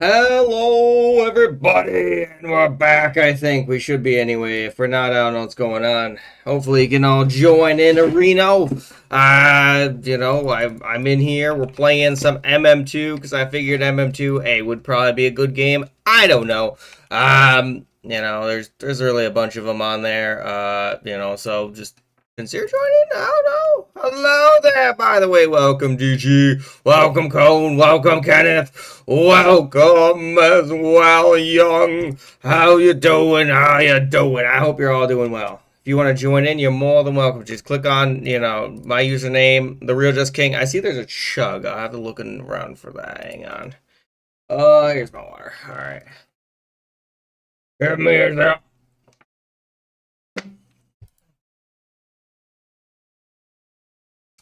Hello, everybody, and we're back. I think we should be anyway. If we're not, I don't know what's going on. Hopefully, you can all join in Reno. I'm in here. We're playing some MM2 because I figured MM2, hey, would probably be a good game. I don't know. There's really a bunch of them on there. So just consider joining. I don't know. Hello there, by the way. Welcome, DG. Welcome, Cone. Welcome, Kenneth. Welcome as well, Young. How you doing? How you doing? I hope you're all doing well. If you want to join in, you're more than welcome. Just click on, my username, The Real Just King. I see there's a chug. I'll have to look around for that. Hang on. Here's my water. All right. Give me that.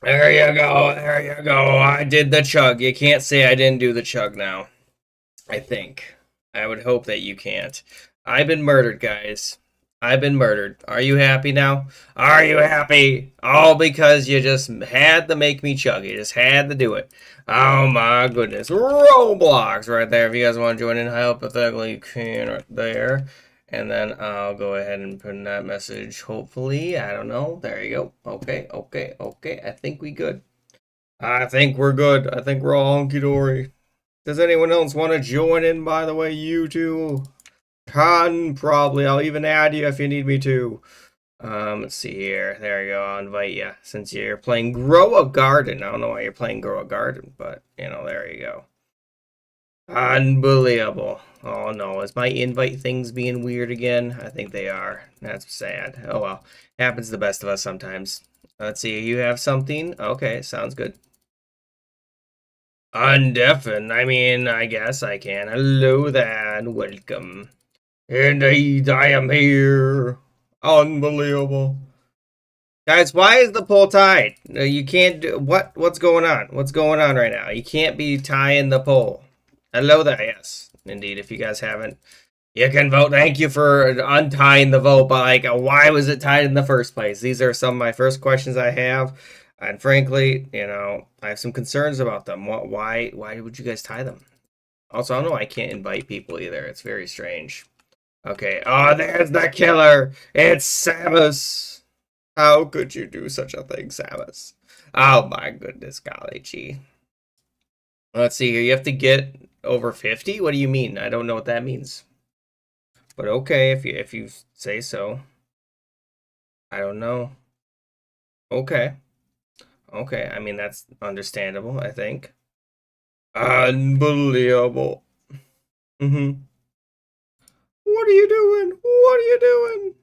There you go. There you go. I did the chug. You can't say I didn't do the chug now. I think. I would hope that you can't. I've been murdered, guys. I've been murdered. Are you happy now? Are you happy? All because you just had to make me chug. You just had to do it. Oh my goodness. Roblox right there. If you guys want to join in, hypothetically, you can right there. And then I'll go ahead and put in that message. Hopefully, I don't know. There you go. Okay. I think we good. I think we're good. I think we're all hunky-dory. Does anyone else want to join in, by the way? You two can probably. I'll even add you if you need me to. Let's see here. There you go. I'll invite you since you're playing Grow a Garden. I don't know why you're playing Grow a Garden, but, there you go. Unbelievable. Oh no, is my invite things being weird again? I think they are. That's sad. Oh well. Happens to the best of us sometimes. Let's see, you have something? Okay, sounds good. Undeafen. I mean, I guess I can. Hello there and welcome. Indeed, I am here. Unbelievable. Guys, why is the poll tied? You can't do what's going on? What's going on right now? You can't be tying the poll. Hello there, yes. Indeed, if you guys haven't, you can vote. Thank you for untying the vote, but why was it tied in the first place? These are some of my first questions I have, and frankly, I have some concerns about them. Why would you guys tie them? Also, I don't know I can't invite people either. It's very strange. Okay, oh, there's the killer. It's Samus. How could you do such a thing, Samus? Oh my goodness, golly gee. Let's see here. You have to get over 50? What do you mean? I don't know what that means. But okay, if you say so. I don't know. Okay. Okay, I mean that's understandable, I think. Unbelievable. Mm-hmm. What are you doing? What are you doing?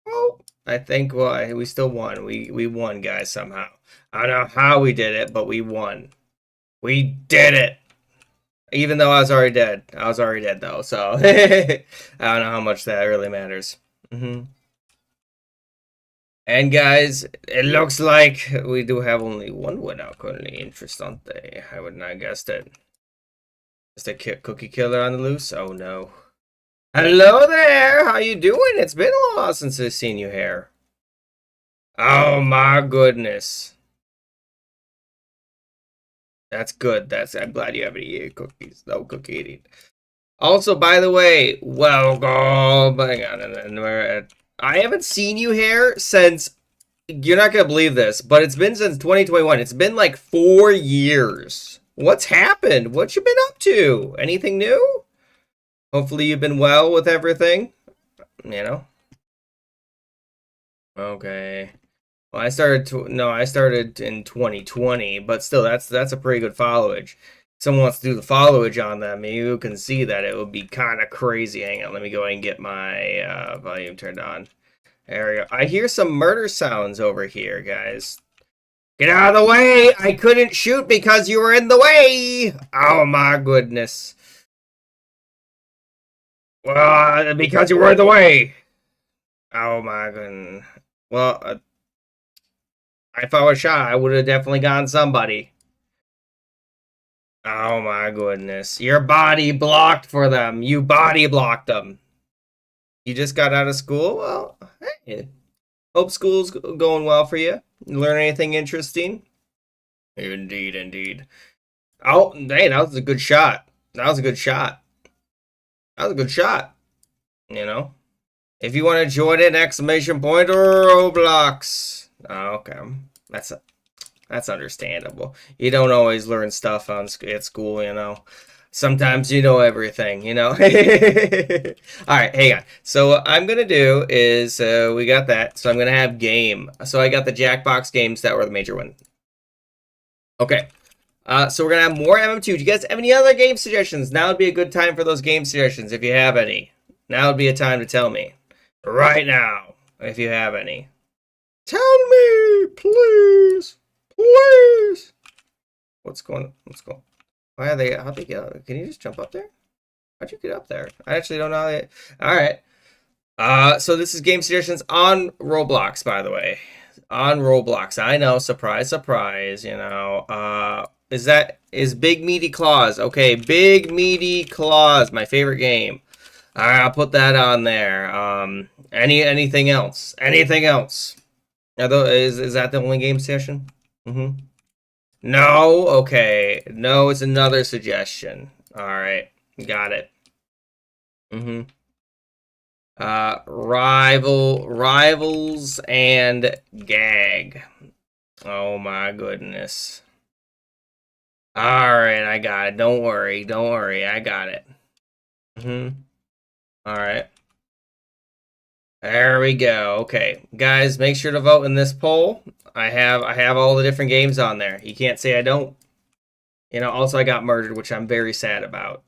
Oh, I think we still won. We won, guys, somehow. I don't know how we did it, but we won. We did it. Even though I was already dead. I was already dead, though, so I don't know how much that really matters. And guys, it looks like we do have only one winner currently. Interessante. I would not guess that. Is the cookie killer on the loose? Oh no. Hello there! How you doing? It's been a while since I've seen you here. Oh my goodness. That's good. I'm glad you haven't eaten cookies. No cookie eating. Also, by the way, welcome. Hang on, and we're at. I haven't seen you here since. You're not gonna believe this, but it's been since 2021. It's been like 4 years. What's happened? What you been up to? Anything new? Hopefully you've been well with everything. Okay. Well, I started in 2020, but still, that's a pretty good followage. Someone wants to do the followage on them, you can see that it would be kind of crazy. Hang on, let me go ahead and get my volume turned on. There we go. I hear some murder sounds over here, guys. Get out of the way! I couldn't shoot because you were in the way! Oh my goodness. Well, because you were in the way! Oh my goodness. Well, if I was shot, I would have definitely gotten somebody. Oh my goodness. Your body blocked for them. You body blocked them. You just got out of school? Well, hey. Hope school's going well for you. You learn anything interesting? Indeed, indeed. Oh, hey, that was a good shot. That was a good shot. That was a good shot. You know? If you want to join it, exclamation point or Roblox. Oh, okay. That's understandable. You don't always learn stuff at school, you know. Sometimes you know everything, you know. All right, hang on. So what I'm gonna do is we got that. So I'm gonna have game. So I got the Jackbox games that were the major one. Okay. So we're gonna have more MM2. Do you guys have any other game suggestions? Now would be a good time for those game suggestions if you have any. Now would be a time to tell me. Right now, if you have any. Tell me, please. Please. What's going on? Why are they, how'd they get up? Can you just jump up there? How'd you get up there? I actually don't know how they, all right. So this is game suggestions on Roblox, by the way. On Roblox. I know, surprise, surprise, you know. Is Big Meaty Claws. Okay, Big Meaty Claws, my favorite game. All right, I'll put that on there. Anything else? Anything else? Is that the only game session? Mm-hmm. No? Okay. No, it's another suggestion. Alright. Got it. Mm-hmm. Rivals and gag. Oh my goodness. Alright, I got it. Don't worry. Don't worry. I got it. Mm-hmm. Alright. There we go. Okay. Guys, make sure to vote in this poll. I have all the different games on there. You can't say I don't. You know, also I got murdered, which I'm very sad about.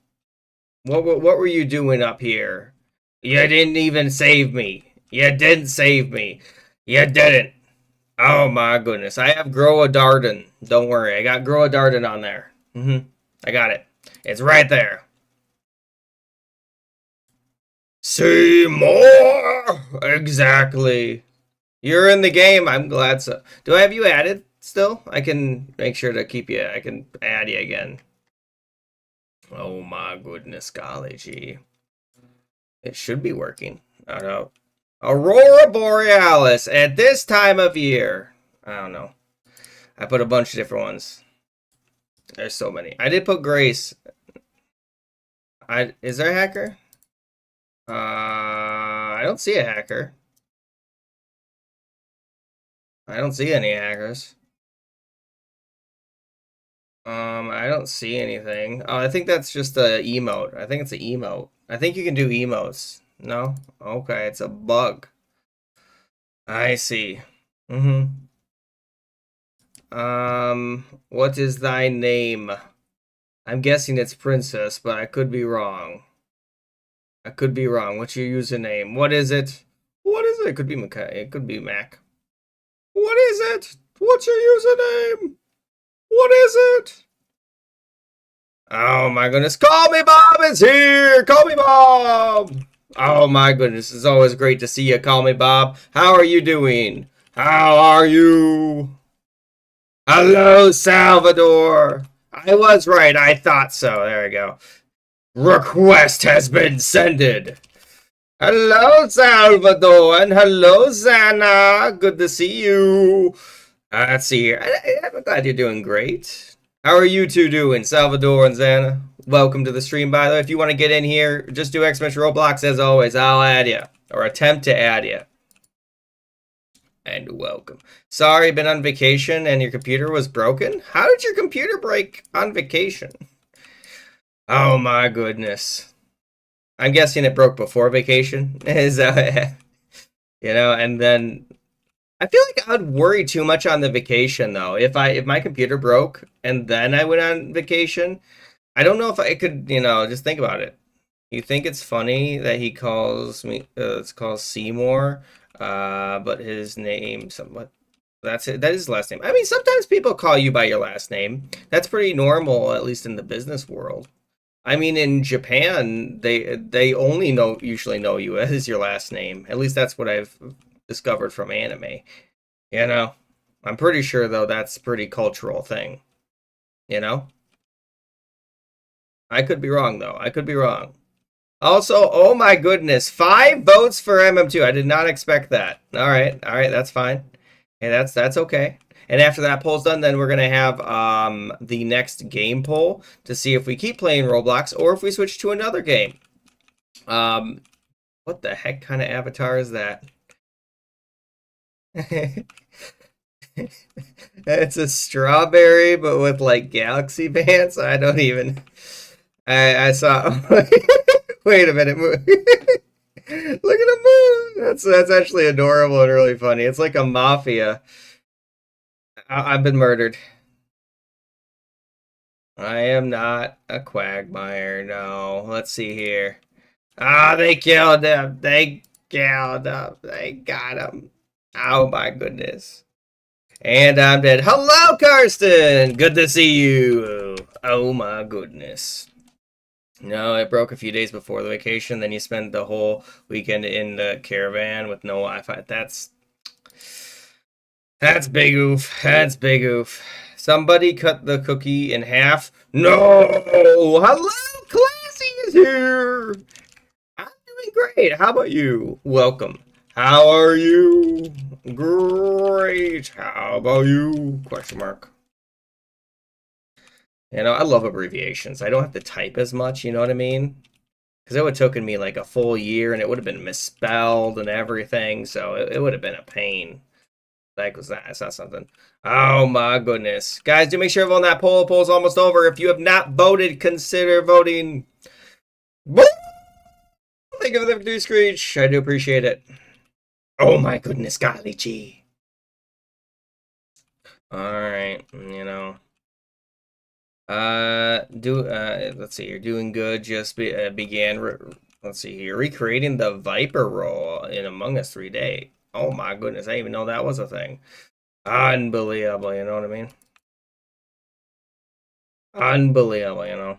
What were you doing up here? You didn't even save me. You didn't save me. You didn't. Oh my goodness. I have Grow a Darden. Don't worry. I got Grow a Darden on there. I got it. It's right there. See more! Exactly. You're in the game. I'm glad so. Do I have you added still? I can make sure to keep you. I can add you again. Oh my goodness, golly gee. It should be working. I don't know. Aurora Borealis at this time of year. I don't know. I put a bunch of different ones. There's so many. I did put Grace. Is there a hacker? I don't see a hacker. I don't see any hackers. I don't see anything. Oh, I think that's just a emote. I think it's an emote. I think you can do emotes. No? Okay, it's a bug. I see. What is thy name? I'm guessing it's Princess, but I could be wrong. I could be wrong. What's your username? What is it? What is it? It could be Mac. It could be Mac. What is it? What's your username? What is it? Oh my goodness. Call me Bob is here. Call me Bob. Oh my goodness. It's always great to see you. Call me Bob. How are you doing? How are you? Hello, Salvador. I was right. I thought so. There we go. Request has been sended. Hello, Salvador, and hello, Zana. Good to see you. Let's see here. I'm glad you're doing great. How are you two doing, Salvador and Zana? Welcome to the stream, by the way. If you want to get in here, just do exclamation Roblox as always. I'll add you, or attempt to add you. And welcome. Sorry, been on vacation and your computer was broken? How did your computer break on vacation? Oh my goodness. I'm guessing it broke before vacation. Is you know, and then I feel like I would worry too much on the vacation though. If my computer broke and then I went on vacation, I don't know if I could, you know, just think about it. You think it's funny that he calls me it's called Seymour, but his name somewhat that's it. That is his last name. I mean, sometimes people call you by your last name. That's pretty normal, at least in the business world. I mean, in Japan, they only usually know you as your last name. At least that's what I've discovered from anime. You know, I'm pretty sure though that's a pretty cultural thing. You know, I could be wrong though. I could be wrong. Also, oh my goodness, 5 votes for MM2. I did not expect that. All right, that's fine. Hey, that's okay. And after that poll's done, then we're gonna have the next game poll to see if we keep playing Roblox or if we switch to another game. Um, what the heck kind of avatar is that? It's a strawberry, but with like galaxy pants. I don't even. I saw. Wait a minute. Look at the moon. That's actually adorable and really funny. It's like a mafia. I've been murdered. I am not a quagmire. No. Let's see here. Ah, they killed him. They killed him. They got him. Oh my goodness. And I'm dead. Hello, Karsten. Good to see you. Oh my goodness. No, it broke a few days before the vacation. Then you spend the whole weekend in the caravan with no Wi-Fi. That's big oof. That's big oof. Somebody cut the cookie in half. No. Hello, Classy is here. I'm doing great. How about you? Welcome. How are you? Great. How about you? Question mark. You know, I love abbreviations. I don't have to type as much, you know what I mean? Because it would have taken me like a full year and it would have been misspelled and everything, so it would have been a pain. Like, was that? It's not something. Oh my goodness. Guys, do make sure everyone that poll. Poll's almost over. If you have not voted, consider voting. Thank you for the victory screech. I do appreciate it. Oh my goodness, golly gee. Alright, you know. Let's see, you're doing good. Just began, let's see here, recreating the Viper role in Among Us 3D. Oh my goodness, I didn't even know that was a thing. Unbelievable, you know what I mean? Unbelievable, you know.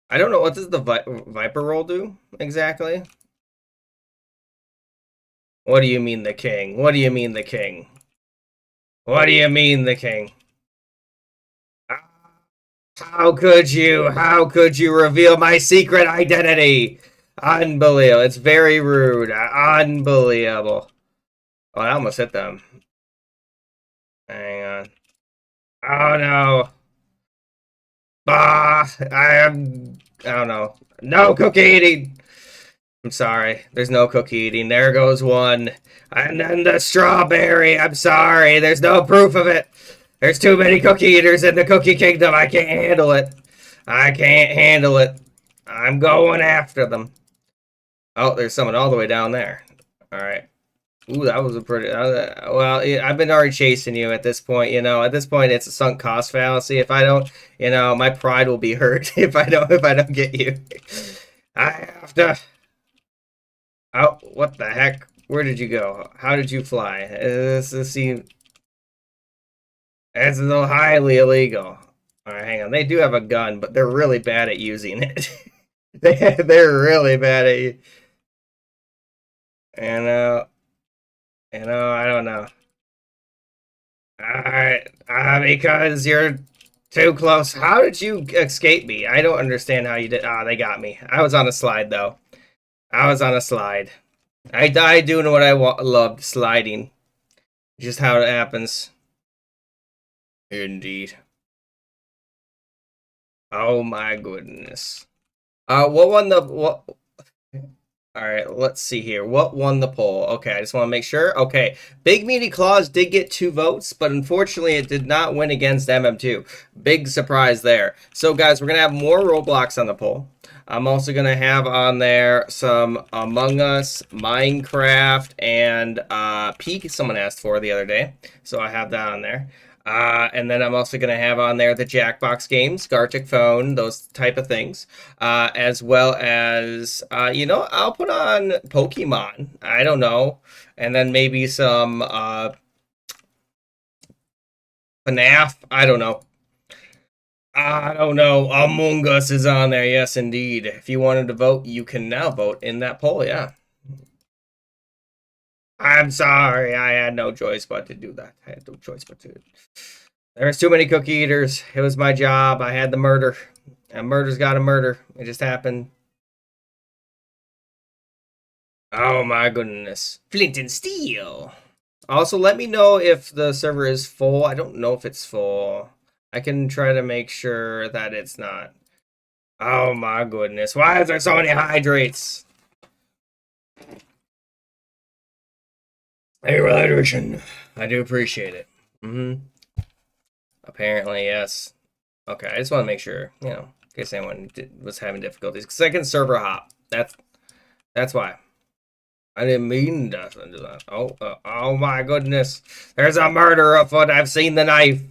I don't know, what does the Viper role do exactly? What do you mean the king? What do you mean the king? What do you mean the king? How could you? How could you reveal my secret identity? Unbelievable. It's very rude. Unbelievable. Oh, I almost hit them. Hang on. Oh no. I don't know. No cookie eating. I'm sorry. There's no cookie eating. There goes one. And then the strawberry. I'm sorry. There's no proof of it. There's too many cookie eaters in the cookie kingdom. I can't handle it. I can't handle it. I'm going after them. Oh, there's someone all the way down there. All right. Ooh, that was a pretty. Well, I've been already chasing you at this point. You know, at this point, it's a sunk cost fallacy. If I don't, you know, my pride will be hurt if I don't get you. I have to. Oh, what the heck? Where did you go? How did you fly? This seems. It's highly illegal. All right, hang on. They do have a gun, but they're really bad at using it. They're really bad at you. And I don't know. Alright, because you're too close. How did you escape me? I don't understand how you did. Ah, they got me. I was on a slide, though. I was on a slide. I died doing what I loved, sliding. Just how it happens. Indeed. Oh my goodness. What won the what? All right, let's see here. What won the poll? Okay, I just want to make sure. Okay, Big Meaty Claws did get 2 votes, but unfortunately it did not win against MM2. Big surprise there. So guys, we're going to have more Roblox on the poll. I'm also going to have on there some Among Us, Minecraft, and Peak someone asked for the other day. So I have that on there. And then I'm also going to have on there the Jackbox games, Gartic phone, those type of things, as well as, you know, I'll put on Pokemon. I don't know. And then maybe some FNAF. I don't know. I don't know. Among Us is on there. Yes, indeed. If you wanted to vote, you can now vote in that poll. Yeah. I'm sorry. I had no choice but to do that. I had no choice but to. There's too many cookie eaters. It was my job. I had the murder. And murder's got to murder. It just happened. Oh my goodness. Flint and steel. Also, let me know if the server is full. I don't know if it's full. I can try to make sure that it's not. Oh my goodness. Why is there so many hydrates? Hey, hydration. I do appreciate it. Apparently, yes. Okay, I just want to make sure, you know, in case anyone was having difficulties. Because I can server hop. That's why. I didn't mean to do that. Oh my goodness. There's a murder afoot. I've seen the knife.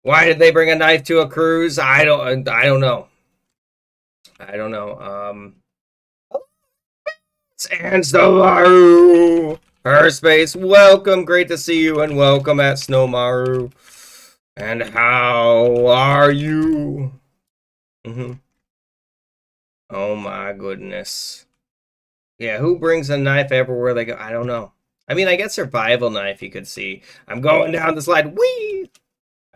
Why did they bring a knife to a cruise? I don't know. I don't know. And Snowmaru! Her space, welcome. Great to see you and welcome at Snowmaru. And how are you? Oh my goodness. Yeah, who brings a knife everywhere they go? I don't know. I mean, I guess survival knife you could see. I'm going down the slide. Whee!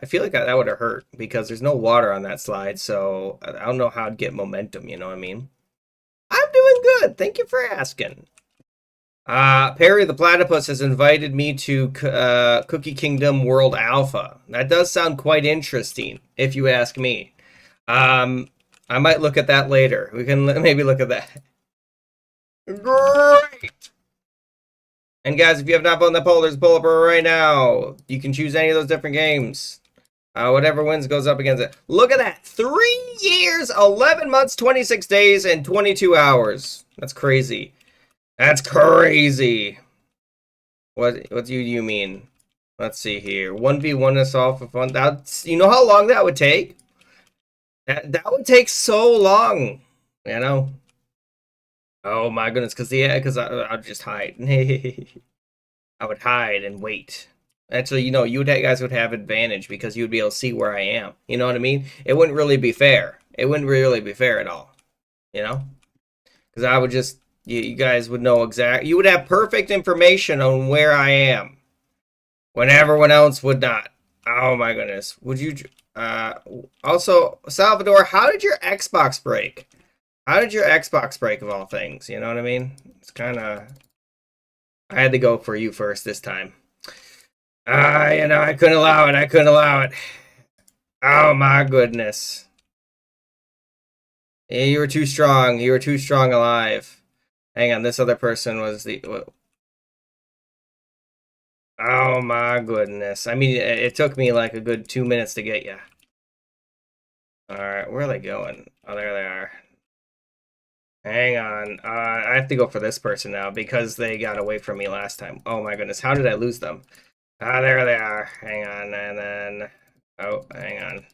I feel like that would have hurt because there's no water on that slide, so I don't know how I'd get momentum, you know what I mean? I'm doing good. Thank you for asking. Perry the Platypus has invited me to Cookie Kingdom World Alpha. That does sound quite interesting, if you ask me. I might look at that later. We can maybe look at that. Great! And guys, if you have not voted in the poll, there's a poll up right now. You can choose any of those different games. Whatever wins goes up against it. Look at that. 3 years, 11 months, 26 days, and 22 hours. That's crazy. That's crazy. What do you mean? Let's see here. 1v1 assault for fun. You know how long that would take? That would take so long. You know? Oh my goodness, because I'd just hide. I would hide and wait. Actually, you know, guys would have advantage because you would be able to see where I am. You know what I mean? It wouldn't really be fair. It wouldn't really be fair at all. You know? Because I would just, you guys would know exactly, you would have perfect information on where I am. When everyone else would not. Oh my goodness. Would you, also, Salvador, how did your Xbox break? How did your Xbox break of all things? You know what I mean? It's kind of, I had to go for you first this time. You know, I couldn't allow it. Oh my goodness. Yeah, you were too strong. You were too strong alive. Hang on, this other person was the... Oh my goodness. I mean, it took me like a good 2 minutes to get you. Alright, where are they going? Oh, there they are. Hang on. I have to go for this person now because they got away from me last time. Oh my goodness, how did I lose them? There they are. Hang on, and then... Oh, hang on.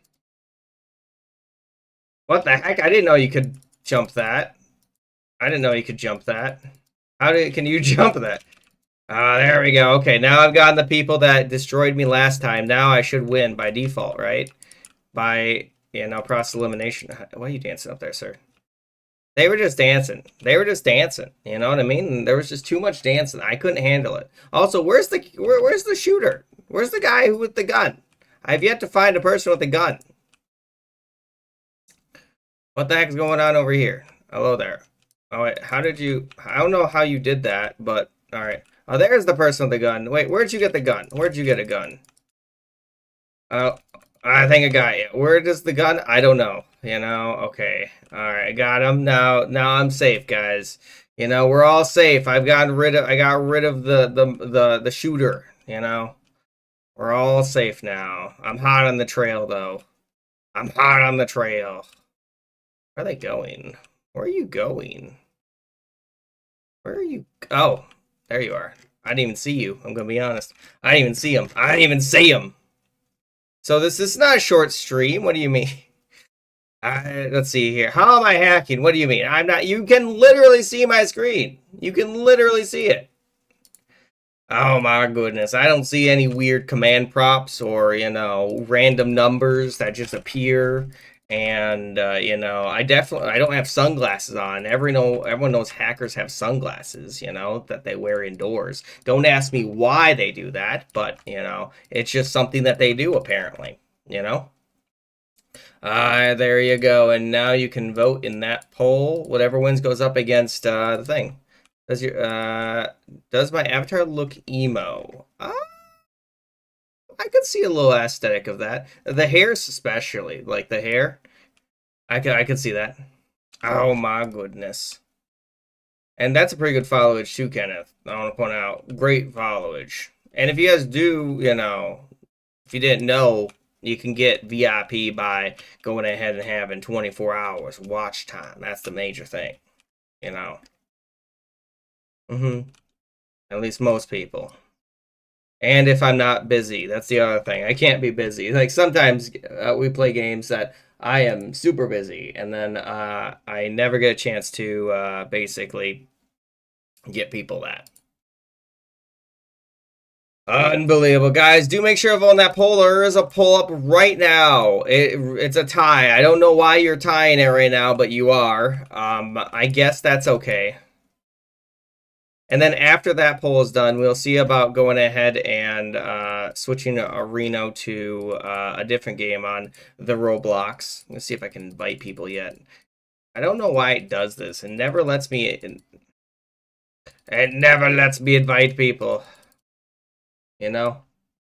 What the heck? I didn't know you could jump that. I didn't know you could jump that. Can you jump that? There we go. Okay, now I've gotten the people that destroyed me last time. Now I should win by default, right? By, you know, process elimination. Why are you dancing up there, sir? They were just dancing. They were just dancing. You know what I mean? There was just too much dancing. I couldn't handle it. Also, where's the shooter? Where's the guy with the gun? I've yet to find a person with a gun. What the heck is going on over here? Hello there. Oh wait, how did you? I don't know how you did that, but all right. Oh, there's the person with the gun. Wait, where'd you get the gun? Where'd you get a gun? Oh, I think I got you. Where does the gun? I don't know. You know, okay. All right, I got him. Now I'm safe, guys. You know, we're all safe. I got rid of the shooter, you know. We're all safe now. I'm hot on the trail though. I'm hot on the trail. Where are they going? Where are you going? Where are you? Oh, there you are. I didn't even see you. I'm gonna be honest. I didn't even see him. I didn't even see him. So this is not a short stream. What do you mean? Let's see here. How am I hacking? What do you mean? I'm not. You can literally see my screen. You can literally see it. Oh my goodness. I don't see any weird command prompts or, you know, random numbers that just appear. And, you know, I don't have sunglasses on. Everyone knows hackers have sunglasses, you know, that they wear indoors. Don't ask me why they do that, but, you know, it's just something that they do, apparently, you know. There you go. And now you can vote in that poll. Whatever wins goes up against the thing. Does my avatar look emo? I could see a little aesthetic of that. The hair, especially, like the hair. I could see that. Oh my goodness. And that's a pretty good followage too, Kenneth. I want to point out, great followage. And if you guys do, if you didn't know, you can get VIP by going ahead and having 24 hours watch time. That's the major thing, you know. At least most people. And if I'm not busy, that's the other thing. I can't be busy. Like sometimes we play games that I am super busy, and then I never get a chance to basically get people that. Unbelievable, guys! Do make sure of on that poll. There is a poll up right now. It's a tie. I don't know why you're tying it right now, but you are. I guess that's okay. And then after that poll is done, we'll see about going ahead and switching Reno to a different game on the Roblox. Let's see if I can invite people yet. I don't know why it does this. It never lets me. It never lets me invite people. You know,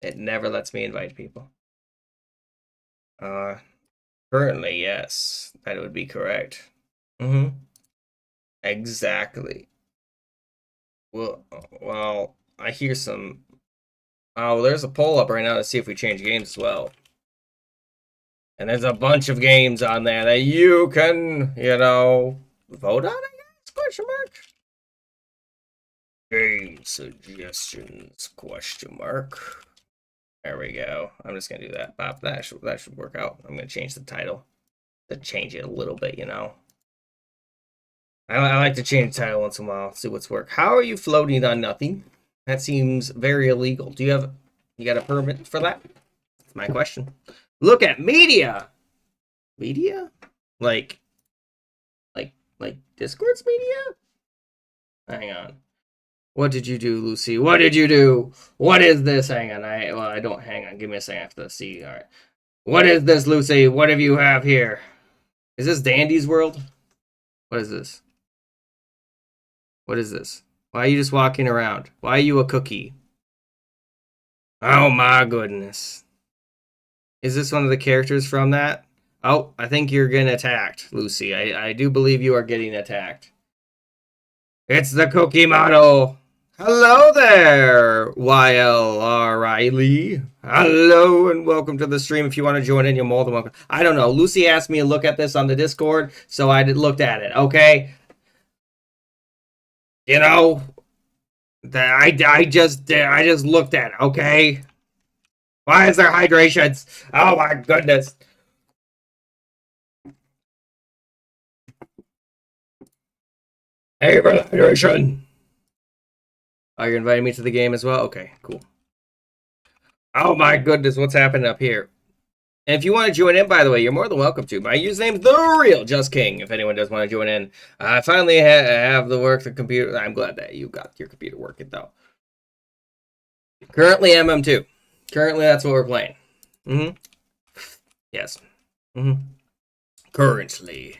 it never lets me invite people. Currently, yes, that would be correct. Exactly. Well, I hear some. Oh, there's a poll up right now to see if we change games as well. And there's a bunch of games on there that you can, vote on, I guess? Question mark. Game suggestions? Question mark. There we go. I'm just gonna do that. Bob, that should work out. I'm gonna change the title to change it a little bit, I like to change the title once in a while, see what's work. How are you floating on nothing? That seems very illegal. You got a permit for that? That's my question. Look at media. Media? Like Discord's media? Hang on. What did you do, Lucy? What did you do? What is this? Hang on. I don't hang on. Give me a second after the C. All right. What is this, Lucy? What do you have here? Is this Dandy's World? What is this? What is this? Why are you just walking around? Why are you a cookie? Oh my goodness. Is this one of the characters from that? Oh, I think you're getting attacked, Lucy. I do believe you are getting attacked. It's the cookie model. Hello there, YL Riley. Hello and welcome to the stream. If you want to join in, you're more than welcome. I don't know. Lucy asked me to look at this on the Discord, so I looked at it, okay? I just looked at it, okay? Why is there hydrations? Oh my goodness. Hey, for hydration. Oh, you're inviting me to the game as well? Okay, cool. Oh my goodness, what's happening up here? And if you want to join in, by the way, you're more than welcome to. My username's The Real Just King, if anyone does want to join in. I finally have the computer. I'm glad that you got your computer working, though. Currently, MM2. Currently, that's what we're playing. Yes. Currently,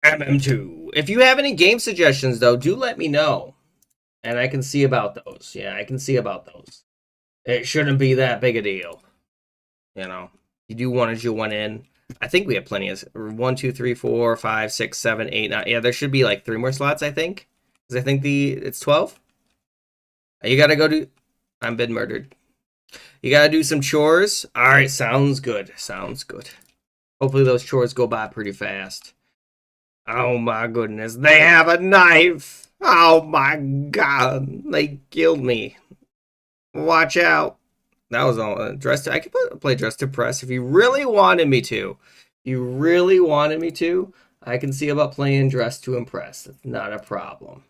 MM2. If you have any game suggestions, though, do let me know. And I can see about those. Yeah, I can see about those. It shouldn't be that big a deal. You do want to join in. I think we have plenty of 1, 2, 3, 4, 5, 6, 7, 8, 9. Yeah, there should be like 3 more slots, I think. Because I think it's 12. You gotta go do. I'm been murdered. You gotta do some chores. All right, sounds good. Sounds good. Hopefully those chores go by pretty fast. Oh my goodness, they have a knife. Oh my god, they killed me. Watch out. That was all dress to. I could play dress to press if you really wanted me to. I can see about playing dress to impress. It's not a problem.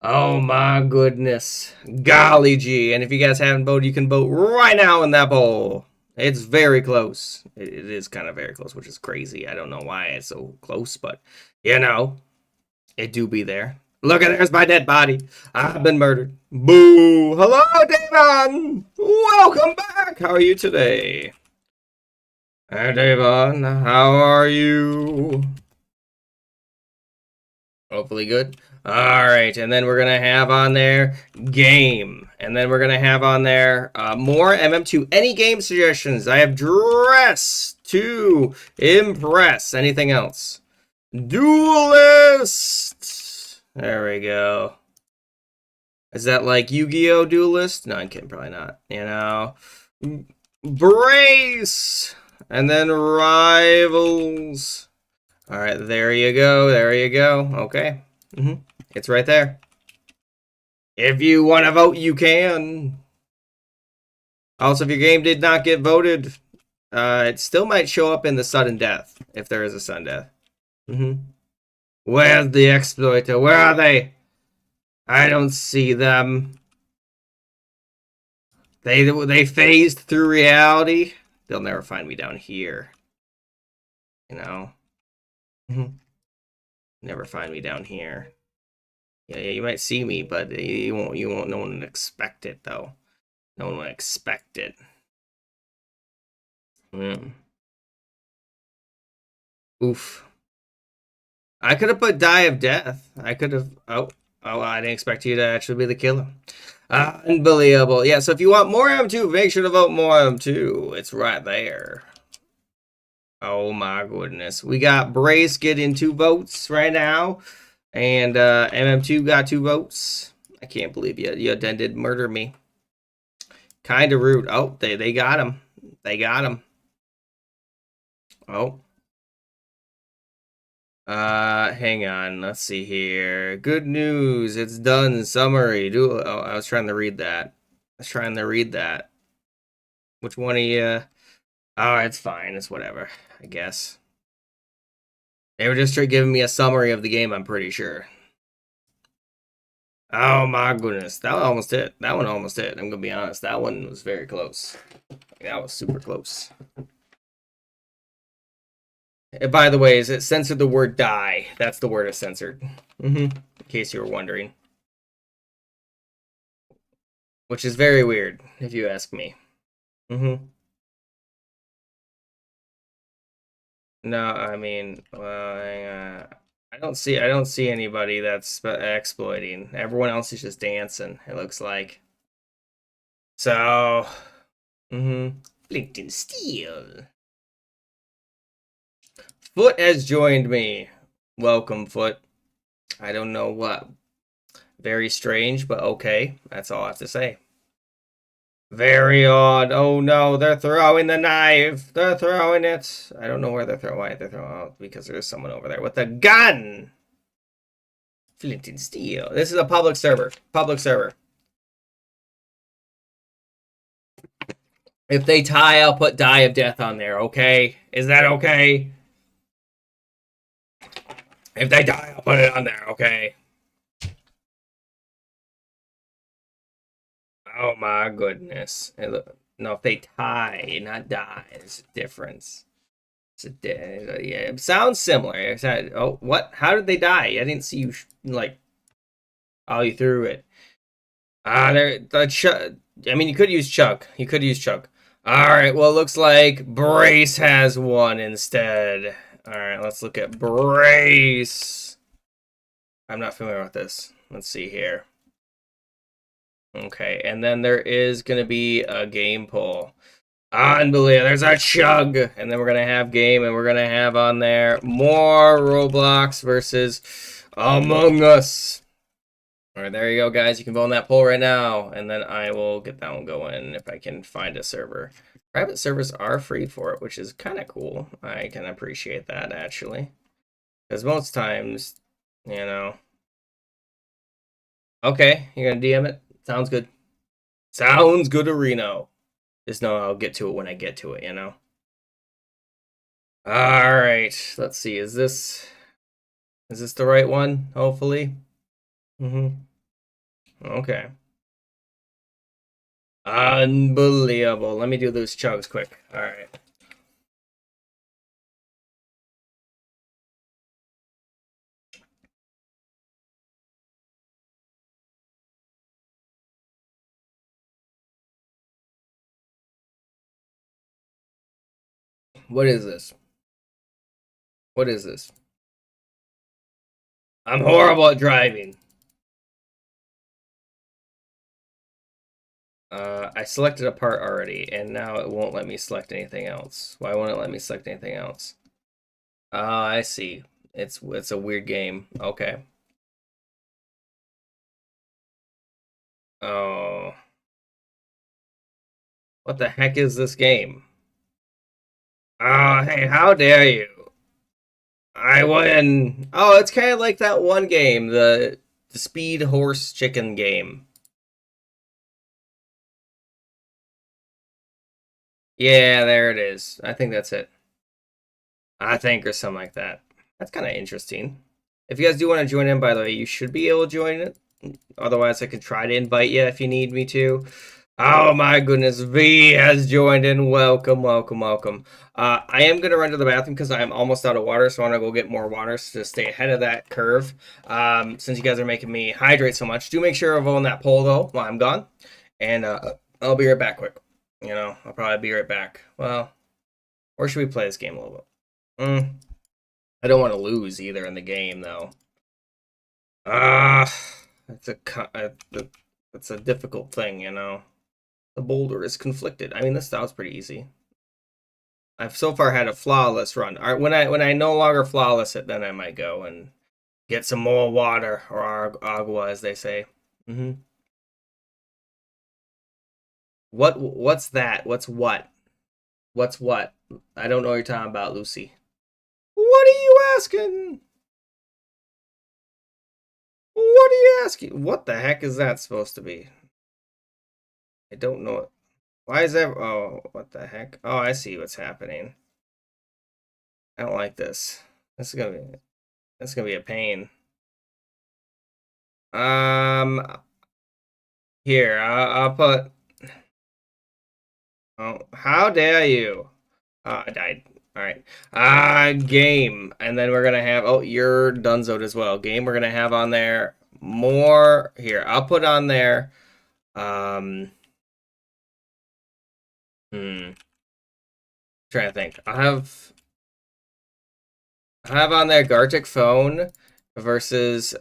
Oh my goodness. Golly gee. And if you guys haven't voted, you can vote right now in that poll. It's very close. It is kind of very close, which is crazy. I don't know why it's so close, but it do be there. Look, there's my dead body. I've been murdered. Boo! Hello, Davon! Welcome back! How are you today? Hey, Davon, how are you? Hopefully good. Alright, and then we're going to have on there game. And then we're going to have on there more MM2. Any game suggestions? I have dress to impress. Anything else? Duelist! There we go. Is that like Yu-Gi-Oh! Duelist? No, I'm kidding, probably not. You know. Brace! And then rivals. Alright, there you go. There you go. Okay. It's right there. If you want to vote, you can. Also, if your game did not get voted, it still might show up in the sudden death, if there is a sudden death. Where's the exploiter? Where are they? I don't see them. They phased through reality. They'll never find me down here. You know? Never find me down here. Yeah, you might see me, but you won't, no one will expect it, though. No one will expect it. Oof. I could have put Die of Death. I could have... Oh, I didn't expect you to actually be the killer. Unbelievable. Yeah, so if you want more M2, make sure to vote more M2. It's right there. Oh my goodness. We got Brace getting 2 votes right now. And MM2 got 2 votes. I can't believe you then did murder me. Kind of rude. Oh, they got him. They got him. Oh. Hang on. Let's see here. Good news. It's done. Summary. I was trying to read that. Which one of you? Oh, it's fine. It's whatever, I guess. They were just giving me a summary of the game, I'm pretty sure. Oh my goodness. That one almost hit. That one almost hit. I'm going to be honest. That one was very close. That was super close. And by the way, is it censored the word die? That's the word it's censored. In case you were wondering. Which is very weird, if you ask me. No, I mean, well, I don't see anybody that's exploiting. Everyone else is just dancing, it looks like. So, Lincoln Steel. Foot has joined me. Welcome, Foot. I don't know what. Very strange, but okay. That's all I have to say. Very odd. Oh no, they're throwing the knife. They're throwing it. I don't know where they're throwing it. They're throwing it because there's someone over there with a gun. Flint and steel. This is a public server. Public server. If they tie, I'll put Die of Death on there, okay? Is that okay? If they die, I'll put it on there, okay? Oh my goodness. No, if they tie, not die, there's a difference. Yeah, it sounds similar. Oh, what? How did they die? I didn't see you, like, oh, you threw it. I mean, you could use Chuck. Alright, well, it looks like Brace has one instead. Alright, let's look at Brace. I'm not familiar with this. Let's see here. Okay, and then there is going to be a game poll. Unbelievable. There's a chug. And then we're going to have game, and we're going to have on there more Roblox versus Among Us. All right, there you go, guys. You can vote on that poll right now, and then I will get that one going if I can find a server. Private servers are free for it, which is kind of cool. I can appreciate that, actually. Because most times, you know... Okay, you're going to DM it? Sounds good. Sounds good, Reno. Just know I'll get to it when I get to it, you know? Alright, let's see. Is this the right one, hopefully? Okay. Unbelievable. Let me do those chugs quick. Alright. What is this? What is this? I'm horrible at driving. I selected a part already, and now it won't let me select anything else. Why won't it let me select anything else? Oh, I see. It's a weird game. Okay. Oh. What the heck is this game? Oh, hey, how dare you? I win. Oh, it's kind of like that one game, the Speed Horse Chicken game. Yeah, there it is. I think that's it. I think, or something like that. That's kind of interesting. If you guys do want to join in, by the way, you should be able to join it. Otherwise, I could try to invite you if you need me to. Oh my goodness, V has joined in. Welcome, welcome, welcome. I am going to run to the bathroom because I'm almost out of water, so I want to go get more water to stay ahead of that curve. Since you guys are making me hydrate so much, do make sure of on that poll though while I'm gone, and I'll be right back quick. I'll probably be right back. Well, or should we play this game a little bit? I don't want to lose either in the game though. It's it's a difficult thing, The boulder is conflicted. I mean, this style's pretty easy. I've so far had a flawless run. All right, when I no longer flawless it, then I might go and get some more water or agua, as they say. What's that? What's what? What's what? I don't know what you're talking about, Lucy. What are you asking? What are you asking? What the heck is that supposed to be? I don't know. Why is that? Oh, what the heck? Oh, I see what's happening. I don't like this. This is gonna be a pain. Here I'll put. Oh, how dare you? I died. All right. Game, and then we're gonna have. Oh, you're Dunzoed as well. Game. We're gonna have on there more. Here, I'll put on there. Trying to think. I have on there Gartic phone versus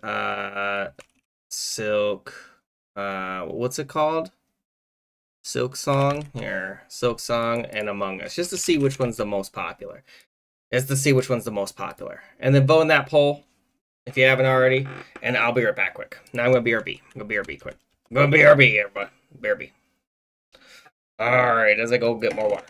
Silk. What's it called? Silk Song here. Silk Song and Among Us, just to see which one's the most popular. Just to see which one's the most popular, and then vote in that poll if you haven't already. And I'll be right back quick. Now I'm gonna BRB. I'm gonna BRB quick. I'm gonna BRB, everybody. BRB. All right, as I go get more water.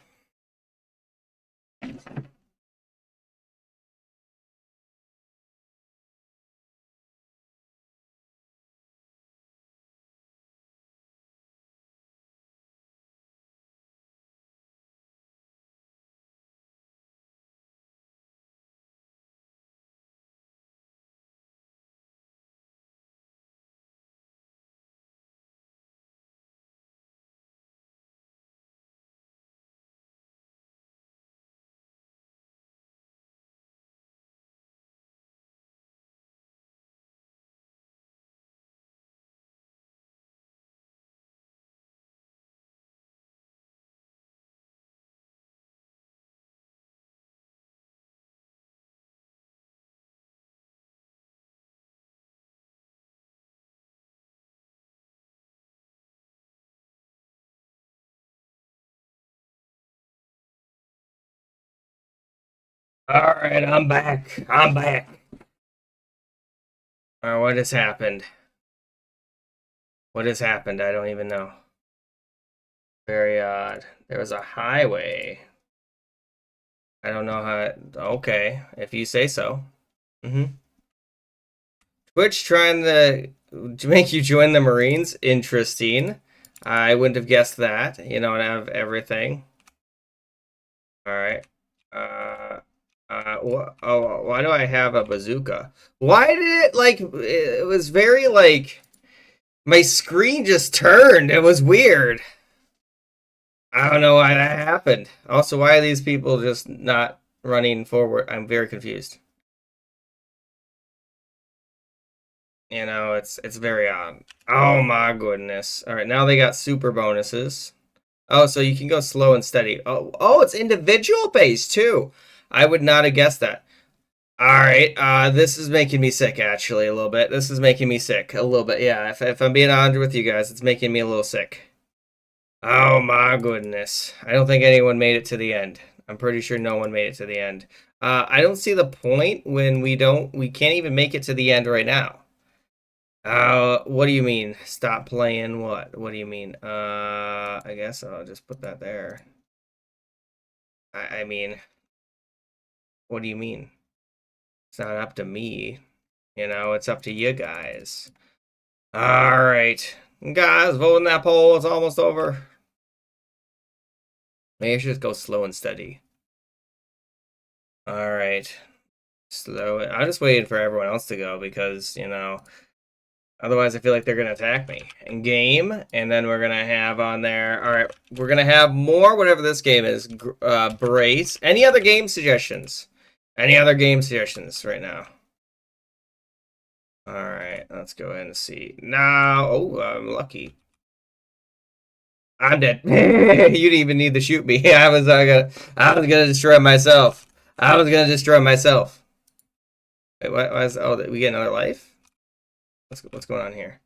All right, I'm back. I'm back. All right, what has happened? What has happened? I don't even know. Very odd. There was a highway. I don't know how. Okay, if you say so. Twitch trying to make you join the Marines. Interesting. I wouldn't have guessed that. And I have everything. All right. Why do I have a bazooka? Why did it was very my screen just turned. It was weird. I don't know why that happened. Also, why are these people just not running forward? I'm very confused. It's very odd. Oh my goodness. All right, now they got super bonuses. Oh, so you can go slow and steady. Oh, it's individual based too. I would not have guessed that. Alright, this is making me sick, actually, a little bit. This is making me sick, a little bit, yeah. If I'm being honest with you guys, it's making me a little sick. Oh my goodness. I don't think anyone made it to the end. I'm pretty sure no one made it to the end. I don't see the point when we can't even make it to the end right now. What do you mean? Stop playing what? What do you mean? I guess I'll just put that there. I mean, what do you mean? It's not up to me. It's up to you guys. All right. Guys, voting that poll. It's almost over. Maybe I should just go slow and steady. All right. Slow. I'm just waiting for everyone else to go because, otherwise I feel like they're going to attack me. In game, and then we're going to have on there. All right. We're going to have more, whatever this game is. Brace. Any other game suggestions? Any other game suggestions right now? All right, let's go ahead and see. Now, oh, I'm lucky. I'm dead. You didn't even need to shoot me. I was gonna destroy myself. I was gonna destroy myself. Wait, what was? Oh, we get another life. What's going on here?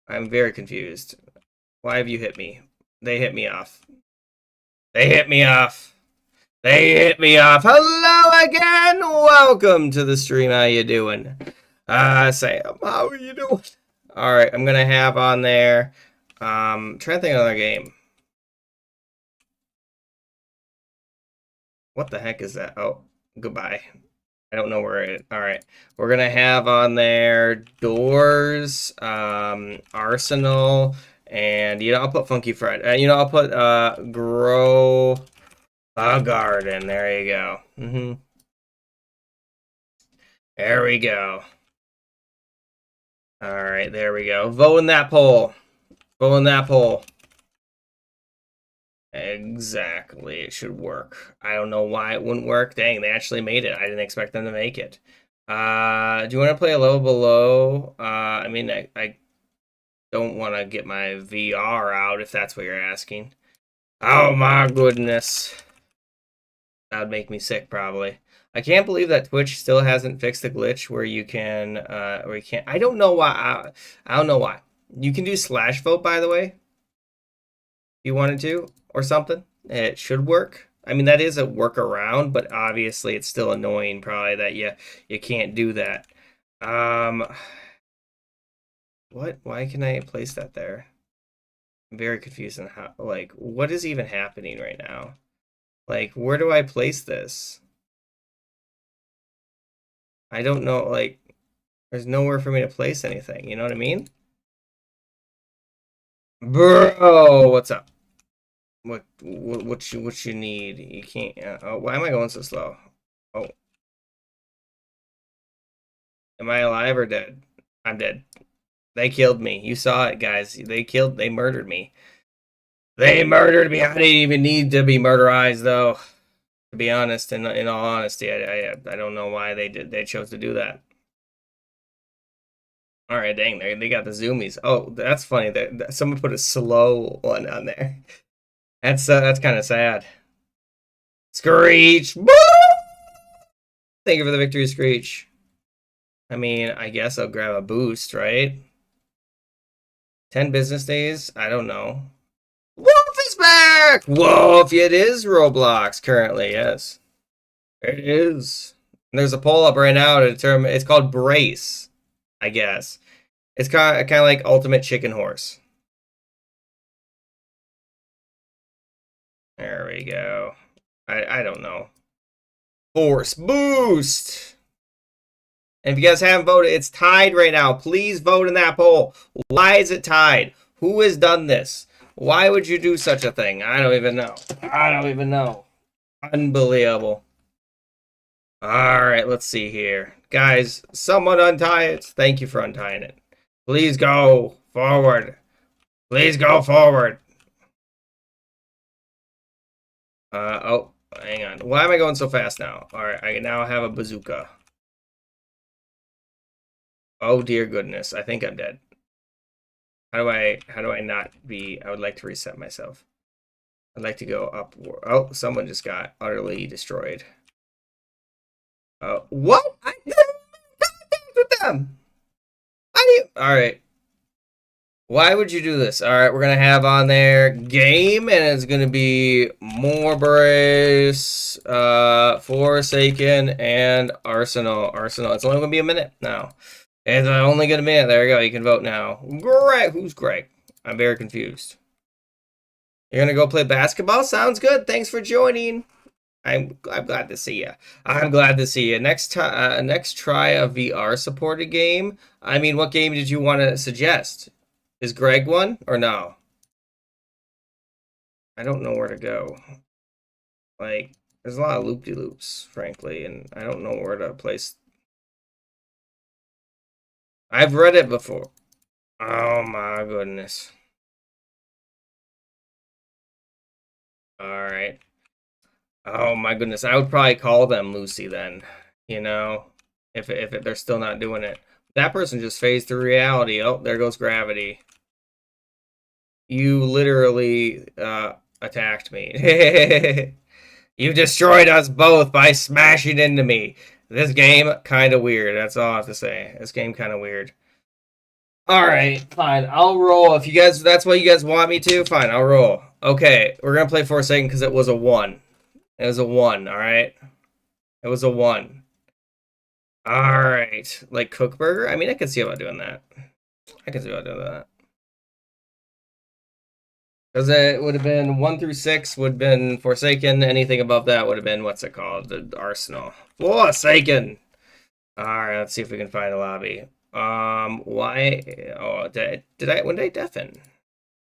I'm very confused. Why have you hit me? They hit me off. They hit me off. They hit me off. Hello again. Welcome to the stream. How you doing? Sam, how are you doing? All right, I'm gonna have on there. Trying to think of another game. What the heck is that? Oh, goodbye. I don't know where it. All right, we're gonna have on there Doors, Arsenal, and I'll put Funky Fred. I'll put Grow a Garden. There you go. There we go. All right, there we go. Vote in that poll. Vote in that poll. Exactly. It should work. I don't know why it wouldn't work. Dang, they actually made it. I didn't expect them to make it. Do you want to play a level below? I mean, I don't want to get my VR out if that's what you're asking. Oh my goodness. That would make me sick, probably. I can't believe that Twitch still hasn't fixed the glitch where you can, where you can't. I don't know why. I don't know why. You can do slash vote, by the way, if you wanted to, or something. It should work. I mean, that is a workaround, but obviously it's still annoying, probably, that you can't do that. What? Why can I place that there? I'm very confused on how, like, what is even happening right now? Like, where do I place this? I don't know, like, there's nowhere for me to place anything, you know what I mean? Bro, what's up? What you need? You can't, oh, why am I going so slow? Oh. Am I alive or dead? I'm dead. They killed me. You saw it, guys. They murdered me. They murdered me. I didn't even need to be murderized, though. To be honest, in all honesty, I don't know why they chose to do that. All right, dang, they got the zoomies. Oh, that's funny. That someone put a slow one on there. That's kind of sad. Screech! Woo! Thank you for the victory, Screech. I mean, I guess I'll grab a boost, right? 10 business days? I don't know. Wolf is back! Wolf, it is Roblox currently, yes. It is. And there's a poll up right now to determine, it's called Brace, I guess. It's kind of like Ultimate Chicken Horse. There we go. I don't know. Force boost! And if you guys haven't voted, it's tied right now. Please vote in that poll. Why is it tied? Who has done this? Why would you do such a thing? I don't even know. I don't even know. Unbelievable. All right, let's see here. Guys, someone untie it. Thank you for untying it. Please go forward. Please go forward. Oh, hang on. Why am I going so fast now? All right, I now have a bazooka. Oh dear goodness, I think I'm dead. How do I not be? I would like to reset myself. I'd like to go up. Oh, someone just got utterly destroyed. What? I never contact with them. How do you? All right. Why would you do this? All right, we're gonna have on there game, and it's gonna be Morbrace, Forsaken, and Arsenal. Arsenal. It's only gonna be a minute now. It's only gonna be a minute. There you go. You can vote now. Greg, who's Greg? I'm very confused. You're gonna go play basketball? Sounds good. Thanks for joining. I'm glad to see you. I'm glad to see you. Next time, next try a VR supported game. I mean, what game did you want to suggest? Is Greg one or no? I don't know where to go. Like, there's a lot of loop-de-loops, frankly, and I don't know where to place. I've read it before. Oh my goodness. All right. Oh my goodness. I would probably call them Lucy then. You know, if they're still not doing it. That person just phased through reality. Oh, there goes gravity. You literally attacked me. You destroyed us both by smashing into me. This game kind of weird. That's all I have to say. This game kind of weird. All right, fine. I'll roll. If you guys, that's what you guys want me to, fine. I'll roll. Okay, we're gonna play for a second because it was a 1. It was a 1. All right. It was a 1. All right. Like Cookburger. I mean, I can see about doing that. I can see about doing that. Because it would have been 1 through 6 would have been Forsaken. Anything above that would have been, what's it called? The Arsenal. Forsaken! Alright, let's see if we can find a lobby. Why? Oh, when did I deafen?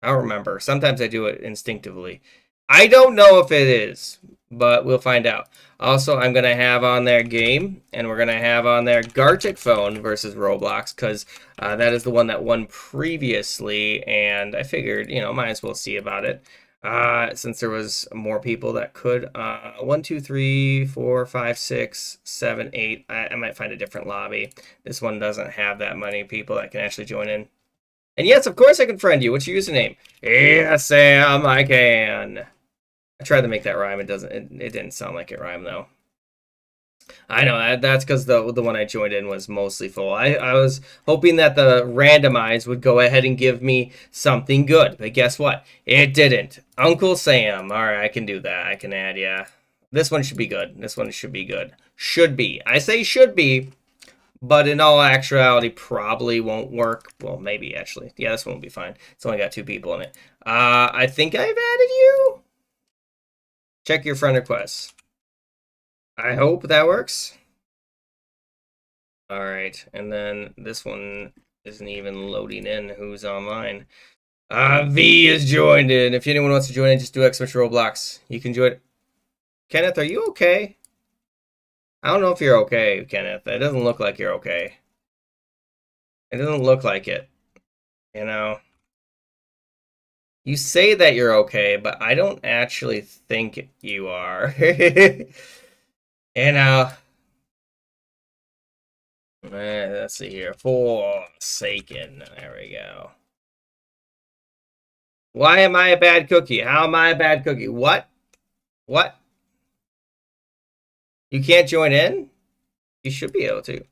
I don't remember. Sometimes I do it instinctively. I don't know if it is, but we'll find out. Also, I'm going to have on there game, and we're going to have on there Gartic phone versus Roblox, because that is the one that won previously, and I figured, you know, might as well see about it, since there was more people that could. 1, 2, 3, 4, 5, 6, 7, 8. I might find a different lobby. This one doesn't have that many people that can actually join in. And yes, of course I can friend you. What's your username? Yes, Sam, I can. I tried to make that rhyme. It doesn't. It didn't sound like it rhymed though. I know that's because the one I joined in was mostly full. I was hoping that the randomize would go ahead and give me something good, but guess what? It didn't. Uncle Sam. All right, I can do that. I can add. Yeah, this one should be good. This one should be good. Should be. I say should be, but in all actuality, probably won't work. Well, maybe actually. Yeah, this one will be fine. It's only got 2 people in it. I think I've added you. Check your friend requests. I hope that works. All right, and then this one isn't even loading in who's online. V is joined in. If anyone wants to join in, just do X Roblox. You can join. Kenneth, are you okay? I don't know if you're okay, Kenneth. It doesn't look like you're okay. It doesn't look like it. You know? You say that you're okay, but I don't actually think you are. You know, let's see here. Forsaken. There we go. Why am I a bad cookie? How am I a bad cookie? What? What? You can't join in? You should be able to.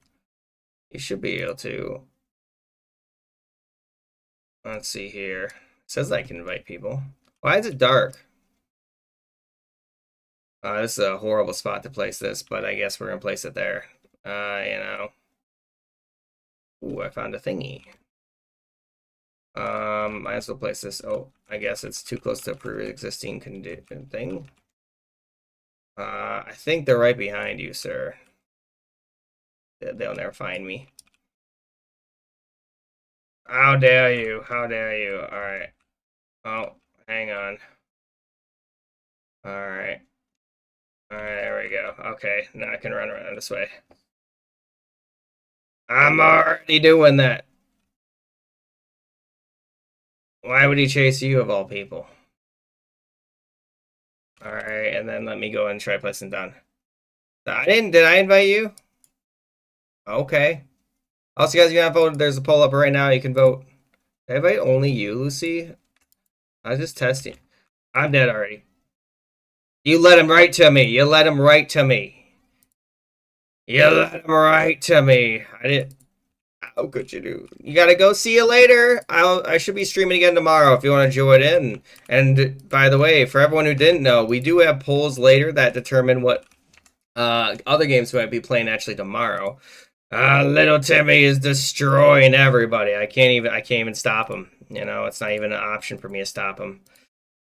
You should be able to. Let's see here. It says I can invite people. Why is it dark? This is a horrible spot to place this, but I guess we're going to place it there. You know. Ooh, I found a thingy. Might as well place this. Oh, I guess it's too close to a pre-existing thing. I think they're right behind you, sir. They'll never find me. How dare you? How dare you? Alright. Oh, hang on. Alright. Alright, there we go. Okay, now I can run around this way. I'm already doing that. Why would he chase you of all people? Alright, and then let me go and try placing down. Did I invite you? Okay. Also, guys, if you haven't voted, there's a poll up right now. You can vote. Did I invite only you, Lucy? I was just testing. I'm dead already. You let him right to me. You let him right to me. You let him right to me. I didn't. How could you do? You gotta go. See you later. I should be streaming again tomorrow if you want to join in. And by the way, for everyone who didn't know, we do have polls later that determine what other games we might be playing actually tomorrow. Little Timmy is destroying everybody. I can't even stop him. You know, it's not even an option for me to stop him.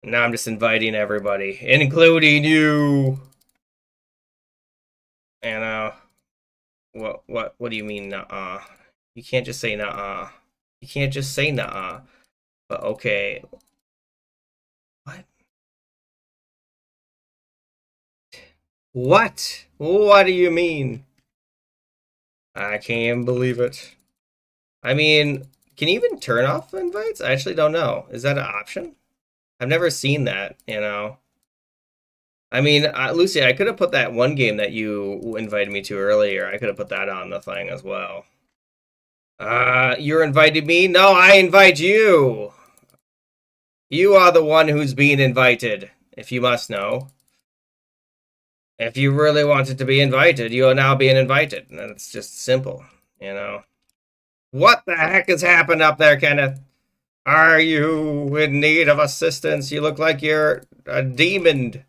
Now I'm just inviting everybody, including you. And what do you mean, nuh-uh? You can't just say nuh-uh. You can't just say nuh-uh. But okay. What? What? What do you mean? I can't believe it. I mean, can you even turn off invites? I actually don't know. Is that an option? I've never seen that, you know. I mean, Lucy, I could have put that one game that you invited me to earlier. I could have put that on the thing as well. You're inviting me? No, I invite you. You are the one who's being invited, if you must know. If you really wanted to be invited, you are now being invited. That's just simple, you know. What the heck has happened up there, Kenneth? Are you in need of assistance? You look like you're a demon.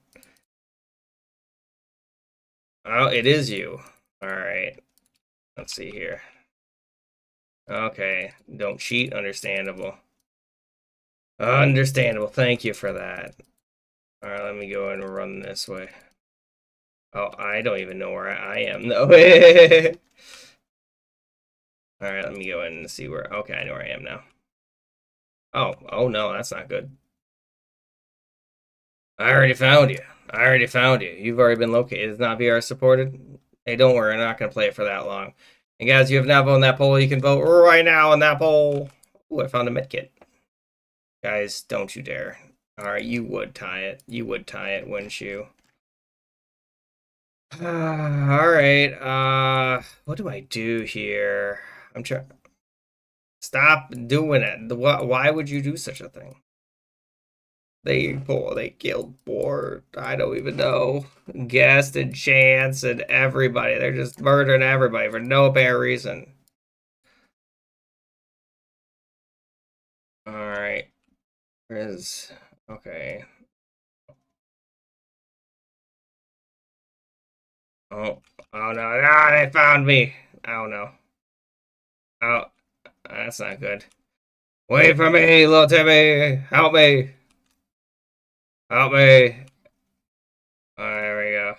Oh, it is you. Alright. Let's see here. Okay. Don't cheat. Understandable. Understandable. Thank you for that. Alright, let me go and run this way. Oh, I don't even know where I am. No. Alright, let me go in and see where... Okay, I know where I am now. Oh no, that's not good. I already found you. I already found you. You've already been located. It's not VR supported. Hey, don't worry. I'm not going to play it for that long. And guys, you have now voted in that poll. You can vote right now in that poll. Ooh, I found a medkit. Guys, don't you dare. Alright, you would tie it. You would tie it, wouldn't you? Alright, what do I do here? I'm trying... Stop doing it. Why would you do such a thing? They killed poor, I don't even know, Guest and Chance and everybody. They're just murdering everybody for no apparent reason. Alright. Where's... Okay. Oh. Oh no. Ah, they found me. Oh no. Oh. That's not good. Wait for me, little Timmy. Help me. Help me. There we go.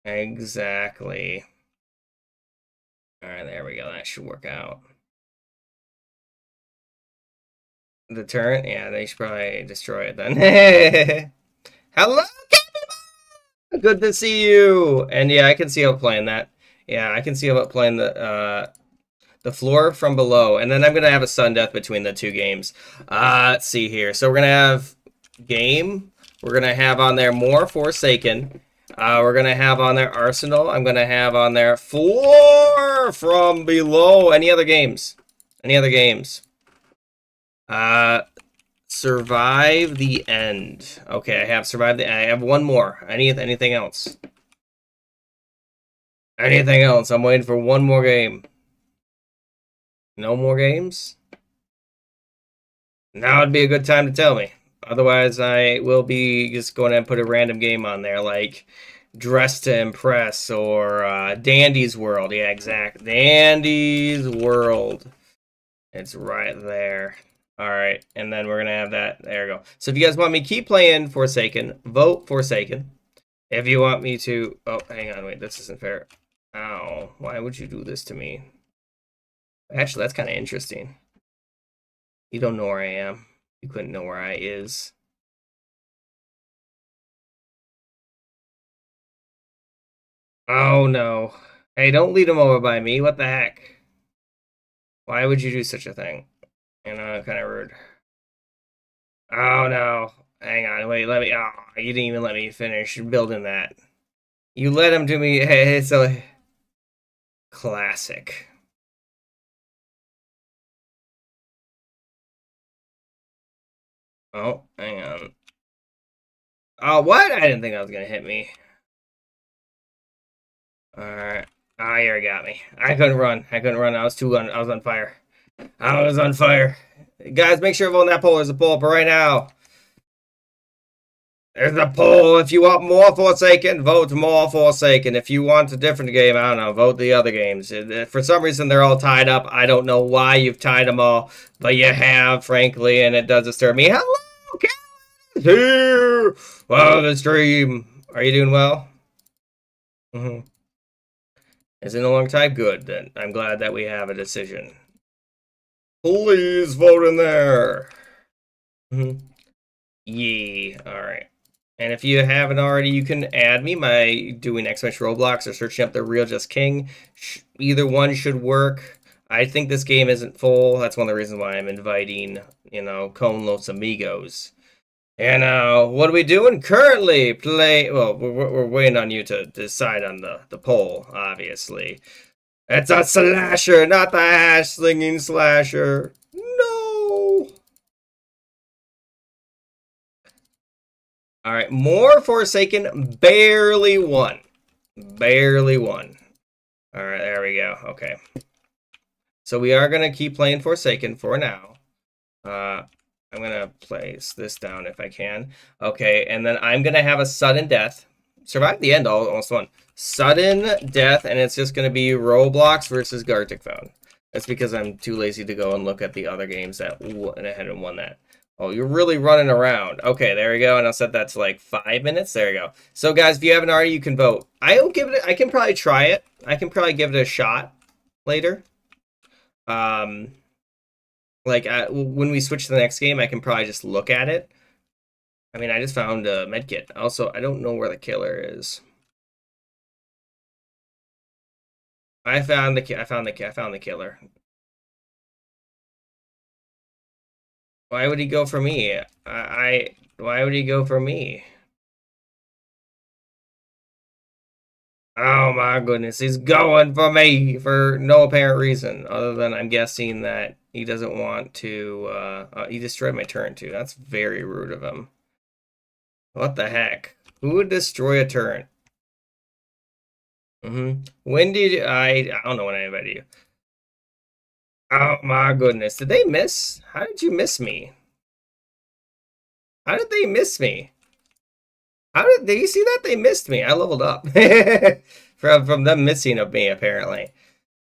Exactly. Alright, there we go. That should work out. The turret? Yeah, they should probably destroy it then. Hello, good to see you. And yeah, I can see how playing that. Yeah, I can see how playing the floor from below. And then I'm gonna have a sudden death between the two games. Let's see here. So we're gonna have game. We're gonna have on there more Forsaken. We're gonna have on there Arsenal. I'm gonna have on there floor from below. Any other games? Any other games? Survive the end. Okay, I have survived the... I have one more. Anything else? Anything else? I'm waiting for one more game. No more games? Now would be a good time to tell me. Otherwise, I will be just going to put a random game on there, like Dress to Impress or Dandy's World. Yeah, exact. Dandy's World. It's right there. All right, and then we're gonna have that. There we go. So if you guys want me to keep playing Forsaken, vote Forsaken. If you want me to... Oh, hang on, wait, this isn't fair. Ow, why would you do this to me? Actually, that's kind of interesting. You don't know where I am. You couldn't know where I is. Oh, no. Hey, don't lead him over by me. What the heck? Why would you do such a thing? You know, kind of rude. Oh, no. Hang on, wait, let me... Oh, you didn't even let me finish building that. You let him do me... Hey, it's a... Classic. Oh, hang on. Oh, what? I didn't think that was gonna hit me. Alright. Ah, here he got me. I couldn't run. I couldn't run. I was I was on fire. I was on fire. Guys, make sure you vote on that poll. There's a poll up right now. There's a poll. If you want more Forsaken, vote more Forsaken. If you want a different game, I don't know, vote the other games. For some reason, they're all tied up. I don't know why you've tied them all, but you have, frankly, and it does disturb me. Hello, Cat here. Wow, the stream. Are you doing well? Mm-hmm. Is it a long time? Good, then. I'm glad that we have a decision. Please vote in there. Mm-hmm. Yee. All right. And if you haven't already, you can add me by doing exclamation Roblox or searching up the Real Just King. Either one should work. I think this game isn't full. That's one of the reasons why I'm inviting, Con Los Amigos. And what are we doing currently? Well, we're waiting on you to decide on the poll, obviously. It's a slasher, not the hash slinging slasher. No. All right, more Forsaken barely won. Barely won. All right, there we go. Okay. So we are going to keep playing Forsaken for now. I'm going to place this down if I can. Okay, and then I'm going to have a sudden death. Survived the end, almost won. Sudden death, and it's just going to be Roblox versus Gartic Phone. That's because I'm too lazy to go and look at the other games that went ahead and won that. Oh, you're really running around. Okay, there we go. And I'll set that to like 5 minutes. There you go. So, guys, if you haven't already, you can vote. I can probably try it. I can probably give it a shot later. When we switch to the next game, I can probably just look at it. I mean, I just found a medkit. Also, I don't know where the killer is. I found the killer. Why would he go for me? Why would he go for me? Oh my goodness, he's going for me for no apparent reason, other than I'm guessing that he doesn't want to, he destroyed my turn too. That's very rude of him. What the heck? Who would destroy a turn? When did I don't know when I invited you. Oh my goodness, did they miss? How did you miss me? How did they miss me? Did you see that? They missed me. I leveled up. From them missing of me, apparently.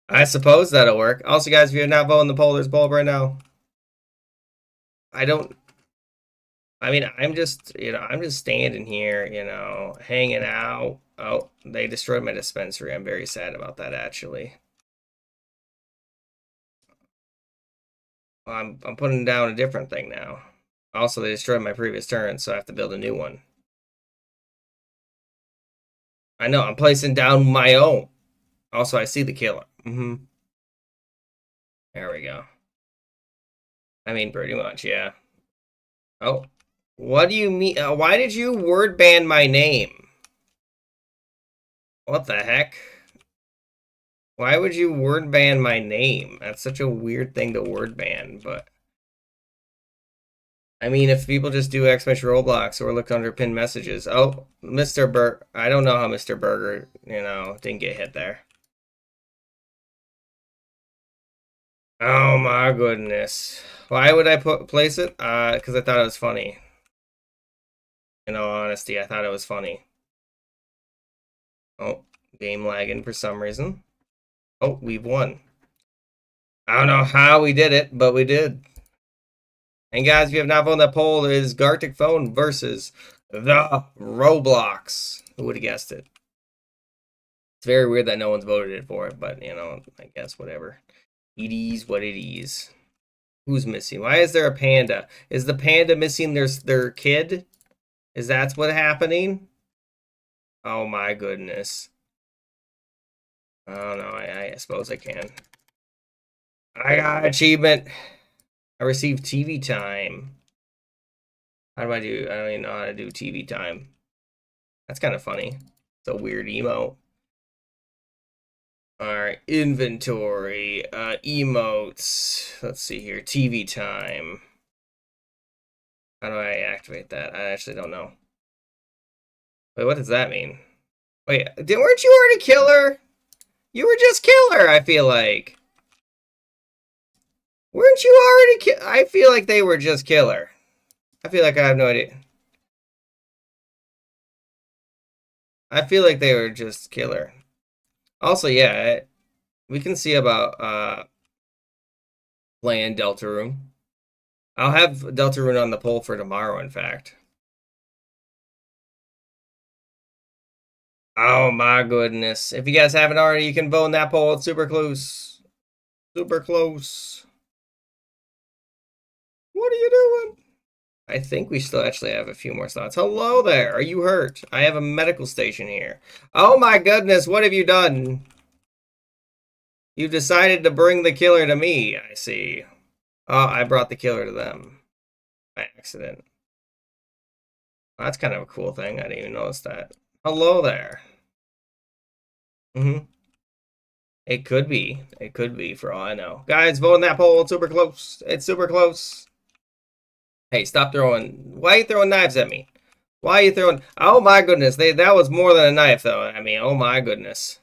I suppose that'll work. Also, guys, if you're not voting the poll, there's a poll right now. I'm just standing here, hanging out. Oh, they destroyed my dispensary. I'm very sad about that, actually. Well, I'm putting down a different thing now. Also, they destroyed my previous turn, so I have to build a new one. I know, I'm placing down my own. Also, I see the killer. There we go. I mean, pretty much, yeah. Oh, what do you mean? Why did you word ban my name? What the heck? Why would you word ban my name? That's such a weird thing to word ban, but... I mean, if people just do exclamation Roblox or look under pinned messages. Oh, Mr. Burger. I don't know how Mr. Burger, didn't get hit there. Oh my goodness. Why would I place it? Because I thought it was funny. In all honesty, I thought it was funny. Oh, game lagging for some reason. Oh, we've won. I don't know how we did it, but we did. And guys, if you have not voted that poll, it is Gartic Phone versus the Roblox. Who would have guessed it? It's very weird that no one's voted it for it, but I guess whatever. It is what it is. Who's missing? Why is there a panda? Is the panda missing their kid? Is that what's happening? Oh my goodness. I don't know. I suppose I can. I got achievement. I received TV time. How do I do? I don't even know how to do TV time. That's kind of funny. It's a weird emote. Alright, inventory, emotes. Let's see here, TV time. How do I activate that? I actually don't know. Wait, what does that mean? Wait, weren't you already killer? You were just killer, I feel like. Weren't you already I feel like they were just killer. I feel like I have no idea. I feel like they were just killer. Also, yeah, we can see about playing Deltarune. I'll have Deltarune on the poll for tomorrow, in fact. Oh my goodness. If you guys haven't already, you can vote in that poll. It's super close. Super close. What are you doing? I think we still actually have a few more slots. Hello there. Are you hurt? I have a medical station here. Oh my goodness. What have you done? You've decided to bring the killer to me, I see. Oh, I brought the killer to them by accident. That's kind of a cool thing. I didn't even notice that. Hello there. It could be. It could be, for all I know. Guys, vote in that poll. It's super close. It's super close. Hey, stop throwing. Why are you throwing knives at me? Why are you throwing? Oh my goodness. That was more than a knife, though. I mean, oh my goodness.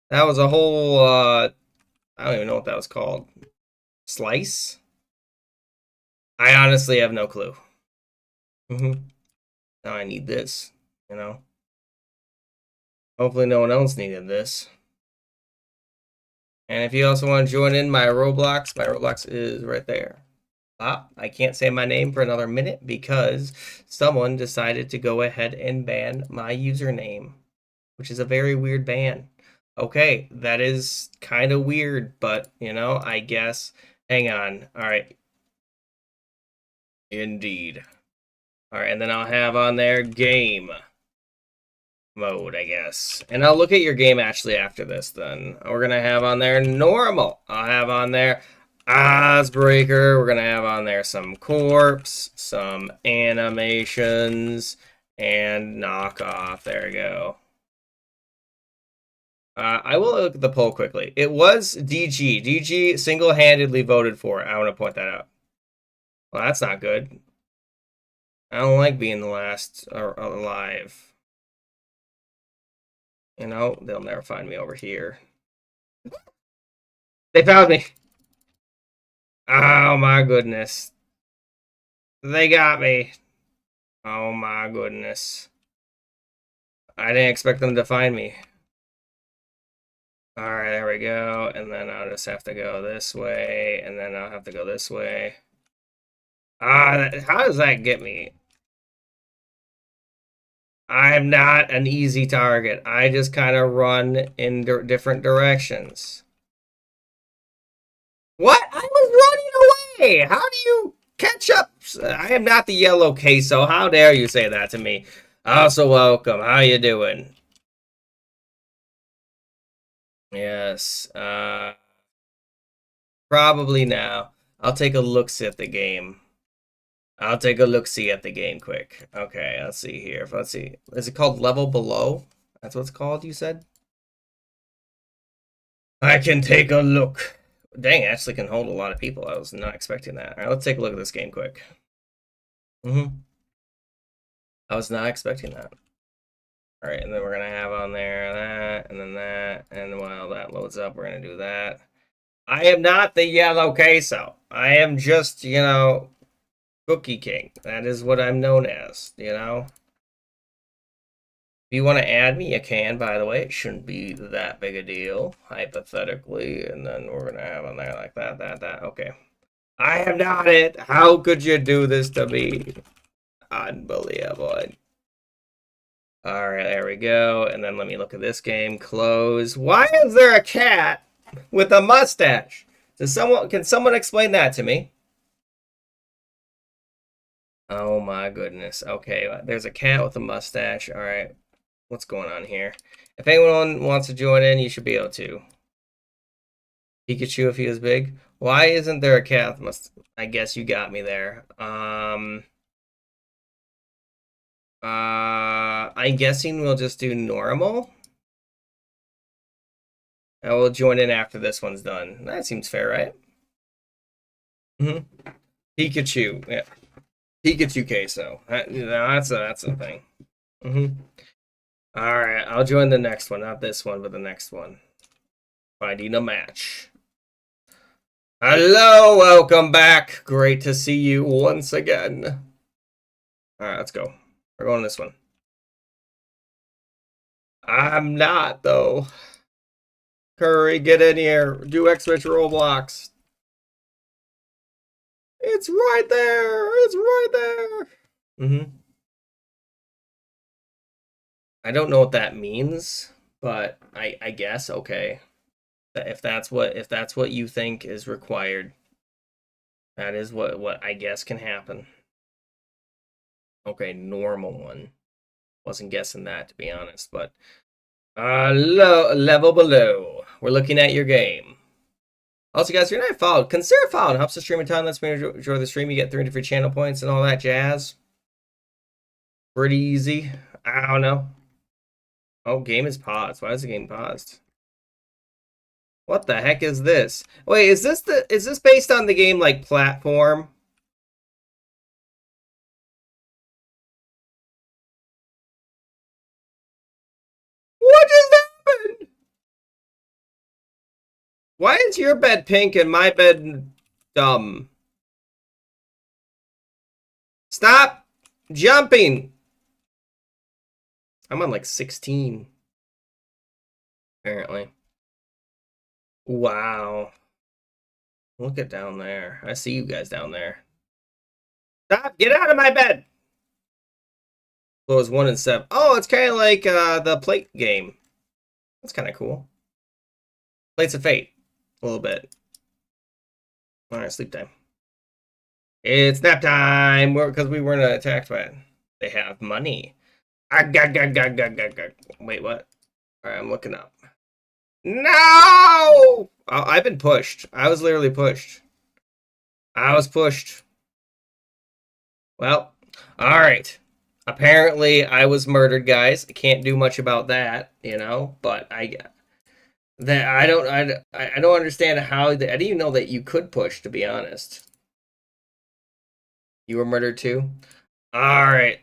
That was a whole, I don't even know what that was called. Slice? I honestly have no clue. Now I need this, you know? Hopefully no one else needed this. And if you also want to join in my Roblox is right there. I can't say my name for another minute because someone decided to go ahead and ban my username, which is a very weird ban. Okay, that is kind of weird, but, you know, I guess. Hang on. All right. Indeed. All right, and then I'll have on there game mode, I guess. And I'll look at your game actually after this then. We're going to have on there normal. I'll have on there Ozbreaker. We're going to have on there some corpse, some animations, and knockoff. There we go. I will look at the poll quickly. It was DG. DG single-handedly voted for it. I want to point that out. Well, that's not good. I don't like being the last alive. You know, they'll never find me over here. They found me. Oh my goodness. They got me. Oh my goodness. I didn't expect them to find me. Alright, there we go. And then I'll just have to go this way. And then I'll have to go this way. How does that get me? I'm not an easy target. I just kind of run in different directions. What? I was running away. How do you catch up? I am not the yellow queso. How dare you say that to me? Also welcome. How you doing? Yes. Probably now. I'll take a look-see at the game. I'll take a look-see at the game quick. Okay, let's see here. Let's see. Is it called Level Below? That's what it's called, you said? I can take a look. Dang, actually can hold a lot of people. I was not expecting that. All right, let's take a look at this game quick. I was not expecting that. All right, and then we're going to have on there that, and then that, and while that loads up, we're going to do that. I am not the yellow queso. I am just, you know, Cookie King. That is what I'm known as, you know? If you want to add me, you can, by the way. It shouldn't be that big a deal, hypothetically. And then we're going to have on there like that. Okay. I am not it. How could you do this to me? Unbelievable. All right, there we go. And then let me look at this game. Close. Why is there a cat with a mustache? Can someone explain that to me? Oh my goodness. Okay, there's a cat with a mustache. All right. What's going on here? If anyone wants to join in, you should be able to. Pikachu if he was big. Why isn't there a cat? I guess you got me there. I'm guessing we'll just do normal. And we'll join in after this one's done. That seems fair, right? Pikachu. Yeah. Pikachu queso. That's a thing. Alright, I'll join the next one. Not this one, but the next one. Finding a match. Hello, welcome back. Great to see you once again. Alright, let's go. We're going this one. I'm not, though. Curry, get in here. Do X-Switch Roblox. It's right there. It's right there. I don't know what that means, but I guess okay. If that's what you think is required, that is what I guess can happen. Okay, normal one. Wasn't guessing that, to be honest, but level below. We're looking at your game. Also, guys, if you're not followed, consider following. Helps the stream a ton. Lets me enjoy the stream. You get 300 free channel points and all that jazz. Pretty easy. I don't know. Oh, game is paused. Why is the game paused? What the heck is this? Wait, is this based on the game like platform? What just happened? Why is your bed pink and my bed dumb? Stop jumping. I'm on like 16. Apparently. Wow. Look at down there. I see you guys down there. Stop! Get out of my bed! Well, it's 1 and 7. Oh, it's kind of like the plate game. That's kind of cool. Plates of Fate. A little bit. Alright, sleep time. It's nap time! Because we weren't attacked by it. They have money. Wait, what? Alright, I'm looking up. No! Oh, I've been pushed. I was literally pushed. I was pushed. Well, alright. Apparently, I was murdered, guys. I can't do much about that, you know. But I don't understand how. I didn't even know that you could push. To be honest, you were murdered too. All right.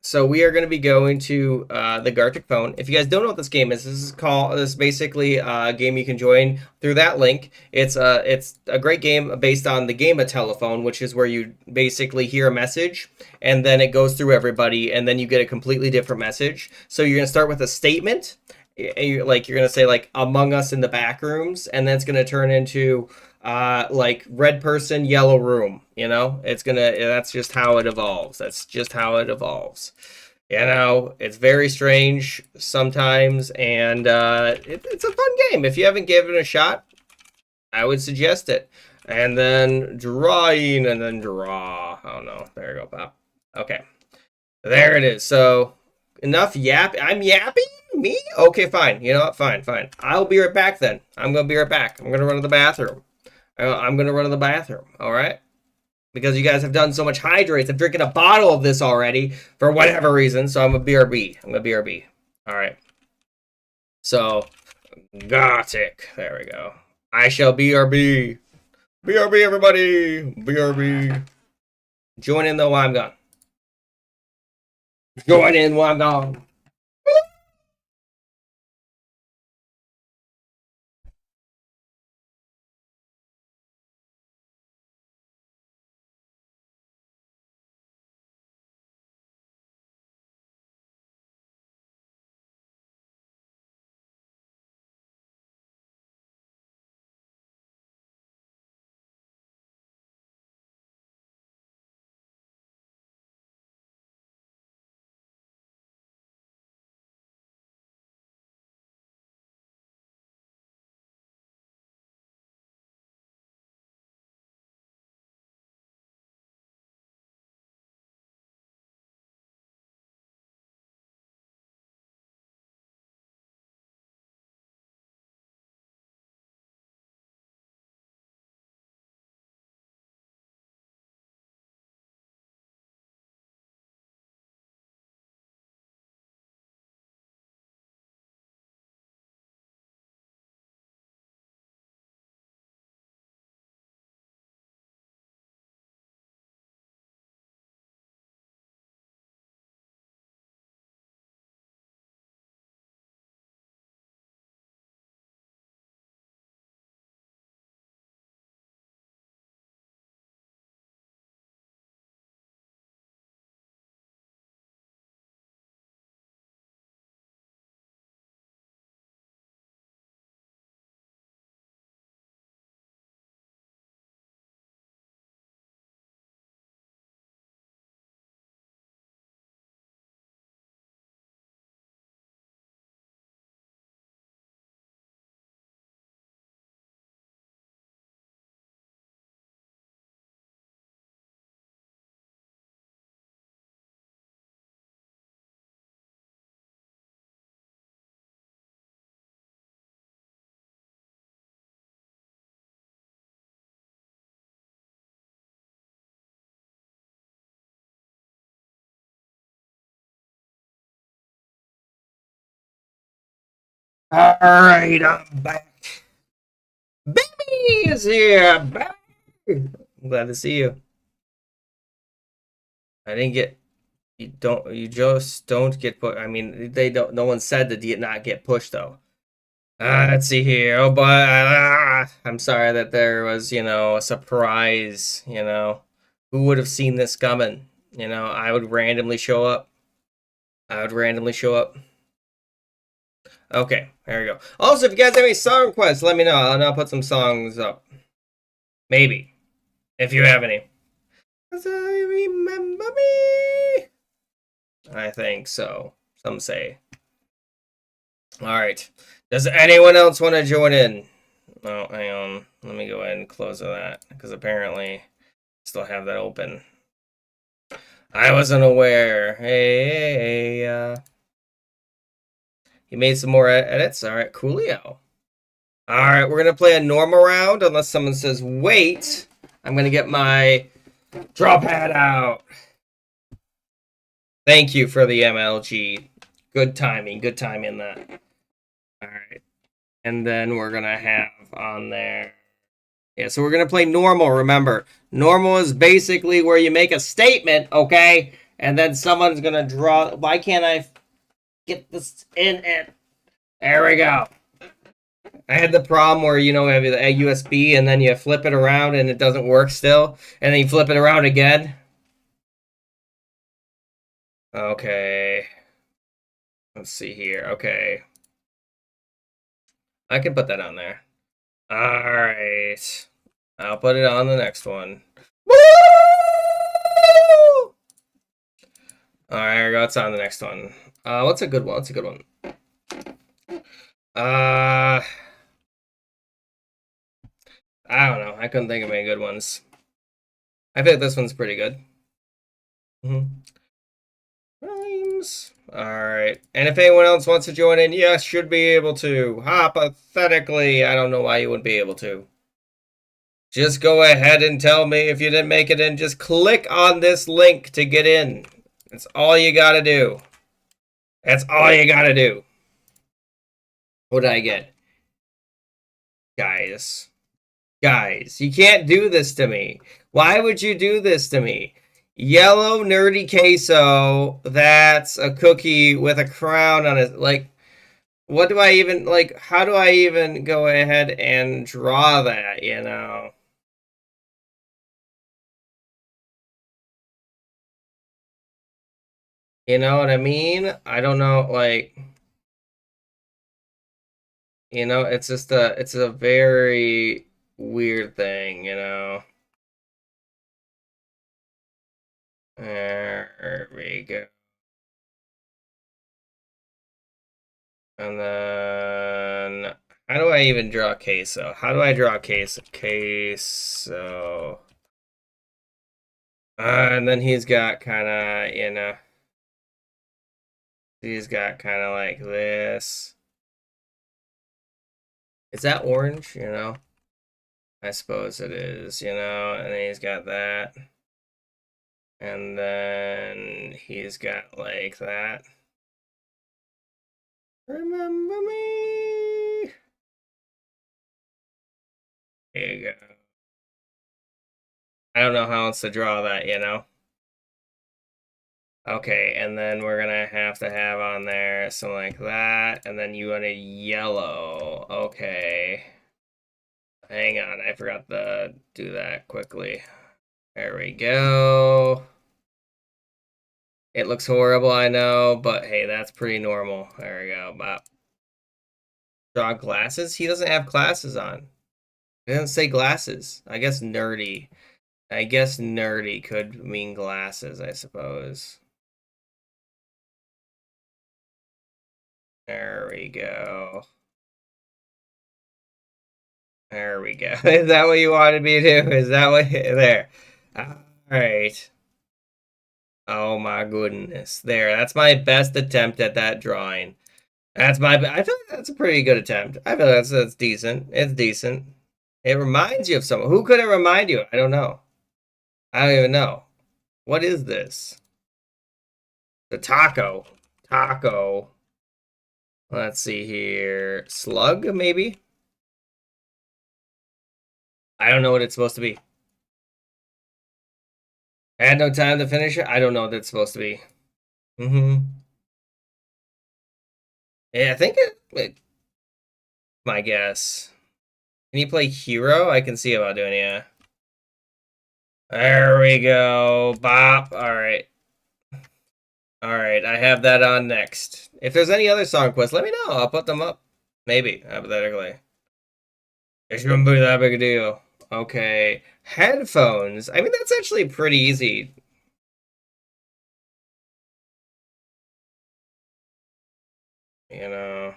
So we are going to be going to the Gartic phone. If you guys don't know what this game is, this is basically a game you can join through that link. It's a great game based on the game of telephone, which is where you basically hear a message and then it goes through everybody and then you get a completely different message. So you're going to start with a statement. You're going to say like Among Us in the back rooms, and then it's going to turn into like red person, yellow room. You know, that's just how it evolves. That's just how it evolves. You know, it's very strange sometimes, and it's a fun game. If you haven't given it a shot, I would suggest it. And then drawing, and then draw. Oh no, there you go, Pop. Okay, there it is. So enough yap. I'm yapping. Me? Okay, fine. You know what? Fine. I'll be right back then. I'm gonna be right back. I'm gonna run to the bathroom. I'm gonna run to the bathroom. All right. Because you guys have done so much hydrates. I'm drinking a bottle of this already for whatever reason. So I'm a BRB. I'm a BRB. All right. So, Gartic. There we go. I shall BRB. BRB, everybody. BRB. Join in though while I'm gone. Join in while I'm gone. Alright, I'm back. Baby is here, baby. I'm glad to see you. I didn't get you just don't get put. I mean, they don't. No one said that you not get pushed though. Let's see here. Oh, but I'm sorry that there was, a surprise. Who would have seen this coming? I would randomly show up. I would randomly show up. Okay, there we go. Also, if you guys have any song requests, let me know, and I'll put some songs up. Maybe, if you have any. As I remember me. I think so. Some say. All right. Does anyone else want to join in? Oh, hang on. Let me go ahead and close that because apparently I still have that open. I wasn't aware. Hey, he made some more edits. All right, coolio. All right, we're gonna play a normal round unless someone says wait. I'm gonna get my draw pad out. Thank you for the MLG. Good timing that. All right. And then we're going to have on there. Yeah, so we're going to play normal, remember. Normal is basically where you make a statement, okay? And then someone's going to draw. Why can't I get this in it? There we go. I had the problem where, you have a USB and then you flip it around and it doesn't work still. And then you flip it around again. Okay. Let's see here. Okay. I can put that on there. All right. I'll put it on the next one. Woo! All right, here we go. It's on the next one. What's a good one? What's a good one? I don't know. I couldn't think of any good ones. I think this one's pretty good. Rhymes. All right. And if anyone else wants to join in, yes, should be able to. Hypothetically, I don't know why you wouldn't be able to. Just go ahead and tell me if you didn't make it in. Just click on this link to get in. That's all you gotta do. That's all you gotta do. What did I get? Guys, you can't do this to me. Why would you do this to me? Yellow nerdy queso, that's a cookie with a crown on it. Like, what do I even, like, how do I even go ahead and draw that, You know what I mean? I don't know, like, it's just it's a very weird thing, There we go. And then, how do I even draw queso? How do I draw queso? Queso. And then he's got kind of, he's got kind of like this. Is that orange? I suppose it is, and then he's got that. And then he's got like that. Remember me. There you go. I don't know how else to draw that, Okay, and then we're gonna have to have on there something like that, and then you want a yellow. Okay. Hang on, I forgot to do that quickly. There we go. It looks horrible, I know, but hey, that's pretty normal. There we go. Bop. Draw glasses? He doesn't have glasses on. It doesn't say glasses. I guess nerdy. I guess nerdy could mean glasses, I suppose. There we go. There we go. Is that what you wanted me to do? Is that what? There. All right. Oh my goodness. There. That's my best attempt at that drawing. I feel like that's a pretty good attempt. I feel that's decent. It's decent. It reminds you of someone. Who could it remind you? I don't know. I don't even know. What is this? The taco. Taco. Let's see here. Slug, maybe? I don't know what it's supposed to be. I had no time to finish it. I don't know what it's supposed to be. Yeah, I think my guess. Can you play hero? I can see about doing, yeah. There we go. Bop. Alright. Alright, I have that on next. If there's any other song quests, let me know. I'll put them up. Maybe, hypothetically. It shouldn't be that big a deal. Okay. Headphones. I mean, that's actually pretty easy. You know.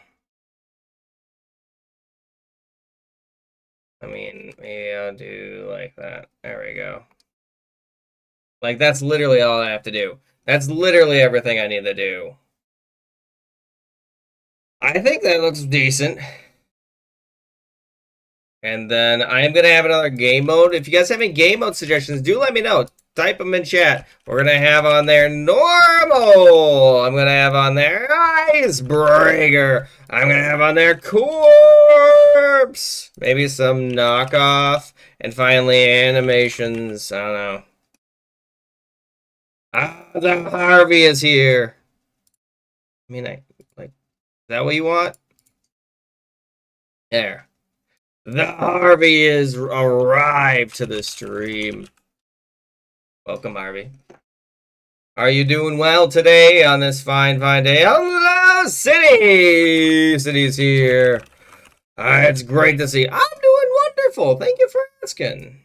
I mean, maybe I'll do like that. There we go. Like, that's literally all I have to do. That's literally everything I need to do. I think that looks decent. And then I'm going to have another game mode. If you guys have any game mode suggestions, do let me know. Type them in chat. We're going to have on there normal. I'm going to have on there icebreaker. I'm going to have on there corpse. Maybe some knockoff. And finally animations. I don't know. The Harvey is here. I mean, is that what you want? There. The Harvey is arrived to the stream. Welcome, Harvey. Are you doing well today on this fine day? Hello, City! City's here. It's great to see. I'm doing wonderful. Thank you for asking.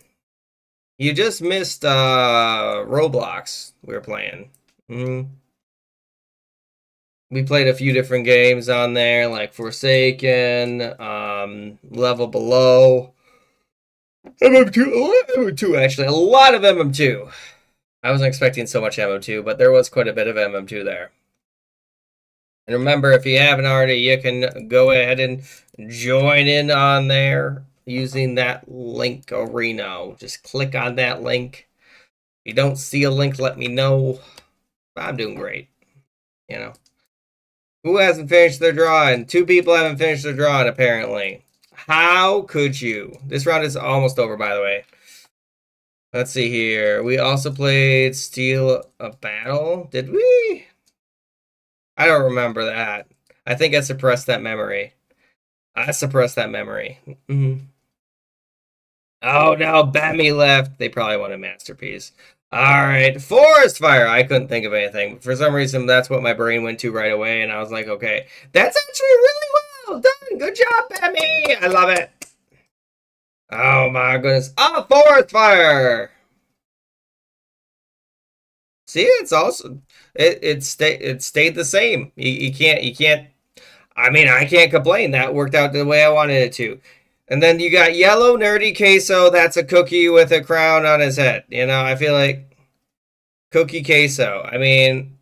You just missed Roblox we were playing. We played a few different games on there, like Forsaken, Level Below, MM2 actually, a lot of MM2. I wasn't expecting so much MM2, but there was quite a bit of MM2 there. And remember, if you haven't already, you can go ahead and join in on there using that link arena. Just click on that link. If you don't see a link, let me know. I'm doing great, you know. Who hasn't finished their drawing? 2 people haven't finished their drawing, apparently. How could you? This round is almost over, by the way. Let's see here. We also played Steel a Battle. Did we? I don't remember that. I think I suppressed that memory. I suppressed that memory. Oh, no. Bammy left. They probably want a masterpiece. Alright, Forest Fire. I couldn't think of anything. For some reason, that's what my brain went to right away, and I was like, okay, that's actually really well done. Good job, Emmy. I love it. Oh, my goodness. Oh, Forest Fire. See, it's also, it stayed the same. You can't, I mean, I can't complain. That worked out the way I wanted it to. And then you got Yellow Nerdy Queso. That's a cookie with a crown on his head. You know, I feel like Cookie Queso. I mean,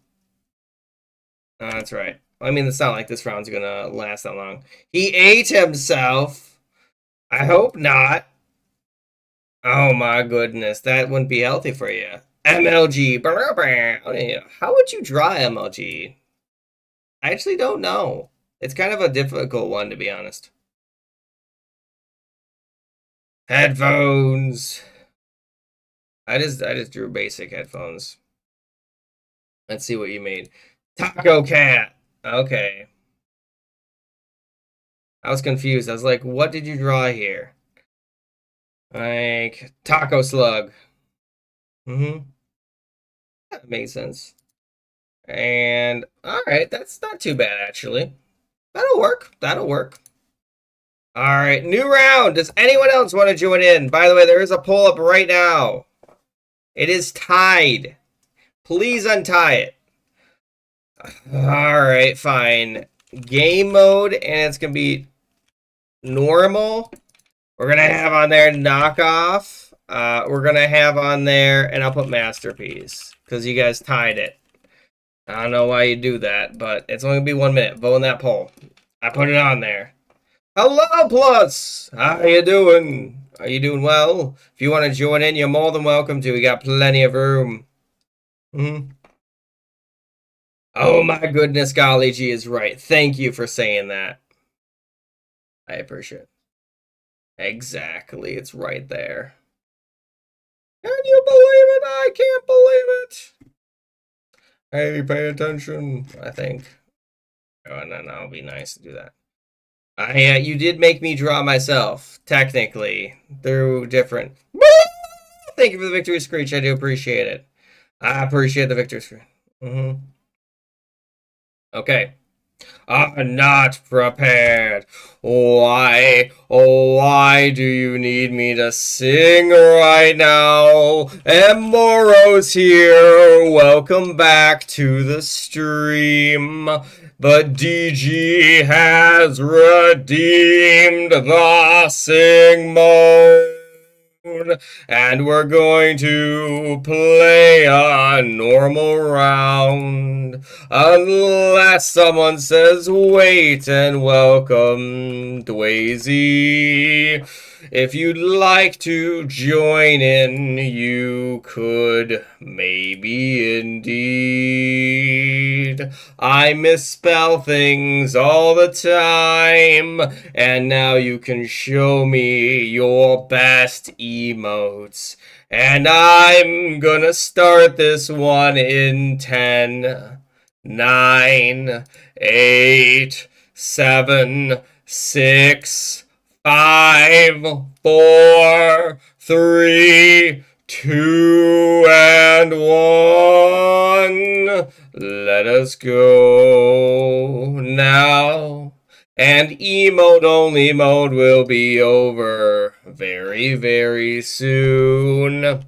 oh, that's right. I mean, it's not like this round's going to last that long. He ate himself. I hope not. Oh, my goodness. That wouldn't be healthy for you. MLG. How would you draw MLG? I actually don't know. It's kind of a difficult one, to be honest. Headphones. I just drew basic headphones. Let's see what you made. Taco Cat. Okay. I was confused. I was like, what did you draw here? Like, Taco Slug. That makes sense. And, alright, that's not too bad, actually. That'll work. That'll work. Alright, new round. Does anyone else want to join in? By the way, there is a poll up right now. It is tied. Please untie it. Alright, fine. Game mode, and it's going to be normal. We're going to have on there knockoff. We're going to have on there, and I'll put masterpiece, because you guys tied it. I don't know why you do that, but it's only going to be 1 minute. Vote in that poll. I put it on there. Hello, Plus! How you doing? Are you doing well? If you want to join in, you're more than welcome to. We got plenty of room. Oh my goodness, golly gee is right. Thank you for saying that. I appreciate it. Exactly, it's right there. Can you believe it? I can't believe it. Hey, pay attention, I think. Oh, no, no, it'll be nice to do that. You did make me draw myself, technically. They're different. Thank you for the victory screech. I do appreciate it. I appreciate the victory screech. Okay. I'm not prepared. Why, oh, why do you need me to sing right now? Moro's here. Welcome back to the stream. But DG has redeemed the sing mode. And we're going to play a normal round. Unless someone says wait, and welcome Dwazy. If you'd like to join in, you could maybe indeed. I misspell things all the time, and now you can show me your best emotes. And I'm gonna start this one in 10, 9, 8, 7, 6, 5, 4, 3, 2, and 1. Let us go now. And emote only mode will be over very, very soon.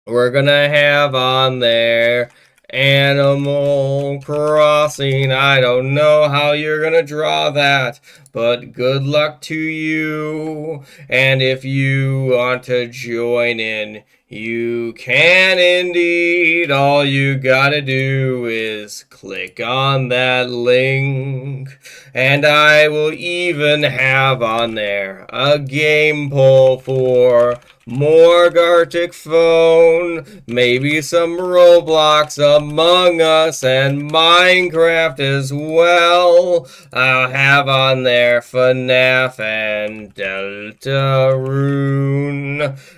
We're gonna have on there Animal Crossing. I don't know how you're gonna draw that, but good luck to you. And if you want to join in, you can indeed. All you gotta do is click on that link. And I will even have on there a game poll for more Gartic phone, maybe some Roblox, Among Us, and Minecraft as well. I'll have on there FNAF and Deltarune,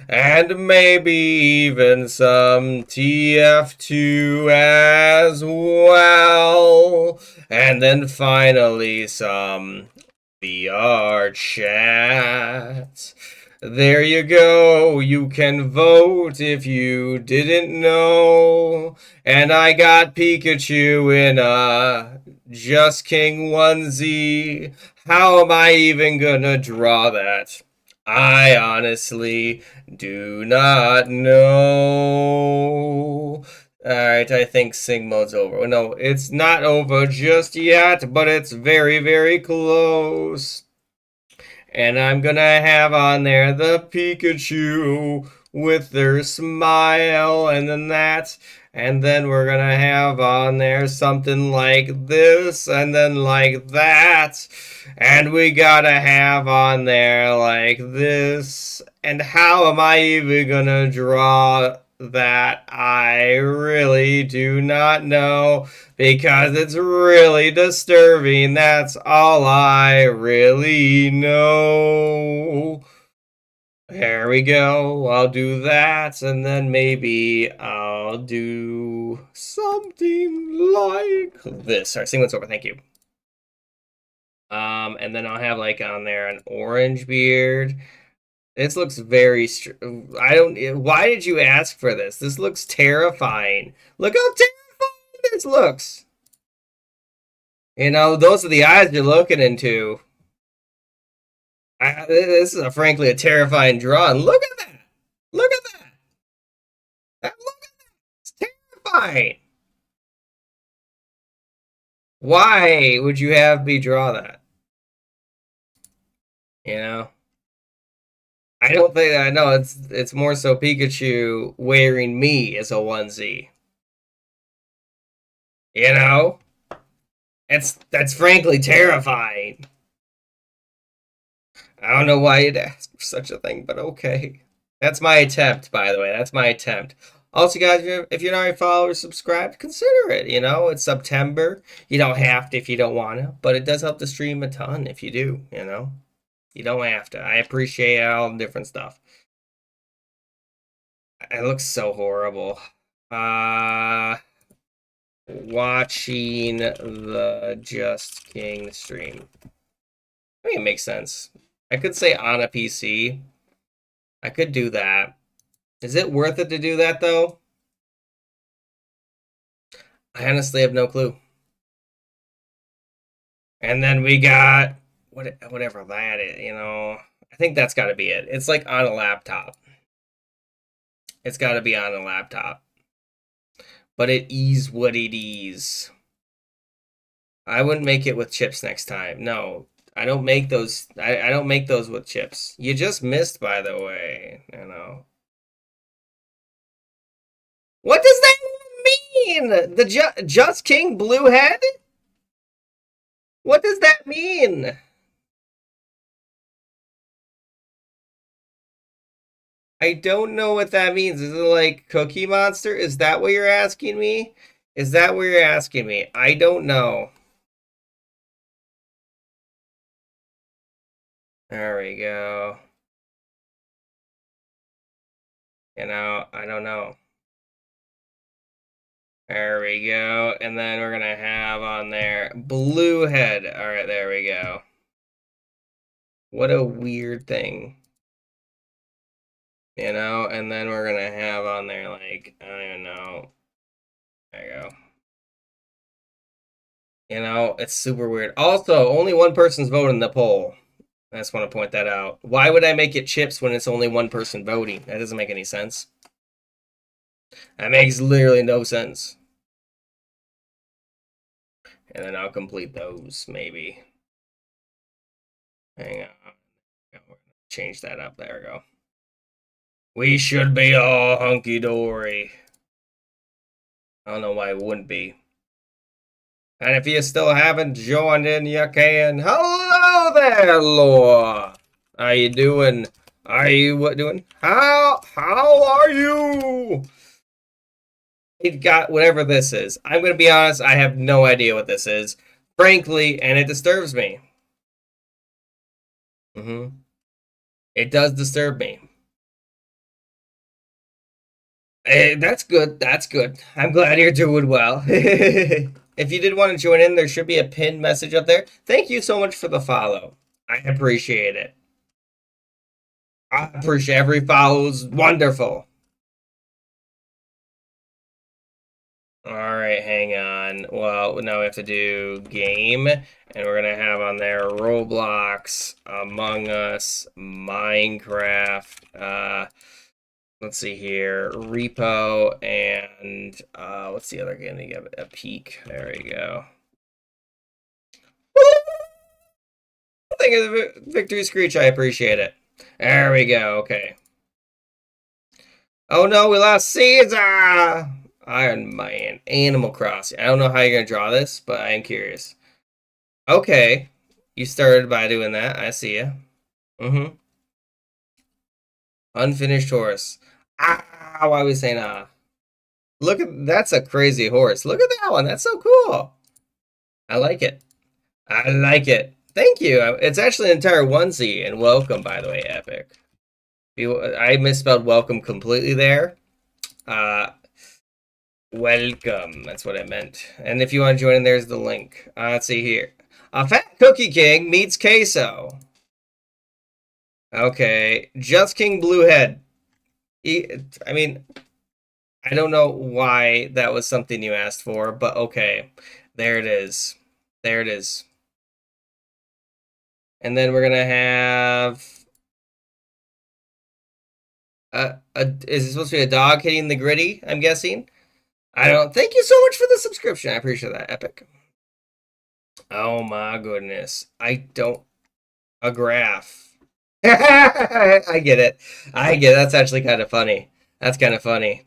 and maybe even some TF2 as well. And then finally some VR chat. There you go. You can vote if you didn't know. And I got Pikachu in a Just King onesie. How am I even gonna draw that? I honestly do not know. Alright, I think sing mode's over. No, it's not over just yet, but it's very, very close. And I'm gonna have on there the Pikachu with their smile, and then that. And then we're gonna have on there something like this, and then like that. And we gotta have on there like this. And how am I even gonna draw that? I really do not know, because it's really disturbing. That's all I really know. There we go. I'll do that, and then maybe I'll do something like this. Sorry, segment's over. Thank you. And then I'll have like on there an orange beard. This looks very. I don't. Why did you ask for this? This looks terrifying. Look how terrifying this looks. You know, those are the eyes you're looking into. This is frankly a terrifying drawing. Look at that. Look at that. Look at that. It's terrifying. Why would you have me draw that? You know? I don't think I know. It's more so Pikachu wearing me as a onesie. You know? That's frankly terrifying. I don't know why you'd ask for such a thing, but okay. That's my attempt, by the way. That's my attempt. Also, guys, if you're not a follower, subscribe, consider it. You know, it's September. You don't have to if you don't want to, but it does help the stream a ton if you do, you know. You don't have to. I appreciate all the different stuff. It looks so horrible. Watching the Just King stream. I mean, it makes sense. I could say on a PC. I could do that. Is it worth it to do that, though? I honestly have no clue. And then we got whatever that is, you know. I think that's got to be it. It's like on a laptop. It's got to be on a laptop. But it is what it is. I wouldn't make it with chips next time. No, I don't make those. I don't make those with chips. You just missed, by the way. You know. What does that mean? The Just King Blue Head? What does that mean? I don't know what that means. Is it like Cookie Monster? Is that what you're asking me? Is that what you're asking me? I don't know. There we go. You know, I don't know. There we go. And then we're going to have on there Blue Head. All right, there we go. What a weird thing. You know, and then we're going to have on there, like, I don't even know. There you go. You know, it's super weird. Also, only one person's voting the poll. I just want to point that out. Why would I make it chips when it's only one person voting? That doesn't make any sense. That makes literally no sense. And then I'll complete those, maybe. Hang on. Change that up. There we go. We should be all hunky-dory. I don't know why it wouldn't be. And if you still haven't joined in, you can. Hello there, Laura. How you doing? Are you what doing? How are you? It got whatever this is. I'm gonna be honest, I have no idea what this is. Frankly, and it disturbs me. It does disturb me. That's good. That's good. I'm glad you're doing well. If you did want to join in, there should be a pinned message up there. Thank you so much for the follow. I appreciate it. I appreciate every follow. Is wonderful. All right, hang on. Well, now we have to do game, and we're gonna have on there Roblox, Among Us, Minecraft. Let's see here, Repo, and what's the other game? You have a peek. There we go. Thank you, the Victory Screech. I appreciate it. There we go. Okay. Oh no, we lost Caesar. Iron Man, Animal Crossing. I don't know how you're gonna draw this, but I am curious. Okay, you started by doing that. I see you. Unfinished horse. Ah, why are we saying ah? Look at that's a crazy horse. Look at that one. That's so cool. I like it. I like it. Thank you. It's actually an entire onesie. And welcome, by the way, Epic. I misspelled welcome completely there. Welcome. That's what I meant. And if you want to join in, there's the link. Let's see here. A Fat Cookie King meets Queso. Okay. Just King Bluehead. I mean, I don't know why that was something you asked for, but okay. There it is. There it is. And then we're going to have... is it supposed to be a dog hitting the gritty, I'm guessing? I don't... Thank you so much for the subscription. I appreciate that, Epic. Oh my goodness. I don't... A graph. I get it. I get it. That's actually kind of funny. That's kind of funny.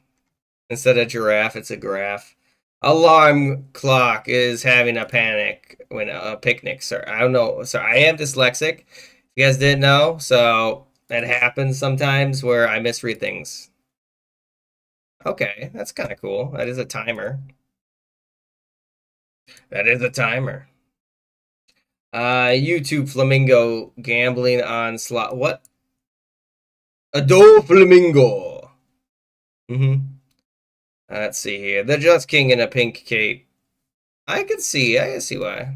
Instead of giraffe, it's a graph. Alarm clock is having a panic when a picnic, sir. I don't know. So I am dyslexic. If you guys didn't know, so that happens sometimes where I misread things. Okay, that's kind of cool. That is a timer. That is a timer. YouTube Flamingo gambling on slot. What? Ado Flamingo. Let's see here. The Just King in a pink cape. I can see why.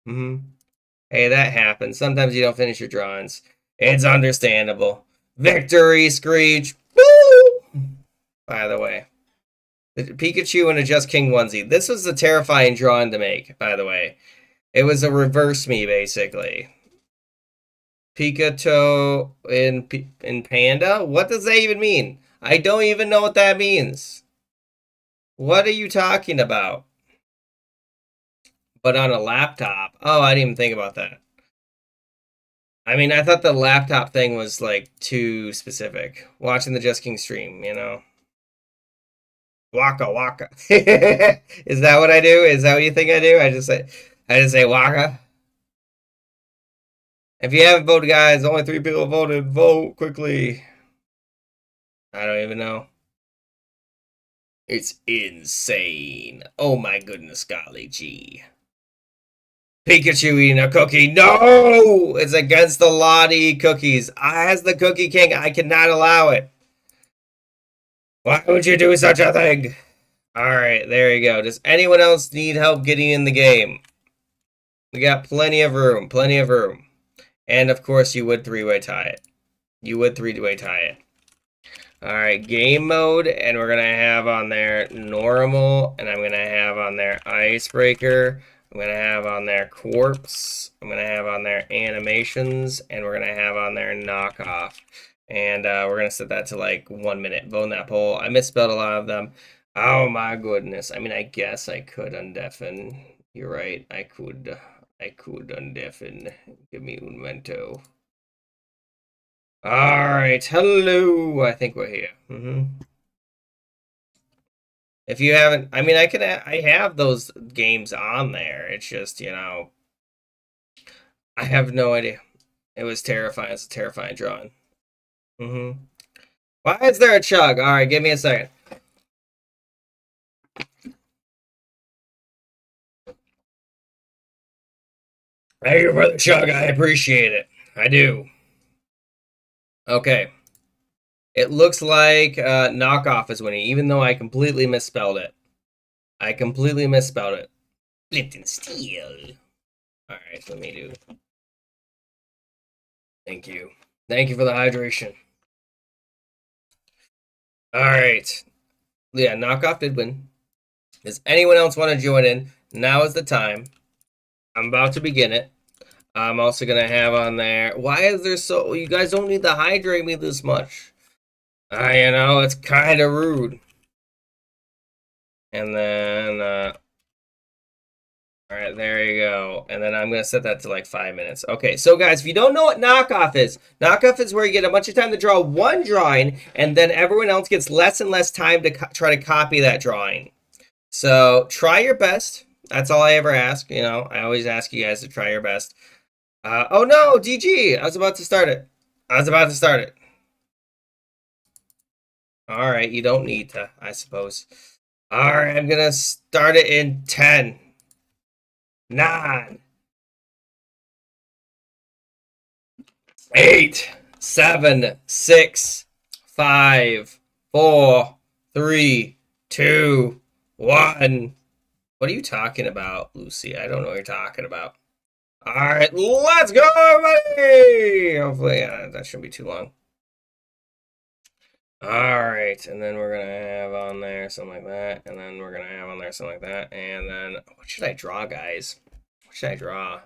Hey, that happens. Sometimes you don't finish your drawings. It's understandable. Victory Screech. Woo! By the way. The Pikachu and a Just King onesie. This was a terrifying drawing to make, by the way. It was a reverse me, basically. Pikachu in Panda? What does that even mean? I don't even know what that means. What are you talking about? But on a laptop. Oh, I didn't even think about that. I mean, I thought the laptop thing was like too specific. Watching the Just King stream, you know. Waka waka. Is that what I do? Is that what you think I do? I just say waka. If you haven't voted, guys, only 3 people voted. Vote quickly. I don't even know. It's insane. Oh my goodness, golly gee. Pikachu eating a cookie. No! It's against the law to eat cookies. As the Cookie King, I cannot allow it. Why would you do such a thing? Alright, there you go. Does anyone else need help getting in the game? We got plenty of room. Plenty of room. And of course, you would 3-way tie it. You would 3-way tie it. Alright, game mode, and we're going to have on there normal, and I'm going to have on there icebreaker, I'm going to have on there corpse, I'm going to have on there animations, and we're going to have on there knockoff. And we're going to set that to like 1 minute. Vote in that poll. I misspelled a lot of them. Oh my goodness. I mean, I guess I could undeafen. You're right. I could undeafen. Give me un momento. Alright, hello. I think we're here. If you haven't, I mean, I have those games on there. It's just, you know, I have no idea. It was terrifying. It's a terrifying drawing. Why is there a chug? Alright, give me a second. Thank you for the chug. I appreciate it. I do. Okay. It looks like knockoff is winning, even though I completely misspelled it. I completely misspelled it. Flint and steel. Alright, let me do. Thank you. Thank you for the hydration. Alright. Yeah, knockoff did win. Does anyone else want to join in? Now is the time. I'm about to begin it. I'm also going to have on there. Why is there so. You guys don't need to hydrate me this much. You know, it's kind of rude. And then. Alright, there you go. And then I'm going to set that to like 5 minutes. Okay, so guys, if you don't know what knockoff is where you get a bunch of time to draw one drawing, and then everyone else gets less and less time to try to copy that drawing. So try your best. That's all I ever ask. You know, I always ask you guys to try your best. Oh no, DG! I was about to start it. Alright, you don't need to, I suppose. Alright, I'm gonna start it in 10, 9, 8, 7, 6, 5, 4, 3, 2, 1. What are you talking about, Lucy? I don't know what you're talking about. Alright, let's go, everybody! Hopefully, that shouldn't be too long. Alright, and then we're gonna have on there something like that, and then we're gonna have on there something like that, and then, what should I draw, guys? What should I draw?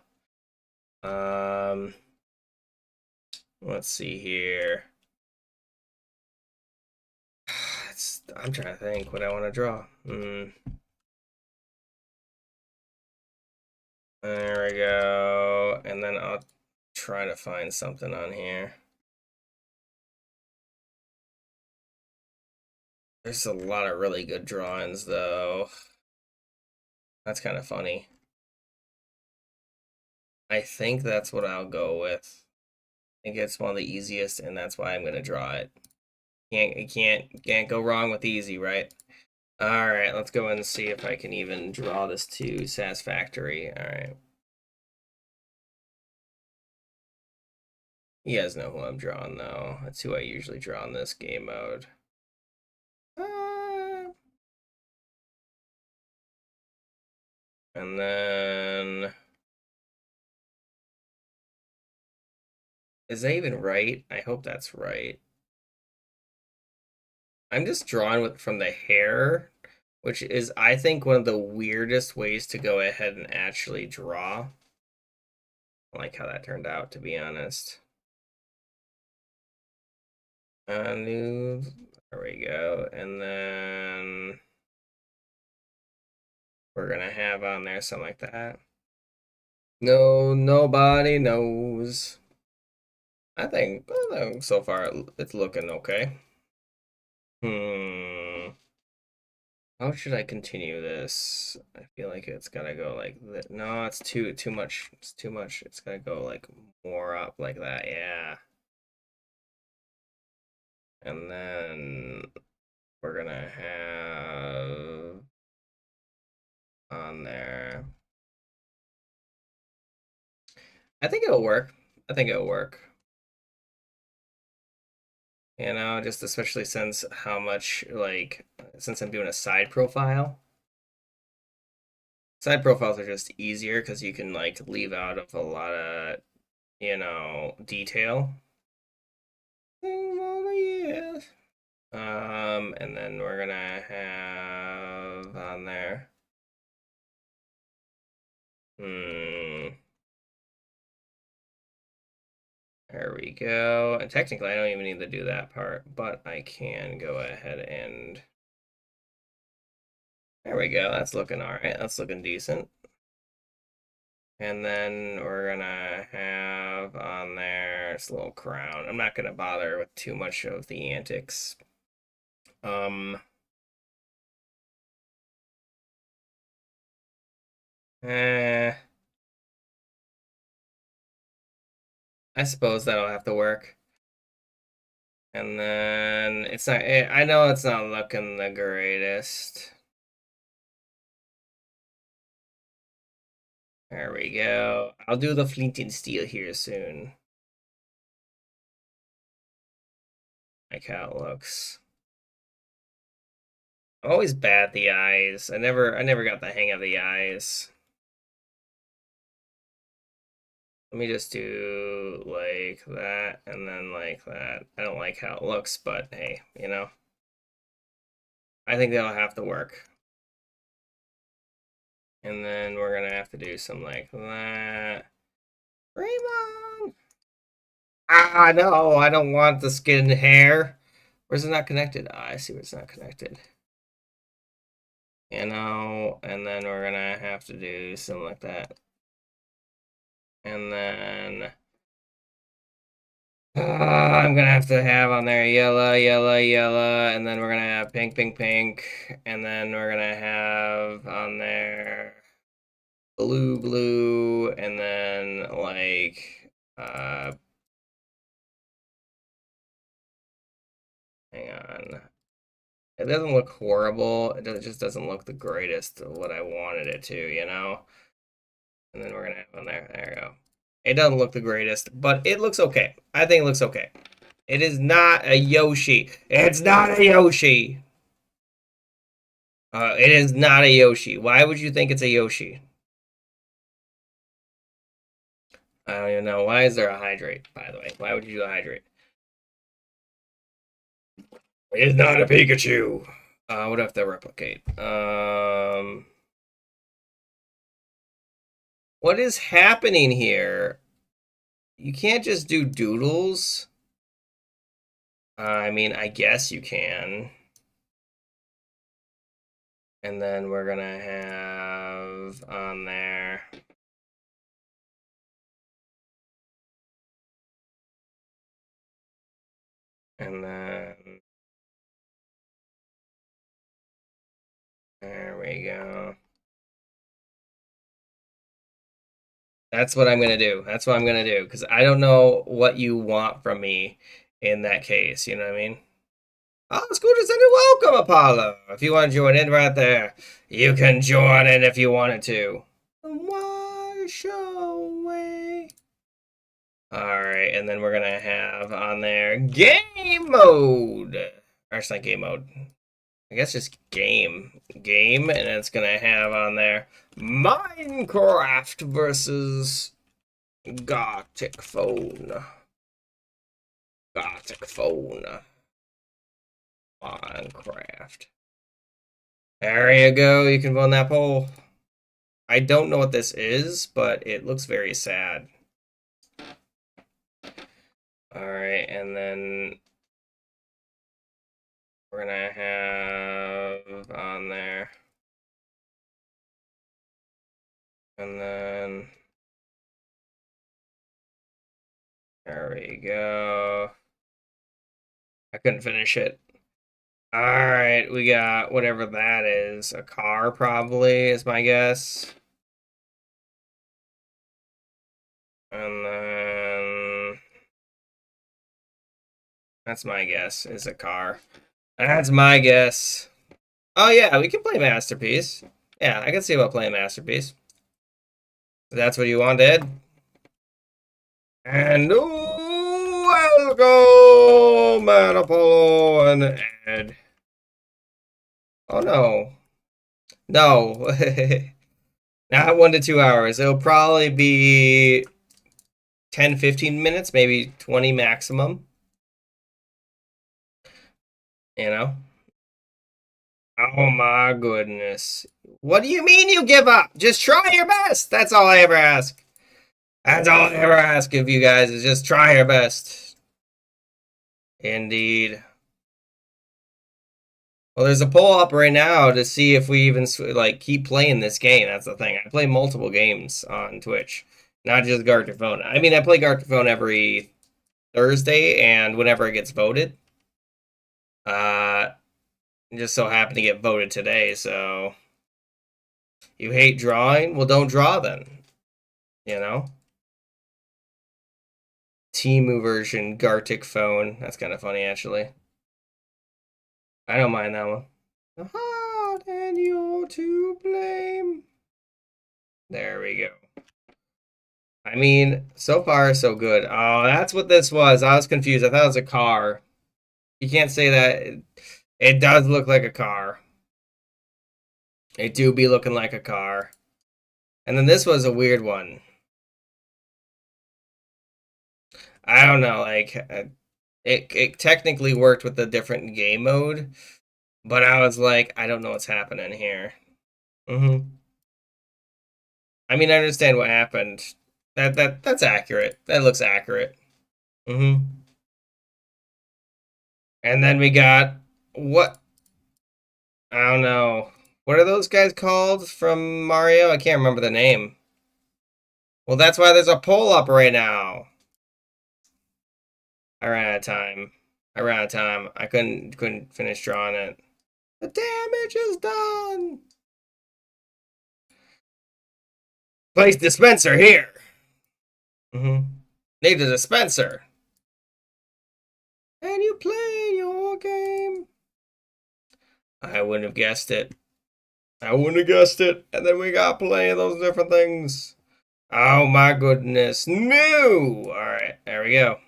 Let's see here. I'm trying to think what I want to draw. There we go. And then I'll try to find something on here. There's a lot of really good drawings, though. That's kind of funny. I think that's what I'll go with. I think it's one of the easiest, and that's why I'm going to draw it. Can't go wrong with easy, right? All right, let's go and see if I can even draw this to satisfactory. All right. You guys know who I'm drawing, though. That's who I usually draw in this game mode. And then... Is that even right? I hope that's right. I'm just drawing with from the hair, which is, I think, one of the weirdest ways to go ahead and actually draw. I like how that turned out, to be honest. New, there we go. And then we're gonna have on there something like that. No, nobody knows. I think so far it's looking okay. How should I continue this? I feel like it's gotta go like that. No, it's too much. It's too much. It's gotta go like more up like that. Yeah. And then we're gonna have on there. I think it'll work. I think it'll work. You know, just especially since how much like since I'm doing a side profile. Side profiles are just easier because you can like leave out of a lot of, detail. Yes. And then we're gonna have on there. There we go. And technically, I don't even need to do that part, but I can go ahead and. There we go. That's looking all right. That's looking decent. And then we're gonna have on there this little crown. I'm not gonna bother with too much of the antics. Eh, I suppose that'll have to work. And then it's not, I know it's not looking the greatest. There we go. I'll do the flint and steel here soon. Like how it looks. I'm always bad at the eyes. I never got the hang of the eyes. Let me just do like that and then like that. I don't like how it looks, but hey, I think that'll have to work. And then we're gonna have to do some like that. Raymond! Ah, no, I don't want the skin and hair. Where's it not connected? Ah, I see where it's not connected. And then we're gonna have to do something like that. And then I'm gonna have to have on there yellow, yellow, yellow, and then we're gonna have pink, pink, pink, and then we're gonna have on there blue, blue, and then like hang on. It doesn't look horrible. It just doesn't look the greatest of what I wanted it to. And then we're gonna have on there. There we go. It doesn't look the greatest, but it looks okay. I think it looks okay. It is not a Yoshi. It's not a Yoshi. It is not a Yoshi. Why would you think it's a Yoshi? I don't even know. Why is there a hydrate, by the way? Why would you do a hydrate? It's not a Pikachu. What do I have to replicate? What is happening here? You can't just do doodles. I mean, I guess you can. And then we're gonna have on there. And then there we go. That's what I'm gonna do. That's what I'm gonna do because I don't know what you want from me in that case. You know what I mean? Oh, Scooter said welcome, Apollo. If you want to join in right there, you can join in if you wanted to. Wash away. Alright, and then we're gonna have on there game mode. Or it's not game mode. I guess just game. Game, and it's gonna have on there Minecraft versus Gartic phone. Gartic phone. Minecraft. There you go. You can vote on that poll. I don't know what this is, but it looks very sad. Alright, and then we're gonna have on there. And then there we go. I couldn't finish it. Alright, we got whatever that is. A car, probably, is my guess. And then that's my guess, is a car. That's my guess. Oh yeah, we can play Masterpiece. Yeah, I can see about playing Masterpiece. If that's what you wanted. And welcome, Matt Apollo and Ed. Oh no. No. Not 1 to 2 hours. It'll probably be 10, 15 minutes, maybe 20 maximum. You know? Oh my goodness. What do you mean you give up? Just try your best. That's all I ever ask. That's all I ever ask of you guys is just try your best. Indeed. Well, there's a poll up right now to see if we even like keep playing this game. That's the thing. I play multiple games on Twitch, not just Gartic Phone. I mean, I play Gartic Phone every Thursday, and whenever it gets voted. Just so happened to get voted today, so you hate drawing? Well, don't draw then. You know? Temu version Gartic Phone. That's kind of funny, actually. I don't mind that one. The heart and you're to blame. There we go. I mean, so far so good. Oh, that's what this was. I was confused. I thought it was a car. You can't say that. It does look like a car. It do be looking like a car. And then this was a weird one. I don't know, like, it technically worked with the different game mode, but I was like, I don't know what's happening here. I mean, I understand what happened. That's accurate. That looks accurate. And then we got what? I don't know. What are those guys called from Mario? I can't remember the name. Well, that's why there's a poll up right now. I ran out of time. I couldn't finish drawing it. The damage is done. Place dispenser here. Need a dispenser. And you play your game. I wouldn't have guessed it. And then we got playing those different things. Oh my goodness. No! Alright, there we go.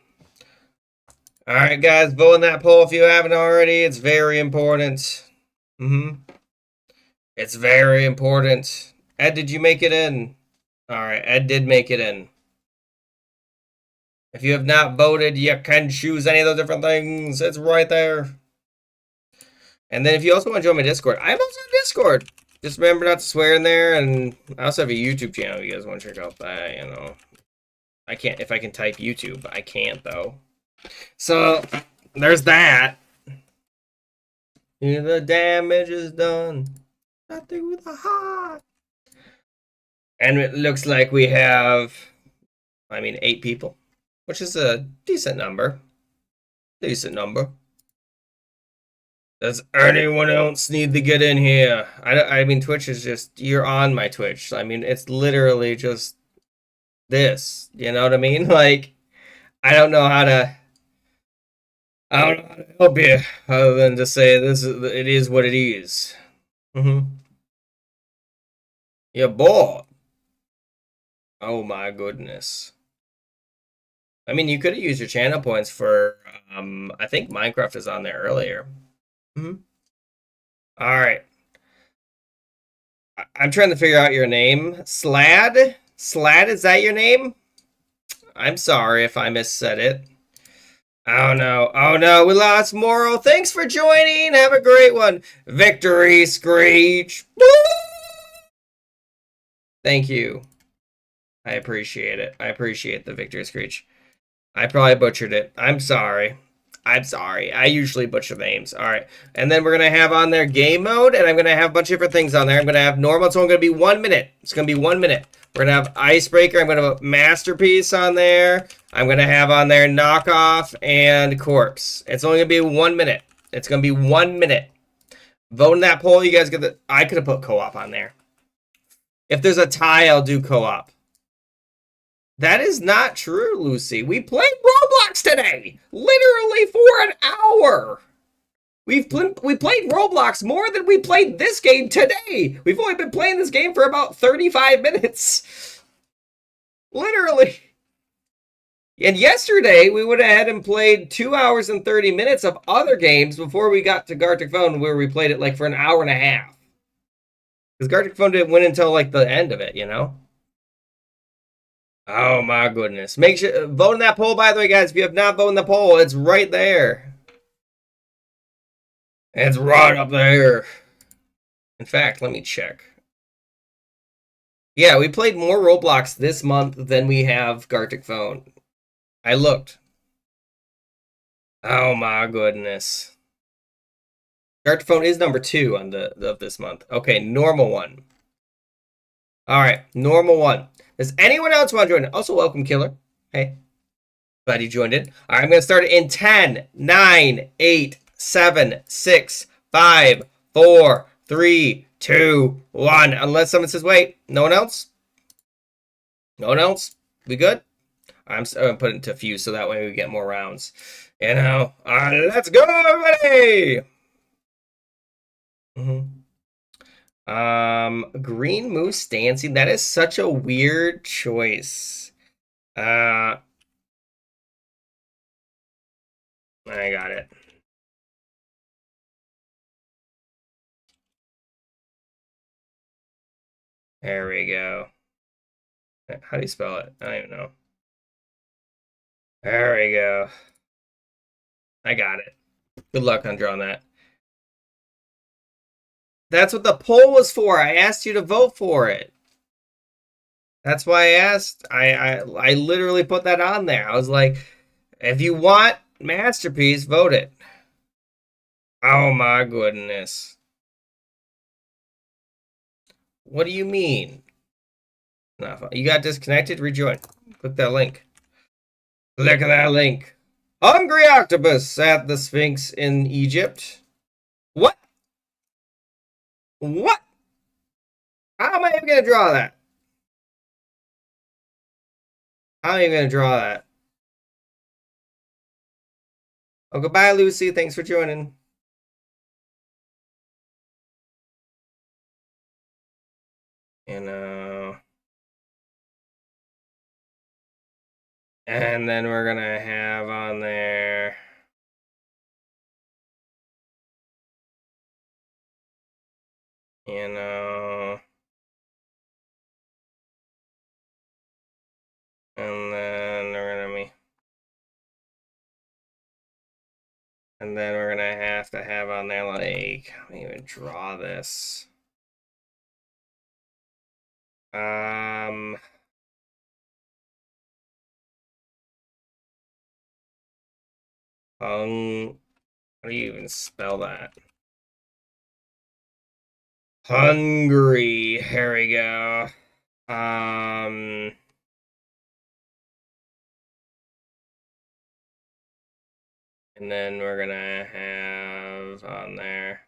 Alright, guys, vote in that poll if you haven't already. It's very important. It's very important. Ed, did you make it in? Alright, Ed did make it in. If you have not voted, you can choose any of those different things. It's right there. And then if you also want to join my Discord, I'm also on Discord. Just remember not to swear in there, and I also have a YouTube channel if you guys want to check out that, you know. I can't, if I can type YouTube, I can't, though. So, there's that. The damage is done. Nothing with a heart. And it looks like we have, 8 people, which is a decent number. Does anyone else need to get in here? I mean, Twitch is just, you're on my Twitch. I mean, it's literally just this. You know what I mean? Like, I don't know how to... I don't know how to help you other than to say it is what it is. Mm-hmm. You're bored. Oh my goodness. I mean, you could have used your channel points for, I think Minecraft is on there earlier. Mm-hmm. All right. I'm trying to figure out your name. Slad? Slad, is that your name? I'm sorry if I missaid it. Oh no. Oh no, we lost Moral. Thanks for joining. Have a great one. Victory Screech. Thank you. I appreciate it. I appreciate the Victory Screech. I probably butchered it. I'm sorry. I'm sorry. I usually butcher names. All right. And then we're going to have on there game mode, and I'm going to have a bunch of different things on there. I'm going to have normal. It's only going to be 1 minute. It's going to be 1 minute. We're going to have icebreaker. I'm going to have a masterpiece on there. I'm going to have on there knockoff and corpse. It's only going to be 1 minute. It's going to be 1 minute. Vote in that poll. You guys get the. I could have put co-op on there. If there's a tie, I'll do co-op. That is not true, Lucy. We played Roblox today, literally for an hour. We played Roblox more than we played this game today. We've only been playing this game for about 35 minutes. Literally. And yesterday, we would have had him played 2 hours and 30 minutes of other games before we got to Gartic Phone, where we played it like for an hour and a half. Because Gartic Phone didn't win until like the end of it, you know? Oh my goodness. Make sure vote in that poll, by the way, guys. If you have not voted in the poll, it's right there. It's right up there. In fact, let me check. Yeah, we played more Roblox this month than we have Gartic Phone. I looked. Oh my goodness. Gartic Phone is number 2 on the of this month. Okay, normal one. All right, normal one. Does anyone else want to join? Also, welcome, Killer. Hey, glad you joined in. All right, I'm going to start it in 10, 9, 8, 7, 6, 5, 4, 3, 2, 1. Unless someone says, wait, no one else? No one else? We good? I'm going to put it into few so that way we get more rounds. You know, let's go, everybody! Green Moose dancing. That is such a weird choice. I got it. There we go. How do you spell it? I don't even know. There we go. I got it. Good luck on drawing that. That's what the poll was for. I asked you to vote for it. That's why I asked. I literally put that on there. I was like, if you want masterpiece, vote it. Oh my goodness. What do you mean? You got disconnected? Rejoin. Click that link. Click that link. Hungry octopus at the Sphinx in Egypt. What? What? How am I even going to draw that? How am I even going to draw that? Oh, goodbye, Lucy. Thanks for joining. And then we're gonna have on there. You know. And then we're gonna be. And then we're gonna have to have on there like, let me even draw this. How do you even spell that? Hungry. Here we go. And then we're gonna have on there,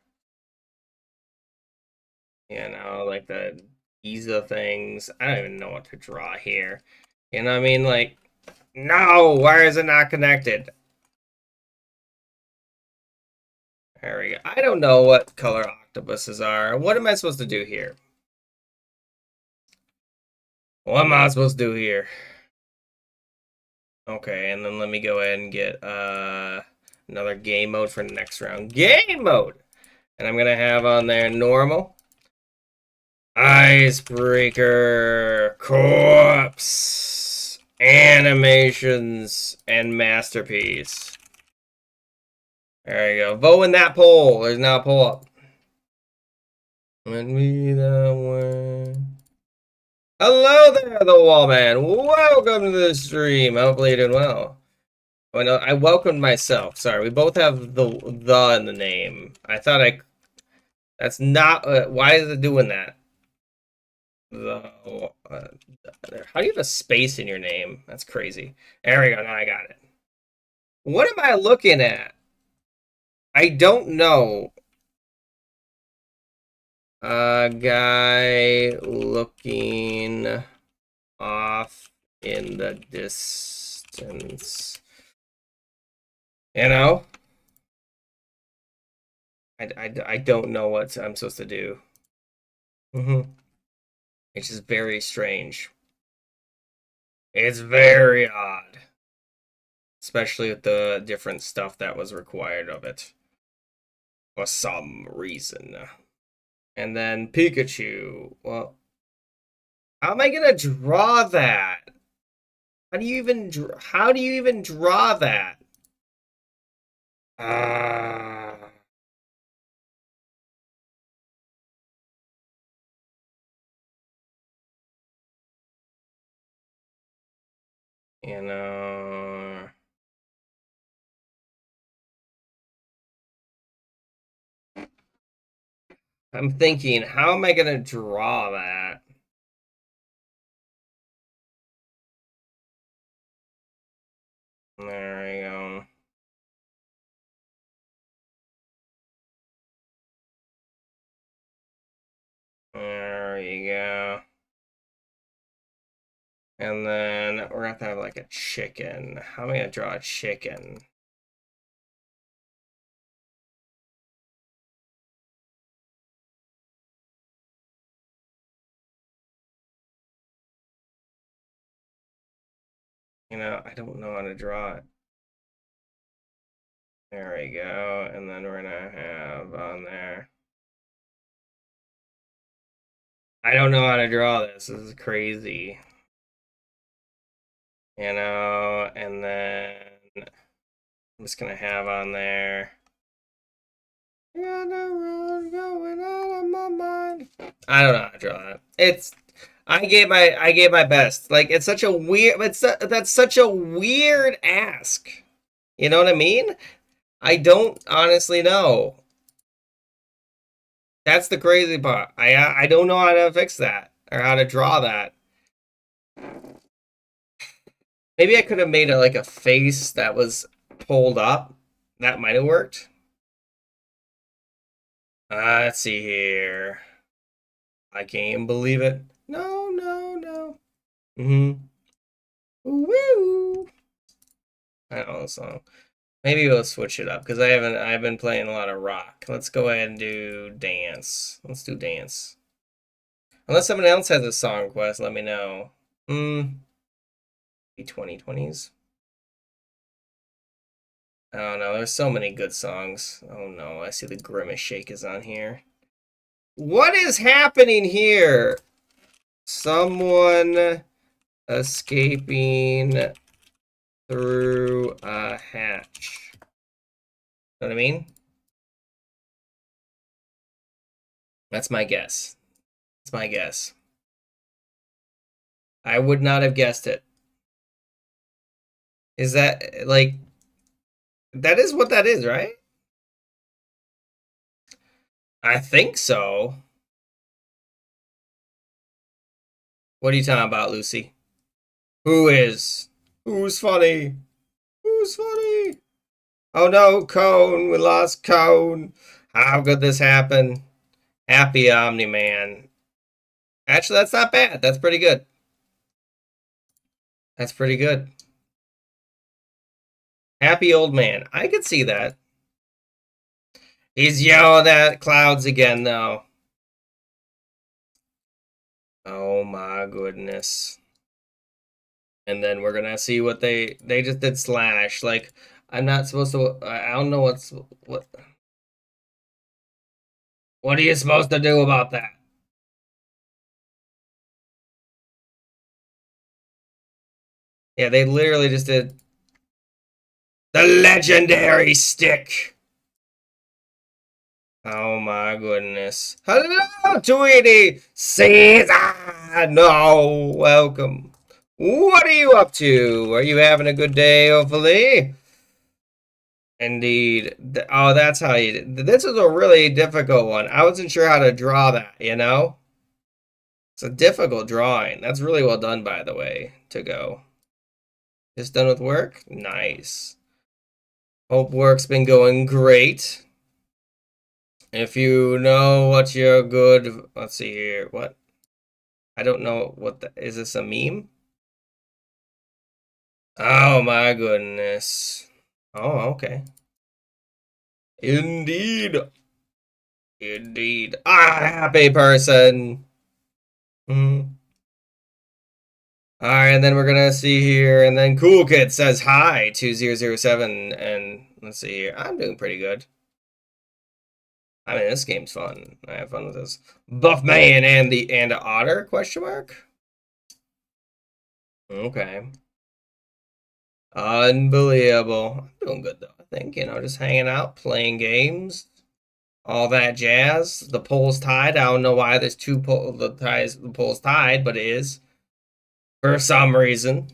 you know, like the Giza things. I don't even know what to draw here. You know what I mean? Like, no, why is it not connected? There we go. I don't know what color octopuses are. What am I supposed to do here? What am I supposed to do here? Okay, and then let me go ahead and get another game mode for next round. Game mode! And I'm gonna have on there normal, icebreaker, corpse, animations, and masterpiece. There you go. Vote in that poll. There's now a poll up. Let me that one. Hello there, the Wallman. Welcome to the stream. Hopefully you're doing well. Oh no, I welcomed myself. Sorry, we both have the in the name. I thought I. That's not. Why is it doing that? The. How do you have a space in your name? That's crazy. There we go. Now I got it. What am I looking at? I don't know. A guy looking off in the distance. You know? I don't know what I'm supposed to do. It's just very strange. It's very odd. Especially with the different stuff that was required of it. For some reason. And then Pikachu. Well, how am I gonna draw that? How do you even draw that? You know, I'm thinking, how am I gonna draw that? There we go. There you go. And then we're gonna have to have like a chicken. How am I gonna draw a chicken? You know, I don't know how to draw it. There we go. And then we're gonna have on there. I don't know how to draw this. This is crazy. You know, and then I'm just gonna have on there. Got the road going out of my mind. I don't know how to draw it. I gave my best. Like it's such a weird that's such a weird ask. You know what I mean? I don't honestly know. That's the crazy part. I don't know how to fix that or how to draw that. Maybe I could have made it like a face that was pulled up. That might have worked. Let's see here. I can't believe it. No, no, no. Woo! I don't know the song. Maybe we'll switch it up because I've been playing a lot of rock. Let's go ahead and do dance. Let's do dance. Unless someone else has a song request, let me know. Be 2020s. Oh no, there's so many good songs. Oh no, I see the Grimace Shake is on here. What is happening here? Someone escaping through a hatch. Know what I mean? That's my guess. That's my guess. I would not have guessed it. Is that like that is what that is, right? I think so. What are you talking about, Lucy? Who is? Who's funny? Who's funny? Oh no, Cone. We lost Cone. How could this happen? Happy Omni-Man. Actually, that's not bad. That's pretty good. That's pretty good. Happy old man. I could see that. He's yelling at clouds again, though. Oh my goodness. And then we're gonna see what they just did slash. Like, I'm not supposed to. I don't know what are you supposed to do about that? Yeah, they literally just did the legendary stick. Oh my goodness. Hello, Tweety Caesar! No, welcome. What are you up to? Are you having a good day, hopefully? Indeed. Oh, that's how you did. This is a really difficult one. I wasn't sure how to draw that, you know? It's a difficult drawing. That's really well done, by the way, to go. Just done with work? Nice. Hope work's been going great. If you know what you're good, let's see here. What? I don't know what is this a meme? Oh my goodness. Oh, okay. Indeed. Indeed. Ah, happy person. Hmm. Alright, and then we're gonna see here, and then Cool Kid says hi to 007, and let's see here. I'm doing pretty good. I mean, this game's fun. I have fun with this. Buffman and the otter? Question mark. Okay. Unbelievable. I'm doing good though. I think just hanging out, playing games, all that jazz. The poll's tied. I don't know why there's the poll's tied, but it is for some reason.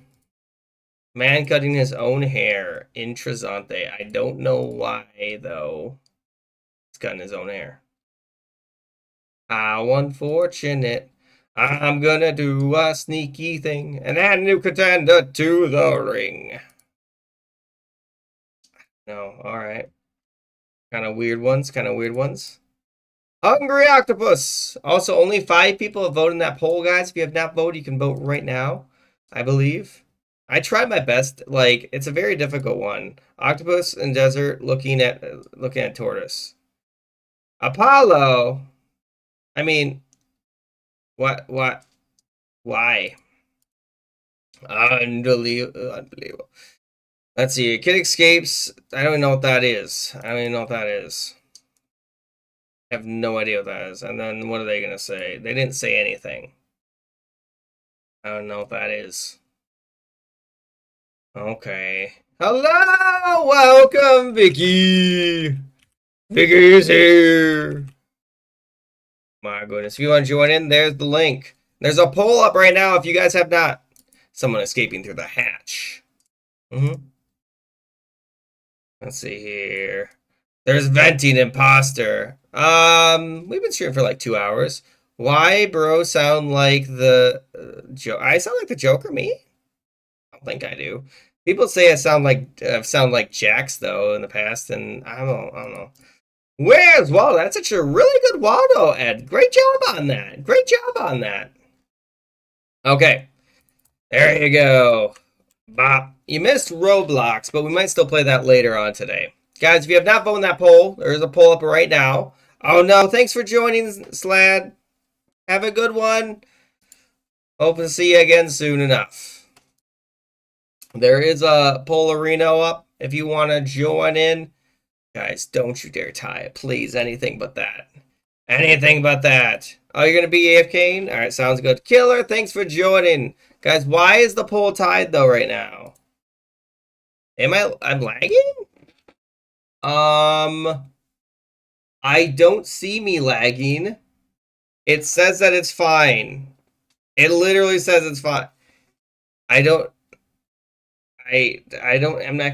Man cutting his own hair. Interessante. I don't know why though. He's cutting his own hair. How unfortunate. I'm gonna do a sneaky thing and add a new contender to the ring. No, alright. Kind of weird ones, Hungry Octopus! Also, only 5 people have voted in that poll, guys. If you have not voted, you can vote right now, I believe. I tried my best. Like, it's a very difficult one. Octopus and desert looking at tortoise. Apollo! I mean, what, why? Unbelievable. Let's see. Kid escapes. I don't even know what that is. I have no idea what that is. And then what are they going to say? They didn't say anything. I don't know what that is. Okay. Hello! Welcome, Vicky! Vicky's here! My goodness. If you want to join in, there's the link. There's a poll up right now if you guys have not. Someone escaping through the hatch. Let's see here. There's venting imposter. We've been streaming for like 2 hours. Why, bro, sound like the I sound like the Joker, me? I don't think I do. People say I sound like Jax though in the past, and I don't know. Where's Waldo? That's such a really good Waldo, Ed. Great job on that. Great job on that. Okay, there you go. Bop. You missed Roblox, but we might still play that later on today. Guys, if you have not voted in that poll, there is a poll up right now. Oh no, thanks for joining, Slad. Have a good one. Hope to see you again soon enough. There is a poll arena up if you want to join in. Guys, don't you dare tie it. Please, anything but that. Anything but that. Oh, you're going to be AFKing? Alright, sounds good. Killer, thanks for joining. Guys, why is the poll tied though right now? I'm lagging? I don't see me lagging. It says that it's fine. It literally says it's fine. I'm not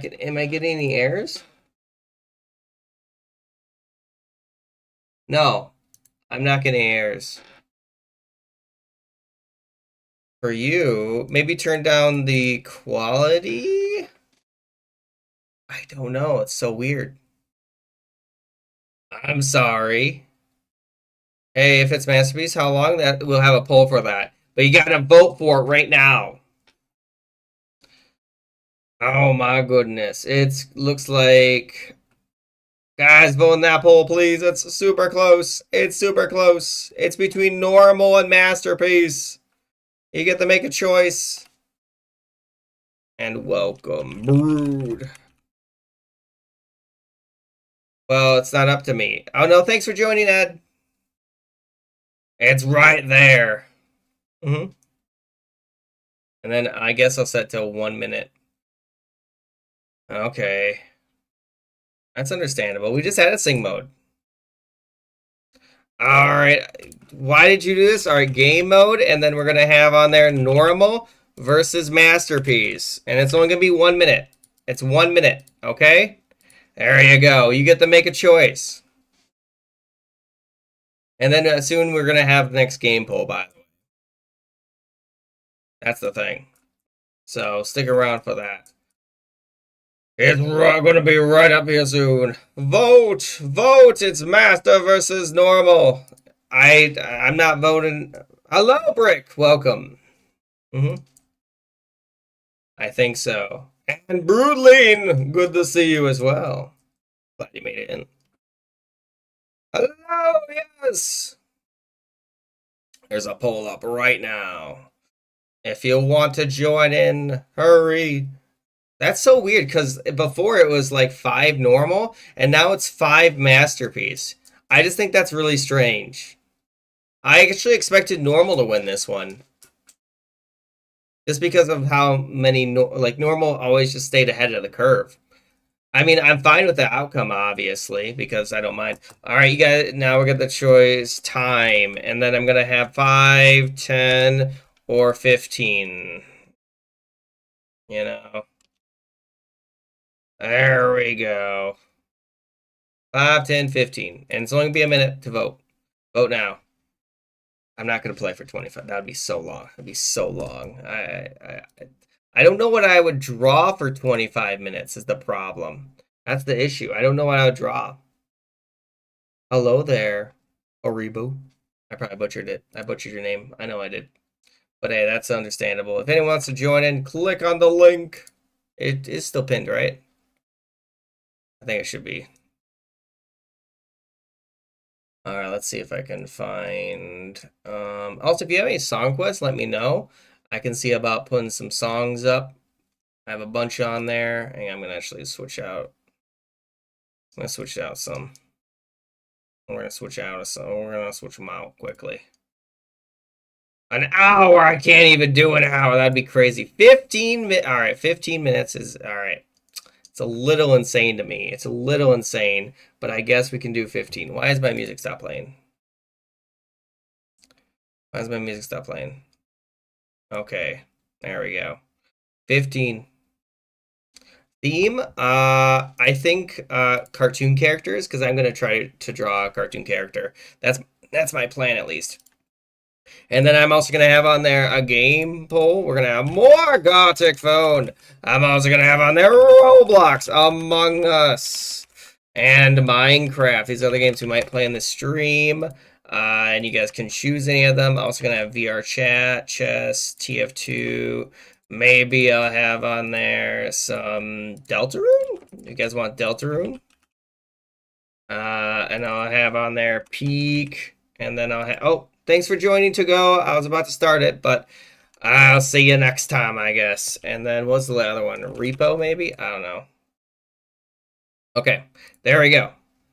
getting, am I getting any errors? No, I'm not getting errors. For you, maybe turn down the quality? I don't know, it's so weird. I'm sorry. Hey, if it's Masterpiece, how long? That we'll have a poll for that. But you gotta vote for it right now. Oh my goodness. It looks like... Guys, vote in that poll, please. It's super close. It's super close. It's between normal and masterpiece. You get to make a choice. And welcome, Brood. Well, it's not up to me. Oh no, thanks for joining, Ed. It's right there. And then I guess I'll set till 1 minute. Okay. That's understandable. We just had a sing mode. Alright. Why did you do this? Alright, game mode, and then we're going to have on there normal versus masterpiece. And it's only going to be 1 minute. It's 1 minute, okay? There you go. You get to make a choice. And then soon we're going to have the next game poll, by the way. That's the thing. So stick around for that. It's going to be right up here soon. Vote! Vote! It's master versus normal. I'm not voting. Hello, Brick. Welcome. I think so. And Broodleen, good to see you as well. Glad you made it in. Hello, yes. There's a poll up right now. If you want to join in, hurry. That's so weird because before it was like 5 normal and now it's 5 masterpiece. I just think that's really strange. I actually expected normal to win this one. Just because of how many, normal always just stayed ahead of the curve. I mean, I'm fine with the outcome, obviously, because I don't mind. All right, you guys, now we're going to the choice time. And then I'm going to have 5, 10, or 15. You know. There we go. 5, 10, 15. And it's only going to be a minute to vote. Vote now. I'm not going to play for 25. That would be so long. That'd be so long. I don't know what I would draw for 25 minutes is the problem. That's the issue. I don't know what I would draw. Hello there, Oribu. I probably butchered it. I butchered your name. I know I did. But hey, that's understandable. If anyone wants to join in, click on the link. It is still pinned, right? I think it should be. All right, let's see if I can find. Also, if you have any song quests, let me know. I can see about putting some songs up. I have a bunch on there, and I'm gonna actually switch out. I'm gonna switch out some. We're gonna switch out some. We're gonna switch them out quickly. An hour? I can't even do an hour. That'd be crazy. 15 minutes. All right, 15 minutes is all right. It's a little insane to me. It's a little insane, but I guess we can do 15. Why is my music stop playing? Why does my music stop playing? Okay, there we go. 15. Theme, I think cartoon characters, because I'm gonna try to draw a cartoon character. That's my plan at least. And then I'm also gonna have on there a game poll. We're gonna have more Gartic phone. I'm also gonna have on there Roblox, Among Us, and Minecraft. These other games we might play in the stream. And you guys can choose any of them. I'm also gonna have VR chat, chess, TF2. Maybe I'll have on there some Deltarune. You guys want Deltarune? And I'll have on there Peak, and then I'll have. Oh, thanks for joining to go. I was about to start it, but I'll see you next time, I guess. And then what's the other one? Repo, maybe? I don't know. Okay, there we go.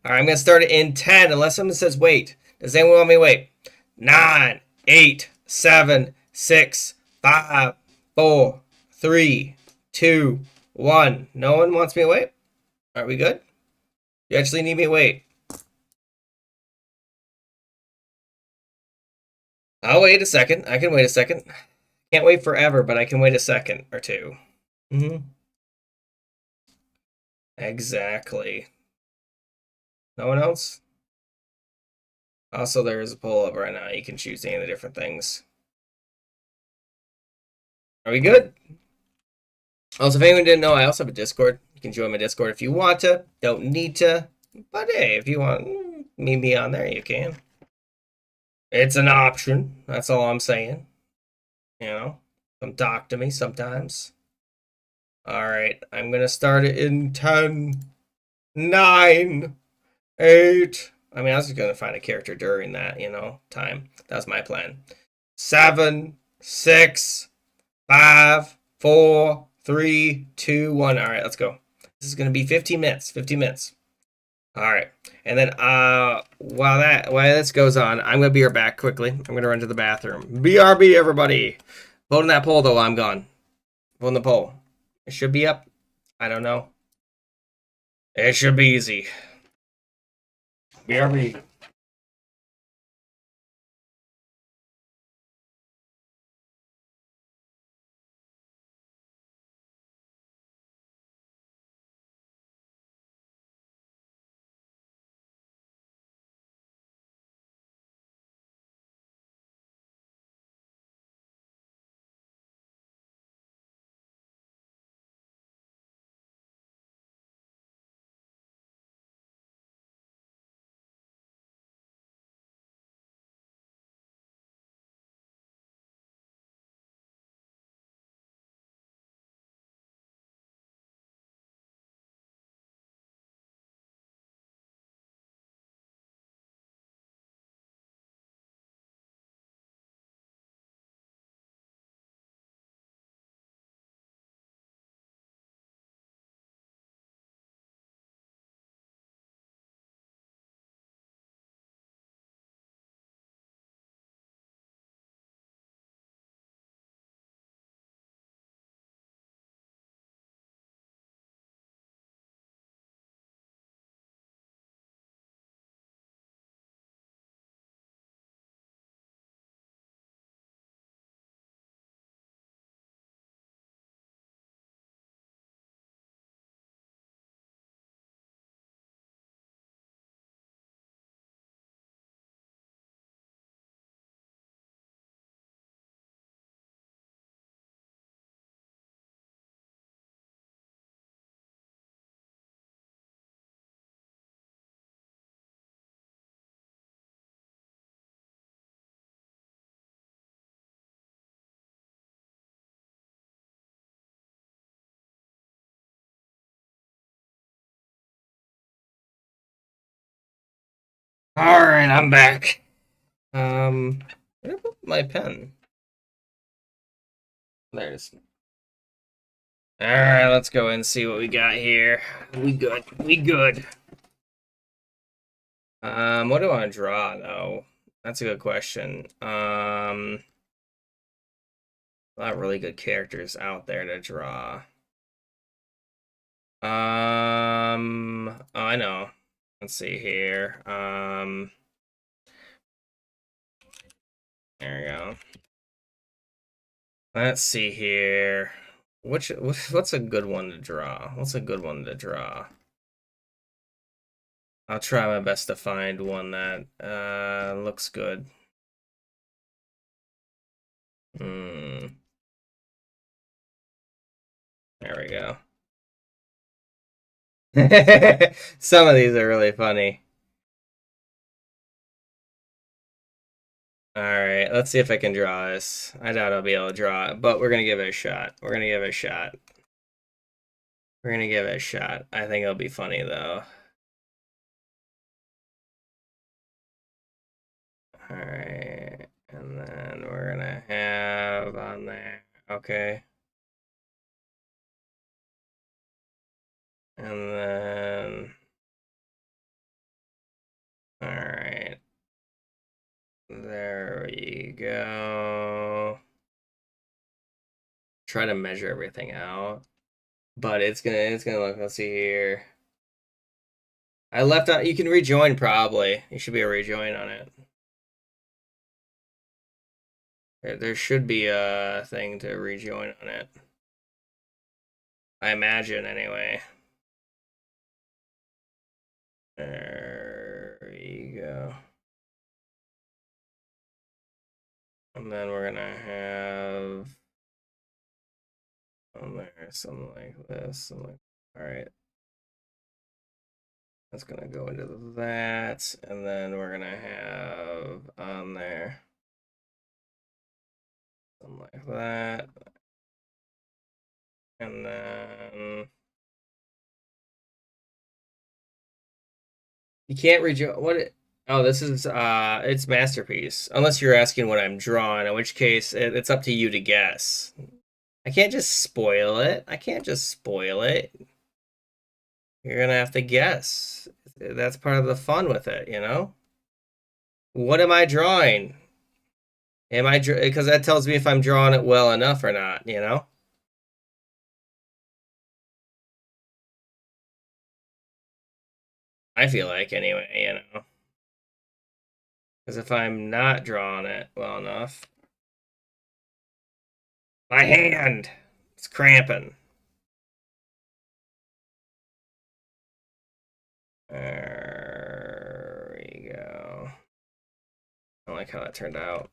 All right, I'm gonna start it in 10, unless someone says wait. Does anyone want me to wait? 9, 8, 7, 6, 5, 4, 3, 2, 1. No one wants me to wait? Are we good? You actually need me to wait. I'll wait a second. I can wait a second. Can't wait forever, but I can wait a second or two. Exactly. No one else? Also, there is a poll up right now. You can choose any of the different things. Are we good? Also, if anyone didn't know, I also have a Discord. You can join my Discord if you want to. Don't need to. But hey, if you want me on there, you can. It's an option. That's all I'm saying. You know, come talk to me sometimes. All right, I'm going to start it in 10, 9, 8. I mean, I was just gonna find a character during that, time. That was my plan. 7, 6, 5, 4, 3, 2, 1. All right, let's go. This is gonna be 15 minutes. 15 minutes. All right, and then while this goes on, I'm gonna be right back quickly. I'm gonna run to the bathroom. BRB, everybody. Voting that poll though. I'm gone. Voting the poll. It should be up. I don't know. It should be easy. BRB. All right, I'm back. Where did I put my pen? There it is. All right, let's go and see what we got here. We good. We good. What do I want to draw though? That's a good question. A lot of really good characters out there to draw. Oh, I know. Let's see here. There we go. Let's see here. What's a good one to draw? What's a good one to draw? I'll try my best to find one that looks good. Hmm. There we go. Some of these are really funny. All right, let's see if I can draw this. I doubt I'll be able to draw it, but we're gonna give it a shot. We're gonna give it a shot. We're gonna give it a shot. I think it'll be funny though. All right, and then we're gonna have on there. Okay, and then all right, there we go. Try to measure everything out, but it's gonna look. Let's see here. I left out. You can rejoin probably. You should be a rejoin on it. There should be a thing to rejoin on it. I imagine anyway. There you go. And then we're gonna have on there something like this. All right. That's gonna go into that, and then we're gonna have on there something like that, and then You can't rejoin. Oh, this is it's masterpiece. Unless you're asking what I'm drawing, in which case it's up to you to guess. I can't just spoil it. I can't just spoil it. You're gonna have to guess. That's part of the fun with it, you know? What am I drawing? Am I because that tells me if I'm drawing it well enough or not, you know? I feel like anyway, you know. Because if I'm not drawing it well enough, my hand, it's cramping. There we go. I like how that turned out.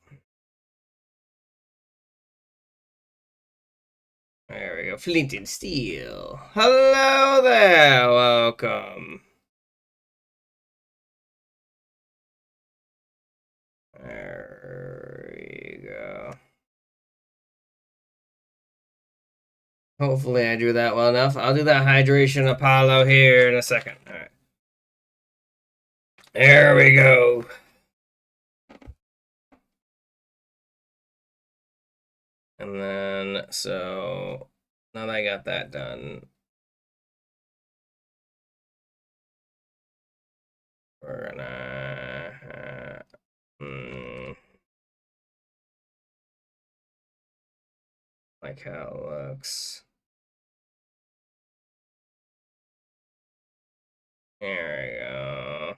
There we go. Flint and Steel. Hello there. Welcome. There we go. Hopefully I do that well enough. I'll do that hydration Apollo here in a second. All right. There we go. And then, so now that I got that done, we're gonna, like how it looks. There we go.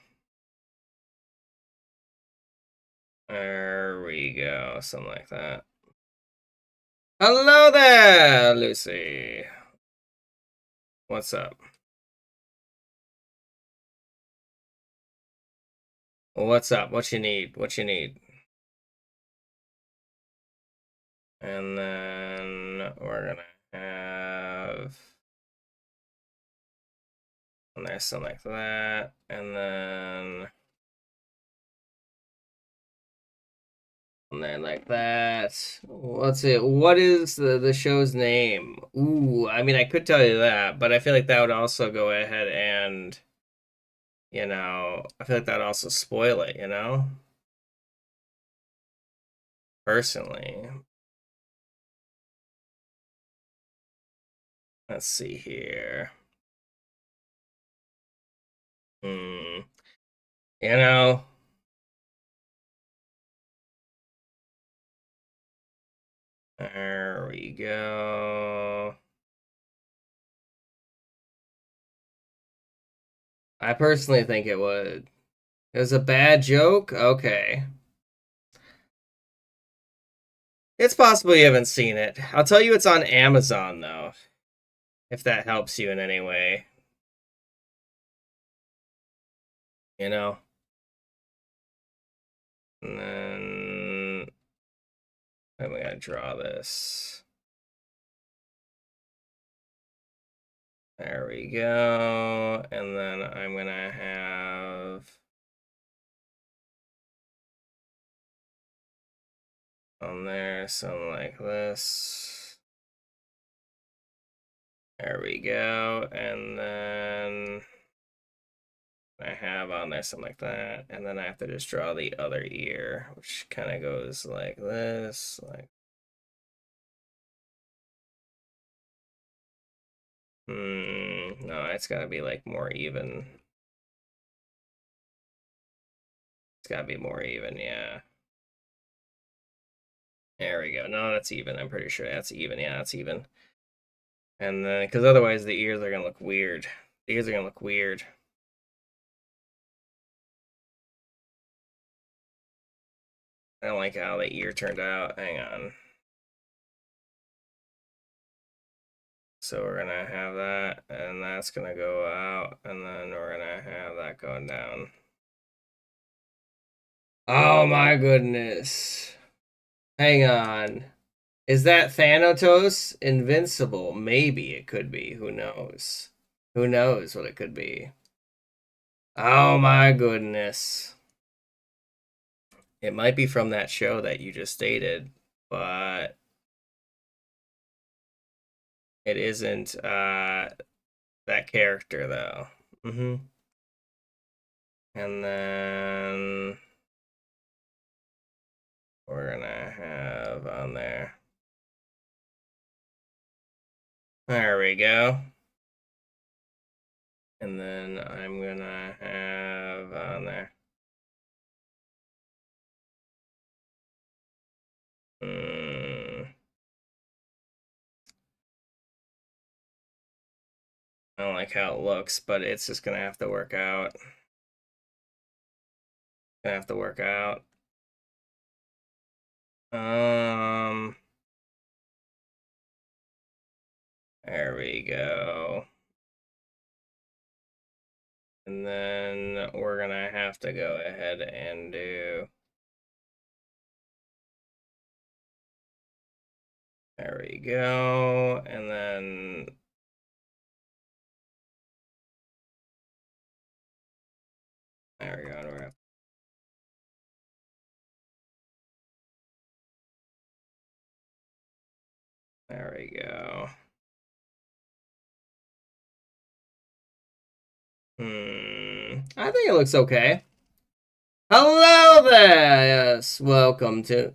There we go. Something like that. Hello there, Lucy. What's up? What's up? What you need? What you need? And then we're gonna have there's something like that, and then like that. Let's see. What is the show's name? Ooh, I mean, I could tell you that, but I feel like that would also go ahead and, I feel like that would also spoil it, personally. Let's see here. Hmm. You know, there we go. I personally think it would. It was a bad joke? Okay. It's possible you haven't seen it. I'll tell you it's on Amazon, though, if that helps you in any way. You know? And then I'm gonna draw this. There we go. And then I'm gonna have on there something like this. There we go. And then I have on there something like that. And then I have to just draw the other ear, which kind of goes like this, like no, it's gotta be like more even. It's gotta be more even, yeah. There we go. No, that's even. I'm pretty sure that's even. Yeah, that's even. And then, because otherwise the ears are gonna look weird. The ears are gonna look weird. I don't like how the ear turned out. Hang on. So we're gonna have that, and that's gonna go out, and then we're gonna have that going down. Oh my goodness. Hang on. Is that Thanatos invincible? Maybe it could be. Who knows? Who knows what it could be? Oh my goodness. It might be from that show that you just stated, but it isn't that character though. And then we're gonna have on there. There we go. And then I'm gonna have on there. I don't like how it looks, but it's just gonna have to work out. Gonna have to work out. There we go. And then we're gonna have to go ahead and do. There we go. And then there we go. There we go. I think it looks okay. Hello there. Yes, welcome to.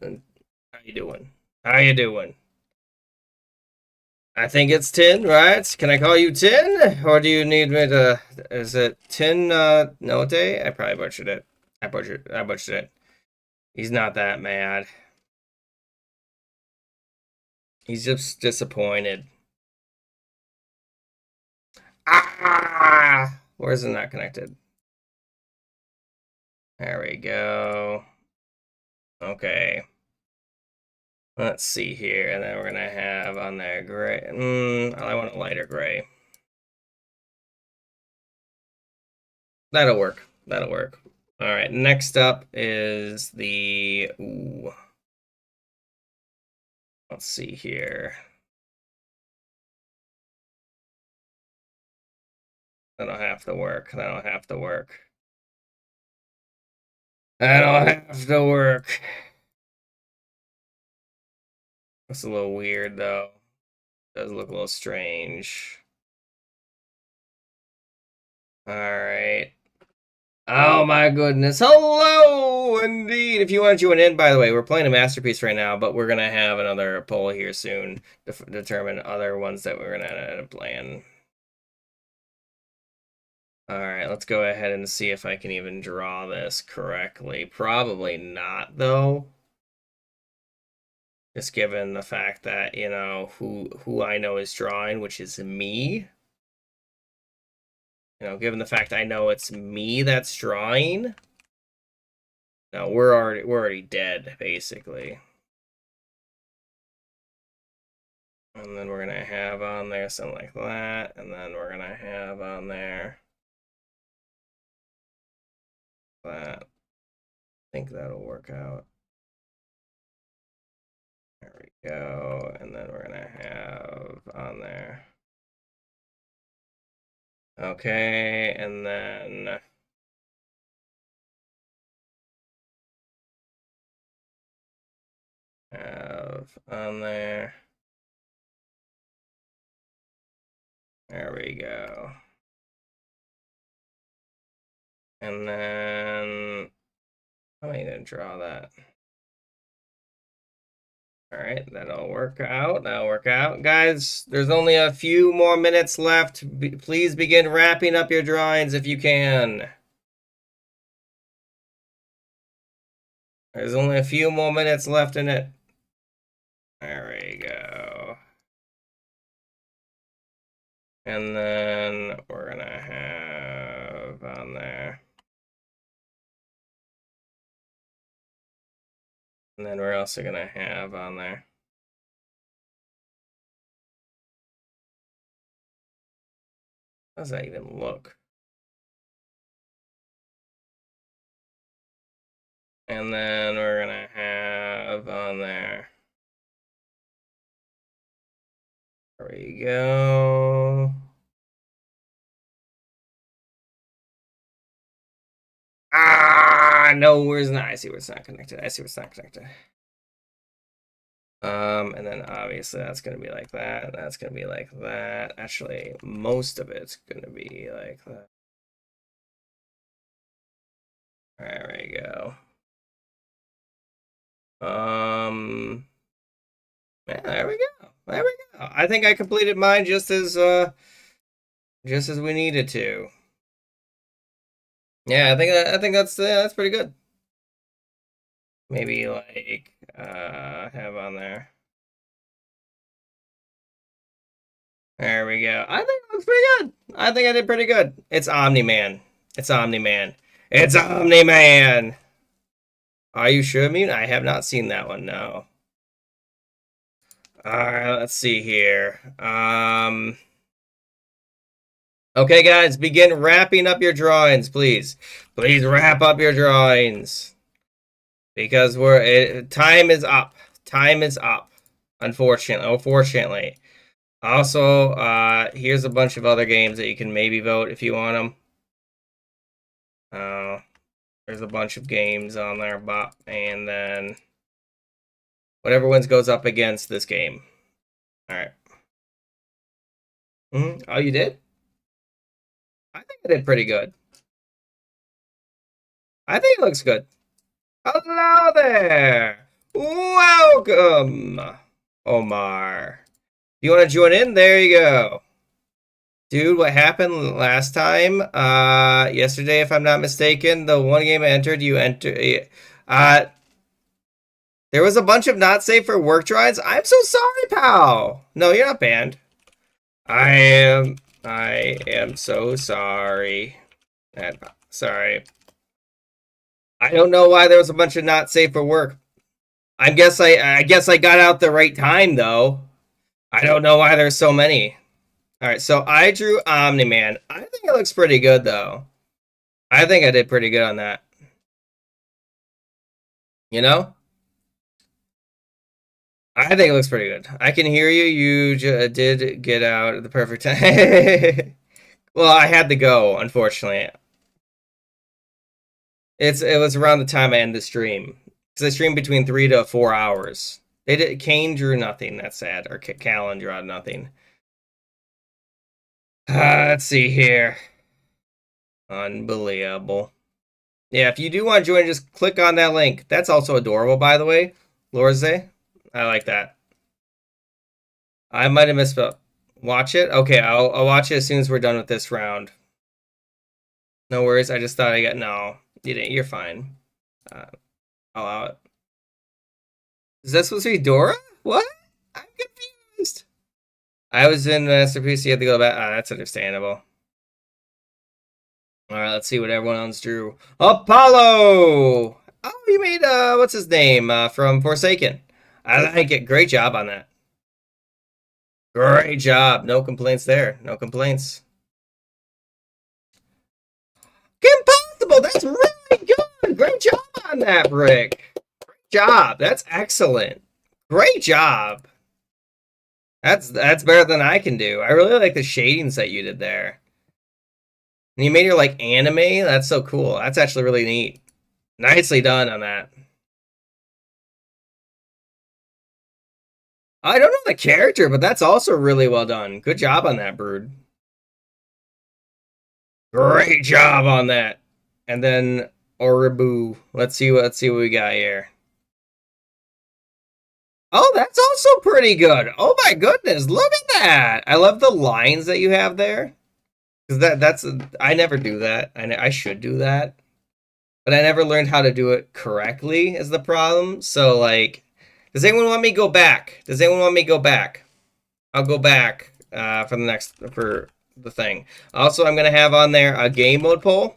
How you doing? How you doing? I think it's Tin, right? Can I call you Tin? Or do you need me to... Is it Tin Note? I probably butchered it. I butchered it. He's not that mad. He's just disappointed. Ah! Where's it not connected? There we go. Okay. Let's see here. And then we're going to have on there gray. I want a lighter gray. That'll work. That'll work. All right. Next up is the... Ooh. Let's see here. That'll have to work. That'll have to work. That'll have to work. That's a little weird, though. Does look a little strange. All right. Oh my goodness. Hello, indeed. If you want to join in, by the way, we're playing a masterpiece right now, but we're going to have another poll here soon to determine other ones that we're going to end up playing. All right, let's go ahead and see if I can even draw this correctly. Probably not, though. Just given the fact that, you know, who I know is drawing, which is me. You know, given the fact I know it's me that's drawing. No, we're already dead, basically. And then we're gonna have on there something like that, and then we're gonna have on there that. I think that'll work out. There we go. And then we're gonna have on there. Okay, and then have on there. There we go. And then how am I gonna draw that? All right, that'll work out. That'll work out. Guys, there's only a few more minutes left. Please begin wrapping up your drawings if you can. There's only a few more minutes left in it. There we go. And then we're gonna have on there. And then we're also gonna have on there. How does that even look? And then we're gonna have on there. There we go. Ah, no, where's not? I see where it's not connected. I see where it's not connected. And then obviously that's gonna be like that. That's gonna be like that. Actually, most of it's gonna be like that. There we go. Yeah, there we go. There we go. I think I completed mine just as we needed to. Yeah, I think that's pretty good. Maybe like have on there. There we go. I think it looks pretty good. I think I did pretty good. It's Omni-Man. It's Omni-Man. It's Omni-Man. Are you sure? I mean, I have not seen that one. No. All right, let's see here. Okay, guys, begin wrapping up your drawings, please. Please wrap up your drawings because time is up. Time is up. Unfortunately. Also, here's a bunch of other games that you can maybe vote if you want them. There's a bunch of games on there, and then whatever wins goes up against this game. All right. Oh, you did? I think I did pretty good. I think it looks good. Hello there. Welcome, Omar. You want to join in? There you go. Dude, what happened last time? Yesterday, if I'm not mistaken, the one game I entered, there was a bunch of not safe for work drawings. I'm so sorry, pal. No, you're not banned. I am so sorry. Sorry. I don't know why there was a bunch of not safe for work. I guess I got out the right time though. I don't know why there's so many. All right, so I drew Omni-Man. I think it looks pretty good though. I think I did pretty good on that. You know? I think it looks pretty good. I can hear you. You did get out at the perfect time. Well, I had to go, unfortunately. It was around the time I ended the stream. Because I streamed between 3 to 4 hours. Kane drew nothing. That's sad. Or Callan drew nothing. Let's see here. Unbelievable. Yeah, if you do want to join, just click on that link. That's also adorable, by the way. Lorze. I like that. I might have misspelled. Watch it? Okay, I'll watch it as soon as we're done with this round. No worries. I just thought I got... No, you didn't. You're fine. I'll allow it. Is that supposed to be Dora? What? I'm confused. I was in Masterpiece. You had to go back. That's understandable. All right, let's see what everyone else drew. Apollo! Oh, you made, what's his name? From Forsaken. I like it. Great job on that. Great job. No complaints there. No complaints. Impossible! That's really good! Great job on that, Rick. Great job. That's excellent. Great job. That's better than I can do. I really like the shadings that you did there. And you made your, like, anime? That's so cool. That's actually really neat. Nicely done on that. I don't know the character, but that's also really well done. Good job on that, Brood. Great job on that. And then Oribu. Let's see what we got here. Oh, that's also pretty good. Oh my goodness, look at that. I love the lines that you have there. Because I never do that. I should do that. But I never learned how to do it correctly is the problem. So, like, does anyone want me to go back? Does anyone want me to go back? I'll go back for the thing. Also, I'm going to have on there a game mode poll.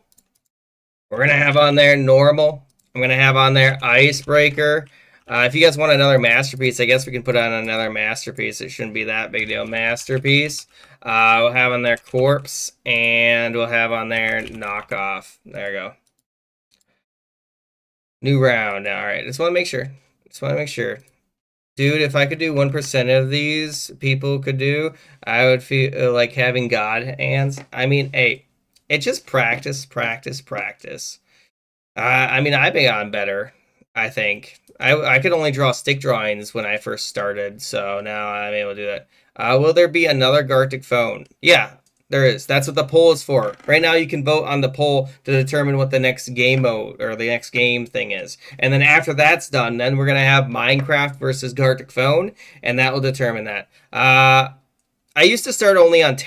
We're going to have on there normal. I'm going to have on there icebreaker. If you guys want another masterpiece, I guess we can put on another masterpiece. It shouldn't be that big a deal. Masterpiece. We'll have on there corpse, and we'll have on there knockoff. There we go. New round. All right. Just want to make sure. Dude, if I could do 1% of these people could do, I would feel like having God hands. I mean, hey, it's just practice. I mean, I've been on better, I think. I could only draw stick drawings when I first started, so now I'm able to do that. Will there be another Gartic phone? Yeah. There is. That's what the poll is for. Right now, you can vote on the poll to determine what the next game mode or the next game thing is. And then after that's done, then we're gonna have Minecraft versus Gartic Phone, and that will determine that. I used to start only on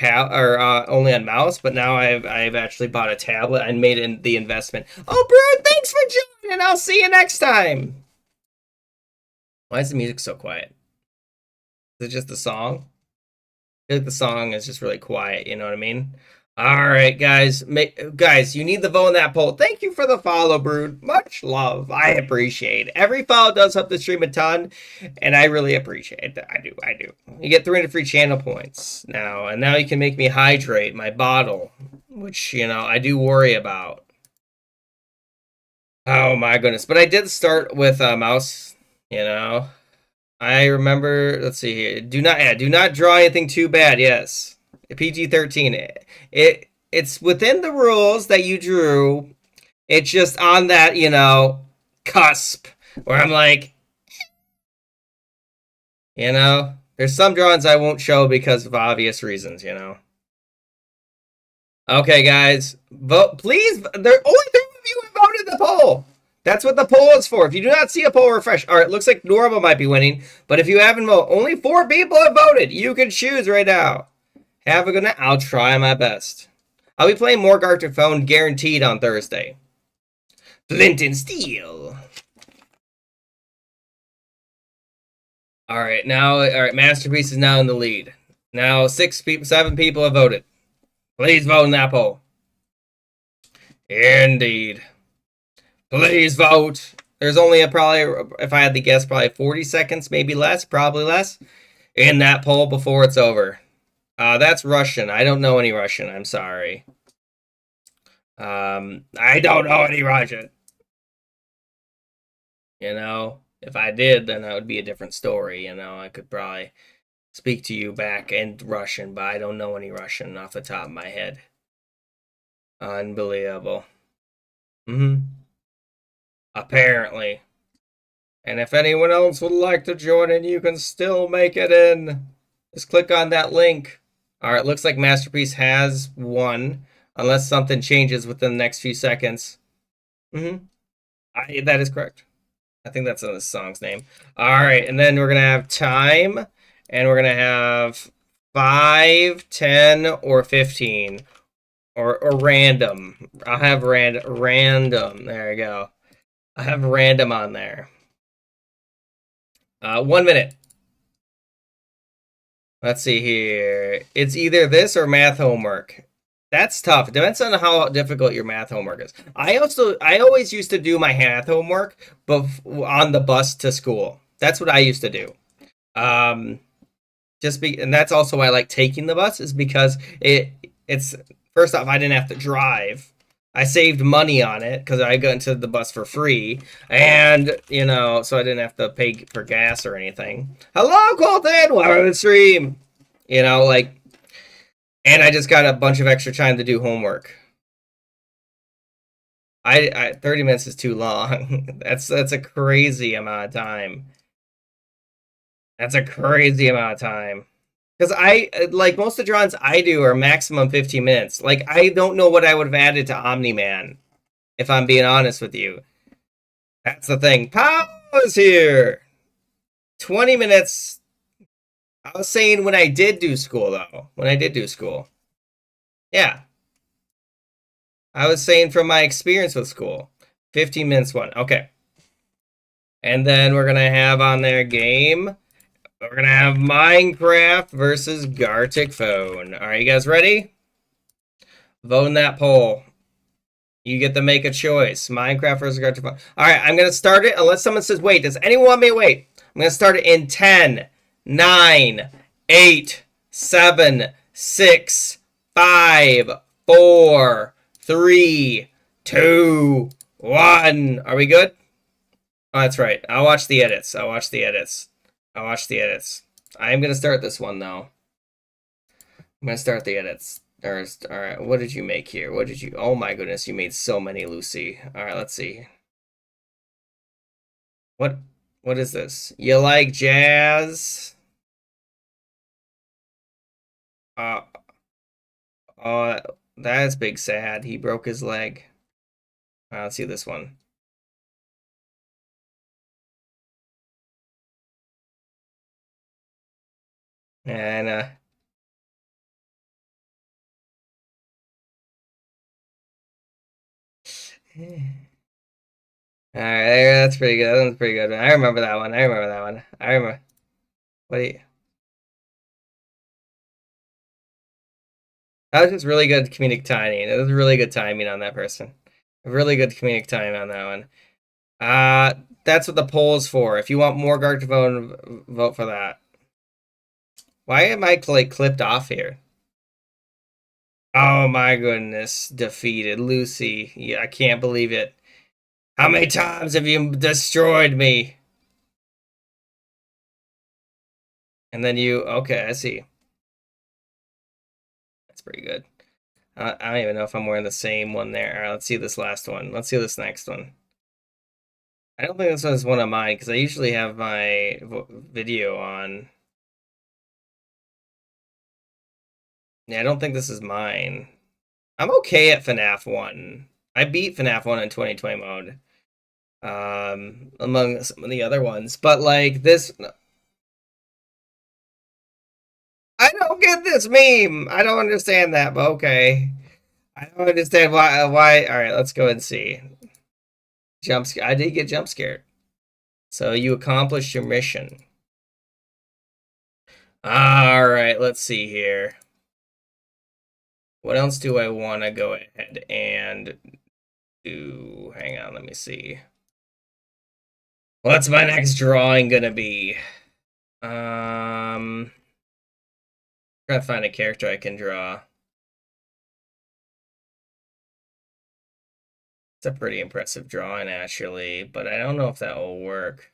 only on mouse, but now I've actually bought a tablet and made the investment. Oh, Brood, thanks for joining. I'll see you next time. Why is the music so quiet? Is it just the song? I feel like the song is just really quiet, you know what I mean? All right, guys. Guys, you need the vote in that poll. Thank you for the follow, Brood. Much love. I appreciate it. Every follow does help the stream a ton, and I really appreciate it. I do. You get 300 free channel points now, and now you can make me hydrate my bottle, which, you know, I do worry about. Oh, my goodness. But I did start with a mouse, you know. I remember, let's see here. Do not draw anything too bad. Yes. PG-13. It's within the rules that you drew. It's just on that, you know, cusp where I'm like, you know, there's some drawings I won't show because of obvious reasons, you know. Okay, guys, vote, please. There only 3 of you have voted the poll. That's what the poll is for. If you do not see a poll, refresh. All right, looks like Norma might be winning. But if you haven't voted, only 4 people have voted. You can choose right now. Have a good night. I'll try my best. I'll be playing more Gartic Phone guaranteed on Thursday. Flint and Steel. All right, Masterpiece is now in the lead. Now 7 people have voted. Please vote in that poll. Indeed. Please vote. There's only probably, if I had to guess, probably 40 seconds, maybe less, probably less, in that poll before it's over. That's Russian. I don't know any Russian. I'm sorry. I don't know any Russian. You know, if I did, then that would be a different story. You know, I could probably speak to you back in Russian, but I don't know any Russian off the top of my head. Unbelievable. Apparently. And if anyone else would like to join in, you can still make it in. Just click on that link. All right, looks like Masterpiece has won, unless something changes within the next few seconds. That is correct. I think that's the song's name. All right, and then we're going to have time, and we're going to have 5, 10, or 15, or random. I'll have random. There you go. I have random on there. 1 minute. Let's see here. It's either this or math homework. That's tough. It depends on how difficult your math homework is. I always used to do my math homework on the bus to school. That's what I used to do. And that's also why I like taking the bus, is because it's first off, I didn't have to drive. I saved money on it because I got into the bus for free, and you know, so I didn't have to pay for gas or anything. Hello, Colton. Welcome to the stream. You know, like, and I just got a bunch of extra time to do homework. 30 minutes is too long. That's a crazy amount of time. That's a crazy amount of time. Because like, most of the drawings I do are maximum 15 minutes. Like, I don't know what I would have added to Omni-Man, if I'm being honest with you. That's the thing. Pause here. 20 minutes. I was saying when I did do school, though. When I did do school. Yeah. I was saying from my experience with school. 15 minutes one. Okay. And then we're going to have on there game. We're going to have Minecraft versus Gartic Phone. All right, you guys ready? Vote in that poll. You get to make a choice. Minecraft versus Gartic Phone. All right, I'm going to start it unless someone says wait. Does anyone want me to wait? I'm going to start it in 10, 9, 8, 7, 6, 5, 4, 3, 2, 1. Are we good? Oh, that's right. I'll watch the edits. I'm going to start this one, though. I'm going to start the edits. All right, what did you make here? Oh my goodness, you made so many, Lucy. All right, let's see. What is this? You like jazz? Oh, that's big sad. He broke his leg. Let's see this one. And all right, that's pretty good. That one's pretty good. I remember that one. I remember that one. I remember. What? That was just really good comedic timing. It was really good timing on that person. Really good comedic timing on that one. That's what the poll is for. If you want more Gartic to vote for that. Why am I like clipped off here? Oh my goodness, defeated Lucy. Yeah, I can't believe it. How many times have you destroyed me? And then you, okay, I see. That's pretty good. I don't even know if I'm wearing the same one there. All right, let's see this last one. Let's see this next one. I don't think this one's one of mine because I usually have my video on. Yeah, I don't think this is mine. I'm okay at FNAF 1. I beat FNAF 1 in 2020 mode. Among some of the other ones. But like this, I don't get this meme. I don't understand that, but okay. I don't understand why. All right, let's go and see. Jump scare. I did get jump scared. So you accomplished your mission. All right, let's see here. What else do I want to go ahead and do? Hang on, let me see. What's my next drawing gonna be? Gotta find a character I can draw. It's a pretty impressive drawing, actually, but I don't know if that will work.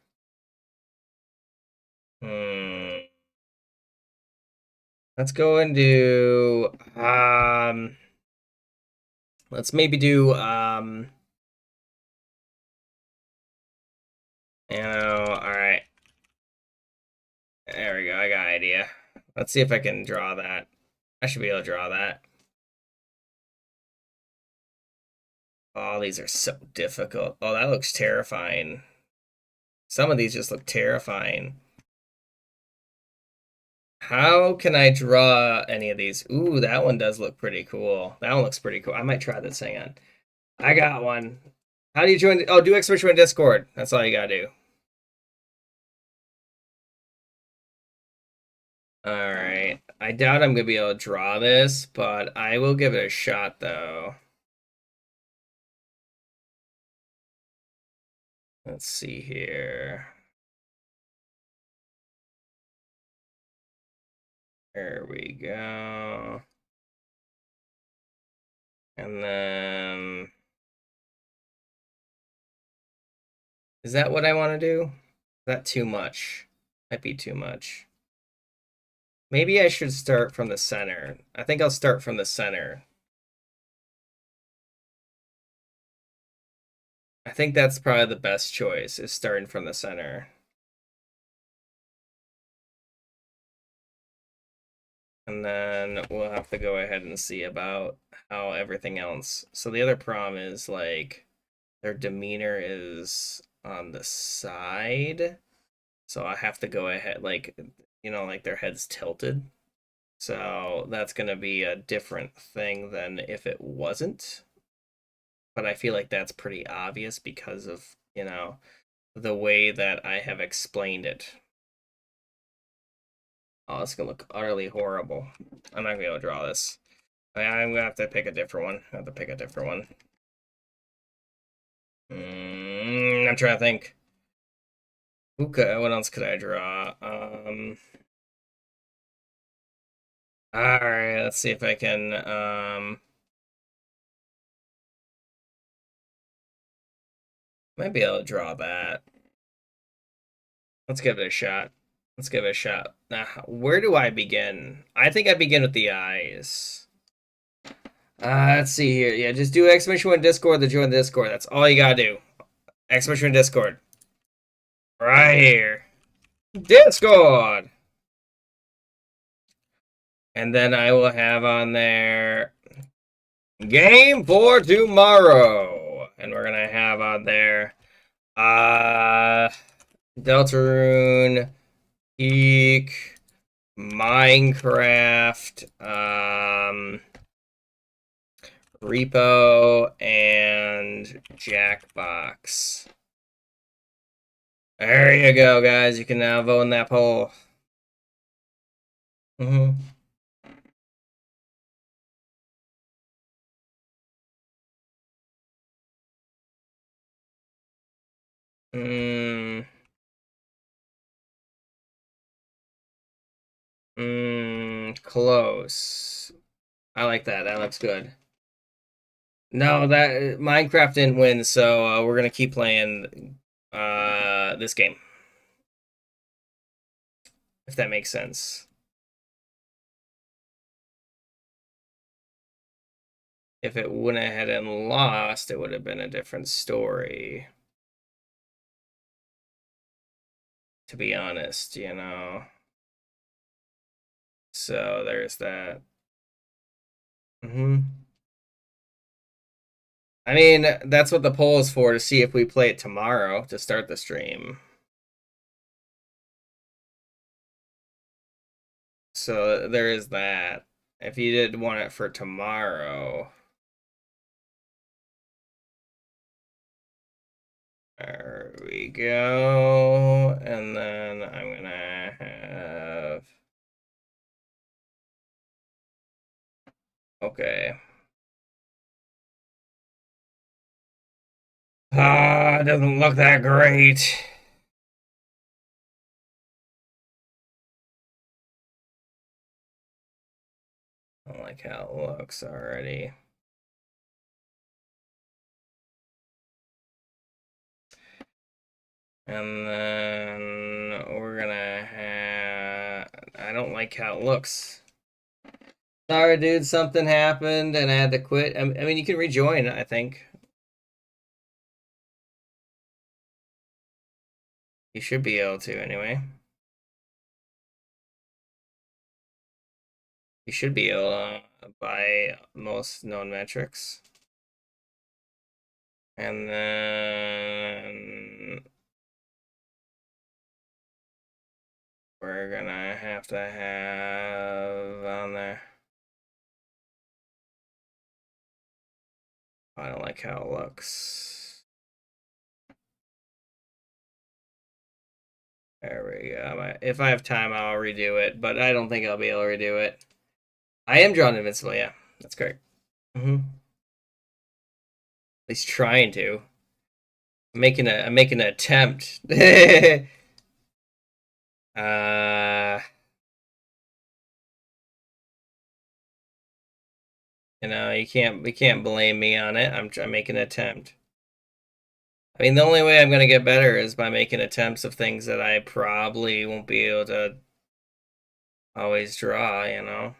Let's go and do, let's maybe do, alright. There we go, I got an idea. Let's see if I can draw that. I should be able to draw that. Oh, these are so difficult. Oh, that looks terrifying. Some of these just look terrifying. How can I draw any of these? Ooh, that one does look pretty cool. That one looks pretty cool. I might try this. Hang on. I got one. How do you join? Oh, do exclamation in Discord. That's all you gotta do. All right. I doubt I'm gonna be able to draw this, but I will give it a shot though. Let's see here. There we go. And then, is that what I want to do? Is that too much? Might be too much. Maybe I should start from the center. I think I'll start from the center. I think that's probably the best choice, is starting from the center. And then we'll have to go ahead and see about how everything else. So the other problem is like their demeanor is on the side. So I have to go ahead, like, you know, like their head's tilted. So that's going to be a different thing than if it wasn't. But I feel like that's pretty obvious because of, you know, the way that I have explained it. Oh, it's going to look utterly horrible. I'm not going to be able to draw this. I'm going to have to pick a different one. I have to pick a different one. I'm trying to think. Okay, what else could I draw? Alright, let's see if I can, might be able to draw that. Let's give it a shot. Let's give it a shot. Now, where do I begin? I think I begin with the eyes. Let's see here. Yeah, just do exclamation in Discord to join the Discord. That's all you gotta do. Exclamation in Discord. Right here. Discord! And then I will have on there game for tomorrow. And we're going to have on there Deltarune, Peak, Minecraft, Repo, and Jackbox. There you go, guys. You can now vote in that poll. Mm-hmm. Close. I like that. That looks good. No, that Minecraft didn't win, so we're gonna keep playing this game, if that makes sense. If it went ahead and lost, it would have been a different story. To be honest, you know. So there's that. I mean, that's what the poll is for, to see if we play it tomorrow to start the stream. So there is that. If you did want it for tomorrow. There we go. And then I'm gonna have. Okay. Ah, it doesn't look that great. I don't like how it looks already. And then we're gonna have. I don't like how it looks. Sorry, dude, something happened and I had to quit. I mean, you can rejoin, I think. You should be able to anyway. You should be able to by most known metrics. And then we're gonna have to have on there. I don't like how it looks. There we go. If I have time, I'll redo it, but I don't think I'll be able to redo it. I am drawn invincible, yeah. That's correct. At least trying to. I'm making an attempt. You know, you can't blame me on it. I'm making an attempt. I mean, the only way I'm gonna get better is by making attempts of things that I probably won't be able to always draw, you know.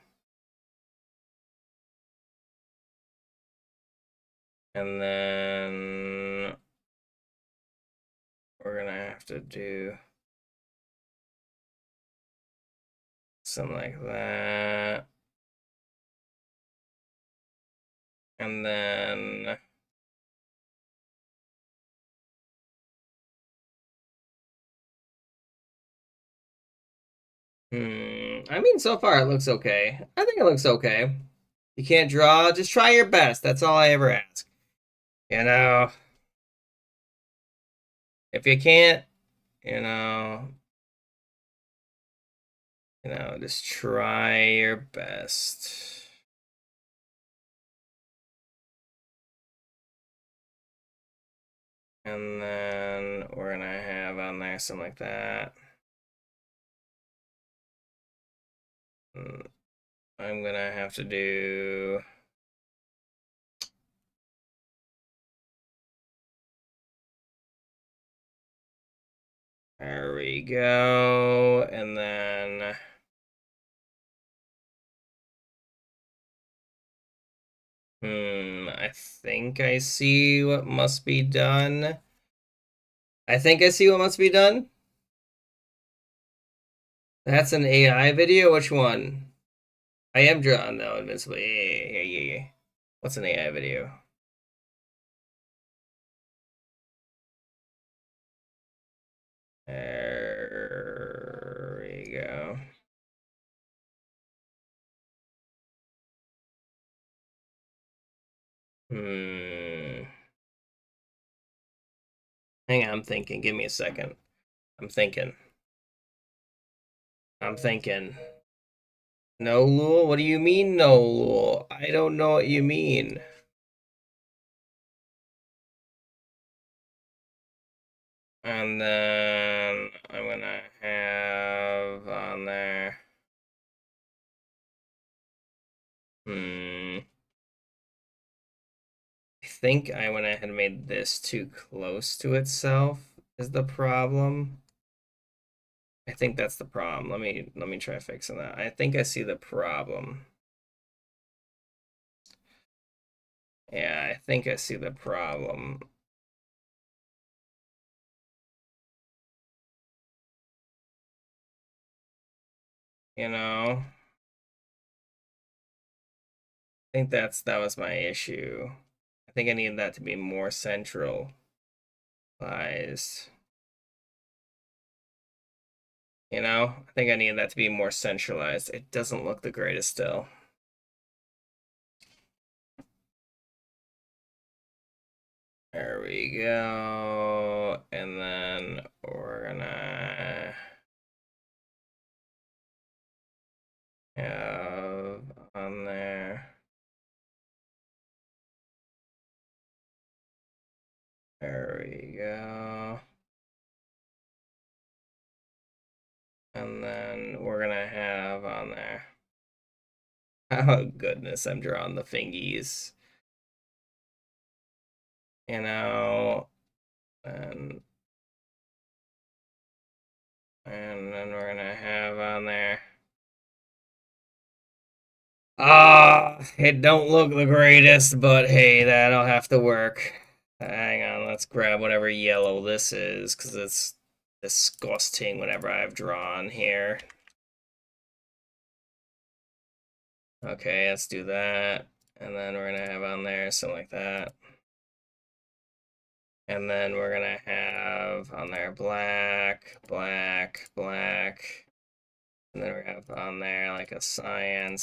And then we're gonna have to do something like that. And then I mean, so far it looks okay. I think it looks okay. You can't draw, just try your best. That's all I ever ask. You know, if you can't, you know, just try your best. And then we're gonna have on there something like that. I'm gonna have to do there we go. And then I think I see what must be done. I think I see what must be done. That's an AI video? Which one? I am drawing though, invincible. Yeah. What's an AI video? There we go. Hang on, I'm thinking. Give me a second. I'm thinking. No Lul? What do you mean, no Lul? I don't know what you mean. And then I'm gonna have on there. I think I went ahead and made this too close to itself is the problem. I think that's the problem. Let me try fixing that. I think I see the problem. Yeah, I think I see the problem. You know? I think that was my issue. I think I needed that to be more centralized. You know? I think I needed that to be more centralized. It doesn't look the greatest still. There we go. And then we're gonna have on there. There we go. And then we're gonna have on there. Oh goodness, I'm drawing the fingies. You know, and then we're gonna have on there. It don't look the greatest, but hey, that'll have to work. Hang on, let's grab whatever yellow this is, because it's disgusting whatever I've drawn here. Okay, let's do that. And then we're gonna have on there something like that. And then we're gonna have on there black. And then we have on there like a cyan.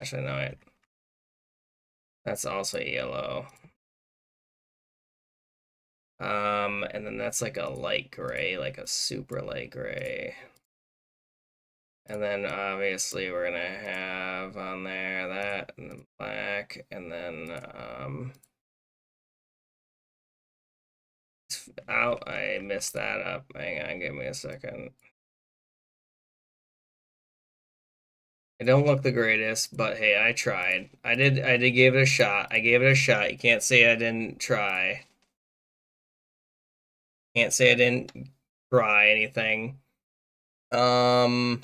Actually, no, that's also yellow. And then that's like a light gray, like a super light gray. And then obviously we're gonna have on there that and then black, and then out. I messed that up. Hang on, give me a second. It don't look the greatest, but hey, I tried. I did give it a shot. I gave it a shot. You can't say I didn't try. Can't say I didn't try anything. I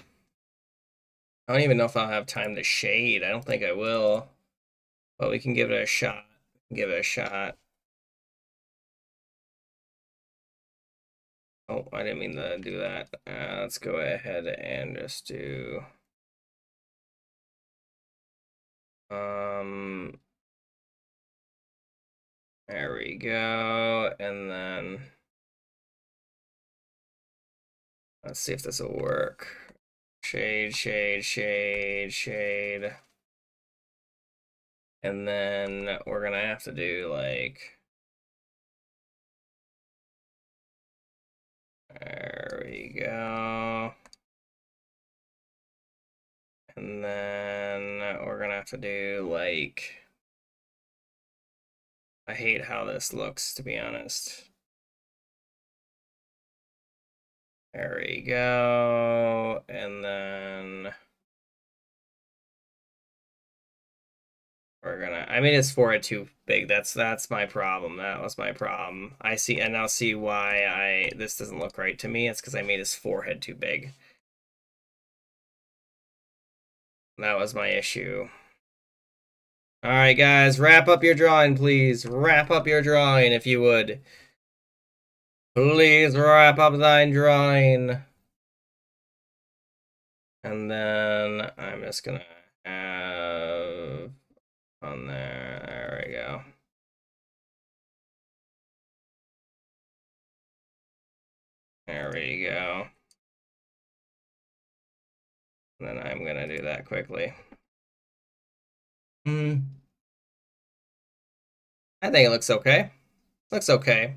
don't even know if I'll have time to shade. I don't think I will. But we can give it a shot. Give it a shot. Oh, I didn't mean to do that. Let's go ahead and just do there we go. And then let's see if this will work. Shade. And then we're gonna have to do like there we go. And then we're gonna have to do like I hate how this looks, to be honest. There we go. And then we're gonna I made his forehead too big. That's my problem. That was my problem. I see and now see why this doesn't look right to me. It's because I made his forehead too big. That was my issue. Alright guys, wrap up your drawing, please. Wrap up your drawing if you would. Please wrap up thine drawing. And then I'm just gonna have on there. There we go. There we go. And then I'm gonna do that quickly. I think it looks okay. Looks okay.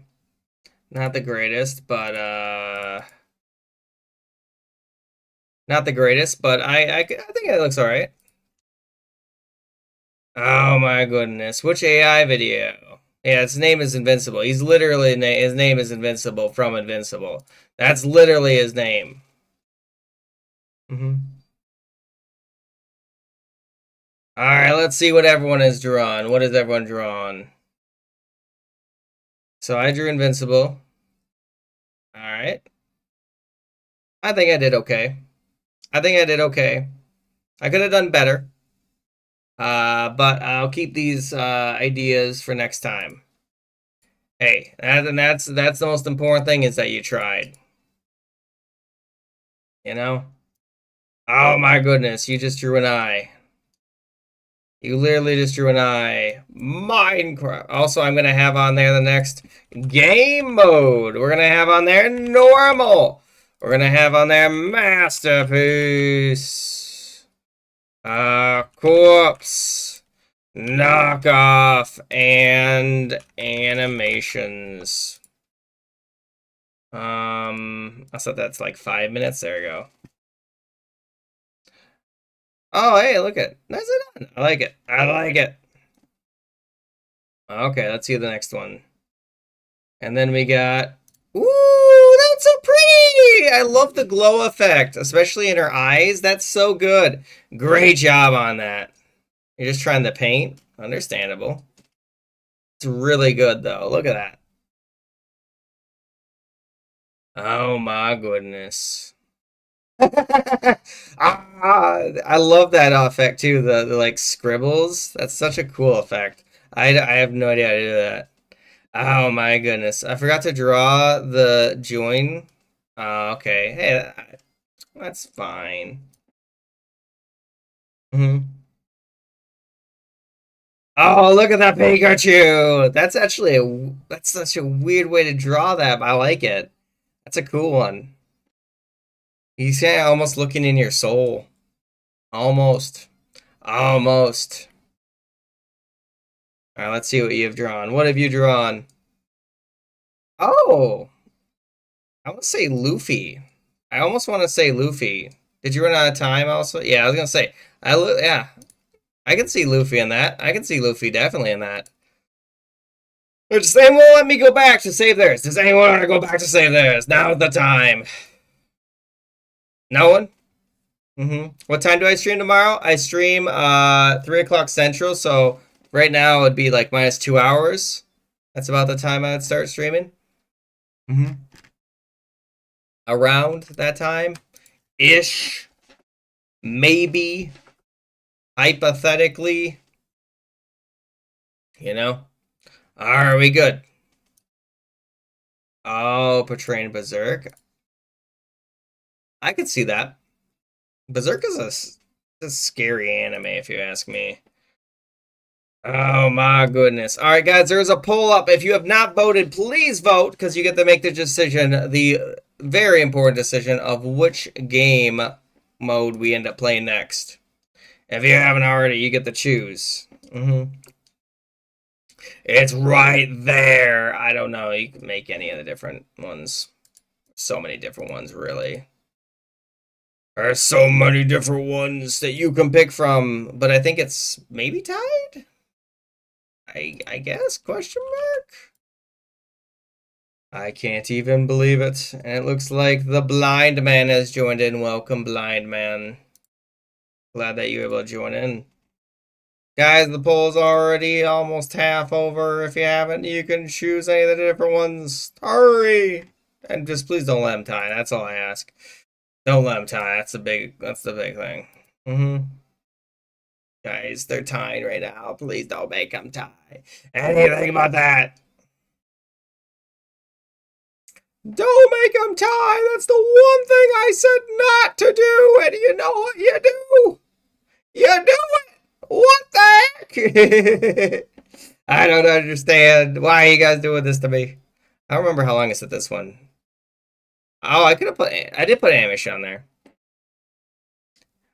Not the greatest, but not the greatest, but I think it looks all right. Oh my goodness, which AI video? Yeah, his name is Invincible. He's literally his name is Invincible from Invincible. That's literally his name. All right, let's see what everyone has drawn. What has everyone drawn? So I drew Invincible. All right. I think I did okay. I think I did okay. I could have done better. But I'll keep these ideas for next time. Hey, that's the most important thing is that you tried. You know? Oh my goodness, you just drew an eye. You literally just drew an eye. Minecraft. Also, I'm gonna have on there the next game mode. We're gonna have on there normal. We're gonna have on there masterpiece. Corpse. Knockoff and animations. I said that's like 5 minutes. There we go. Oh, hey, look at that's it. I like it. I like it. Okay, let's see the next one. And then we got. Ooh, that's so pretty! I love the glow effect, especially in her eyes. That's so good. Great job on that. You're just trying to paint. Understandable. It's really good though. Look at that. Oh my goodness. I love that effect too. The like scribbles. That's such a cool effect. I have no idea how to do that. Oh my goodness. I forgot to draw the join. Okay. Hey, that's fine. Oh, look at that Pikachu! That's actually that's such a weird way to draw that, but I like it. That's a cool one. He's kind of almost looking in your soul. Almost. Almost. All right, let's see what you've drawn. What have you drawn? Oh, I want to say Luffy. I almost want to say Luffy. Did you run out of time also? Yeah, I was gonna say. Yeah, I can see Luffy in that. I can see Luffy definitely in that. Does anyone let me go back to save theirs? Does anyone want to go back to save theirs? Now's the time. No one? What time do I stream tomorrow? I stream 3 o'clock Central, so right now it would be like minus 2 hours. That's about the time I'd start streaming. Around that time ish, maybe, hypothetically, you know. Are we good? Oh, portraying Berserk. I could see that. Berserk is a scary anime, if you ask me. Oh my goodness. All right, guys, there's a poll up. If you have not voted, please vote because you get to make the decision, the very important decision of which game mode we end up playing next. If you haven't already, you get to choose. It's right there. I don't know. You can make any of the different ones. So many different ones, really. There are so many different ones that you can pick from, but I think it's maybe tied? I guess? Question mark? I can't even believe it. And it looks like the blind man has joined in. Welcome, blind man. Glad that you were able to join in. Guys, the poll's already almost half over. If you haven't, you can choose any of the different ones. Hurry! And just please don't let him tie. That's all I ask. Don't let him tie. That's the big thing. Guys, they're tying right now. Please don't make them tie. Anything about that. Don't make them tie. That's the one thing I said not to do. And you know what you do? You do it. What the heck? I don't understand. Why are you guys doing this to me? I don't remember how long I said this one. Oh, I could have put. I did put animation on there.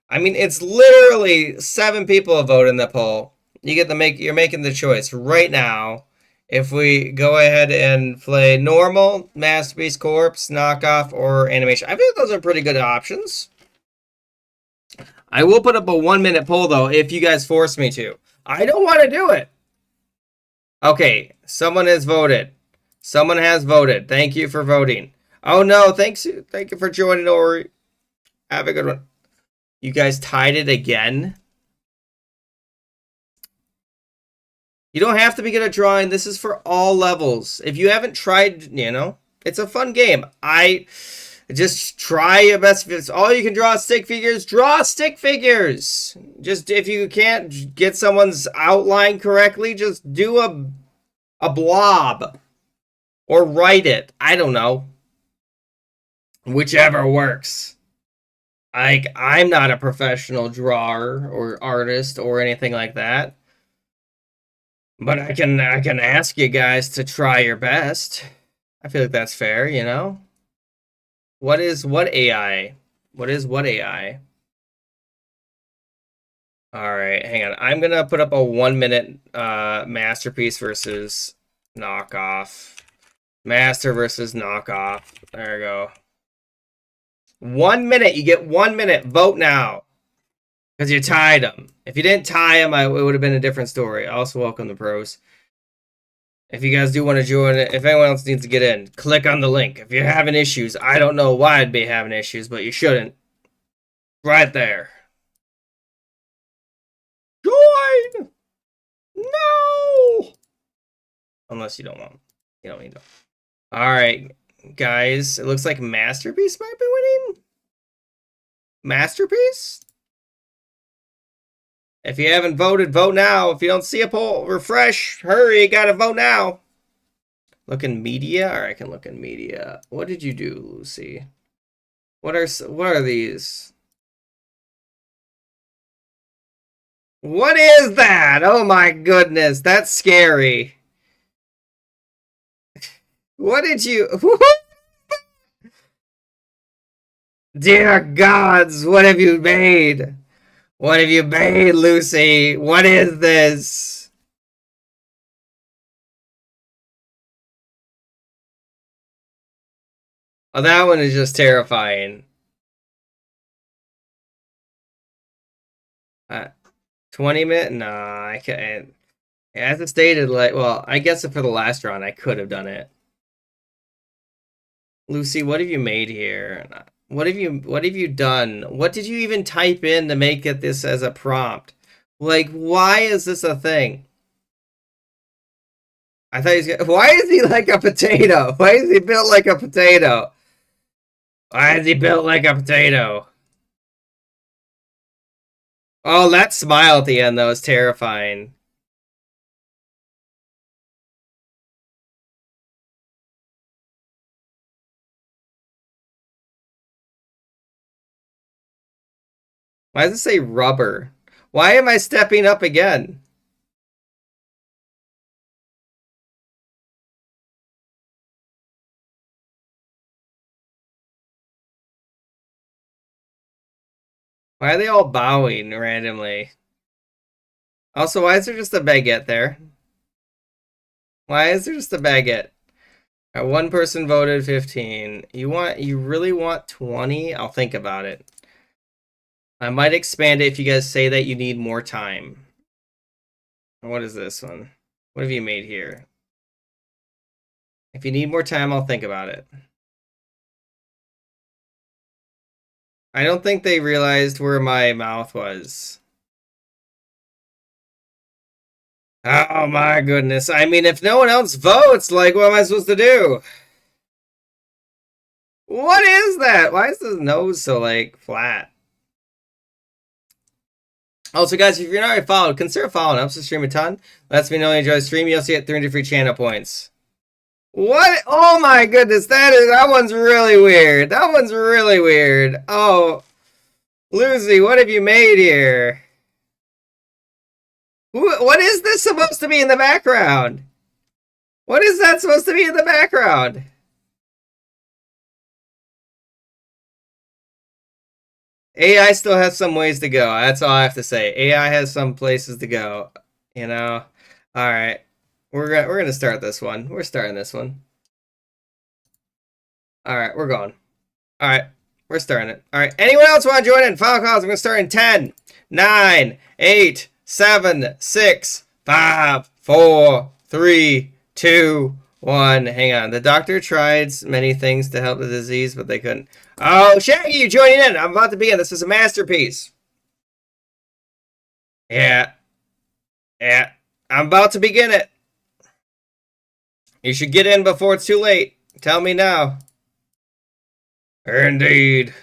I mean, it's literally 7 people have voted in the poll. You get to make. You're making the choice right now. If we go ahead and play normal, masterpiece, corpse, knockoff, or animation, I think those are pretty good options. I will put up a 1-minute poll though if you guys force me to. I don't want to do it. Okay, someone has voted. Someone has voted. Thank you for voting. Oh no, thank you for joining, Ori. Have a good one. You guys tied it again. You don't have to be good at drawing. This is for all levels. If you haven't tried, you know, it's a fun game. I just try your best. If it's all you can draw stick figures, draw stick figures. Just if you can't get someone's outline correctly, just do a blob or write it. I don't know. Whichever works. I'm not a professional drawer or artist or anything like that. But I can ask you guys to try your best. I feel like that's fair, you know? What AI? What AI? Alright, hang on. I'm gonna put up a 1-minute masterpiece versus knockoff. Master versus knockoff. There we go. 1 minute. You get 1 minute. Vote now. Because you tied them. If you didn't tie them, it would have been a different story. I also welcome the pros. If you guys do want to join it, if anyone else needs to get in, click on the link. If you're having issues, I don't know why I'd be having issues, but you shouldn't. Right there. Join! No! Unless you don't want. You don't need to. Alright, guys. It looks like Masterpiece might be winning. Masterpiece? If you haven't voted, vote now. If you don't see a poll, refresh. Hurry, you gotta vote now. Look in media? Alright, I can look in media. What did you do, Lucy? What are these? What is that? Oh my goodness, that's scary. What did you... Dear gods, what have you made? What have you made, Lucy? What is this? Oh, that one is just terrifying. 20 minutes? Nah, I can't. As it stated, like, well, I guess for the last round, I could have done it. Lucy, what have you made here? What have you done? What did you even type in to make it this as a prompt? Like, why is this a thing? I thought he's gonna, why is he like a potato? Why is he built like a potato? Why is he built like a potato? Oh, that smile at the end though is terrifying. Why does it say rubber? Why am I stepping up again? Why are they all bowing randomly? Also, why is there just a baguette there? Why is there just a baguette? One person voted 15. You really want 20? I'll think about it. I might expand it if you guys say that you need more time. What is this one? What have you made here? If you need more time, I'll think about it. I don't think they realized where my mouth was. Oh my goodness. I mean, if no one else votes, like, what am I supposed to do? What is that? Why is his nose so, like, flat? Also, guys, if you're not already followed, consider following. Helps the stream a ton. Lets me know you enjoy the stream. You also get 300 free channel points. What? Oh my goodness, that one's really weird. That one's really weird. Oh, Lucy, what have you made here? What is this supposed to be in the background? What is that supposed to be in the background? AI still has some ways to go. That's all I have to say. AI has some places to go. You know. All right, we're gonna start this one. We're starting this one. All right, we're going. All right, we're starting it. All right, anyone else want to join in? Final calls. I'm gonna start in 10, 9, 8, 7, 6, 5, 4, 3, 2, 1. Hang on. The doctor tried many things to help the disease, but they couldn't. Oh, Shaggy, you joining in? I'm about to be in. This is a masterpiece. Yeah, yeah. I'm about to begin it. You should get in before it's too late. Tell me now. Indeed.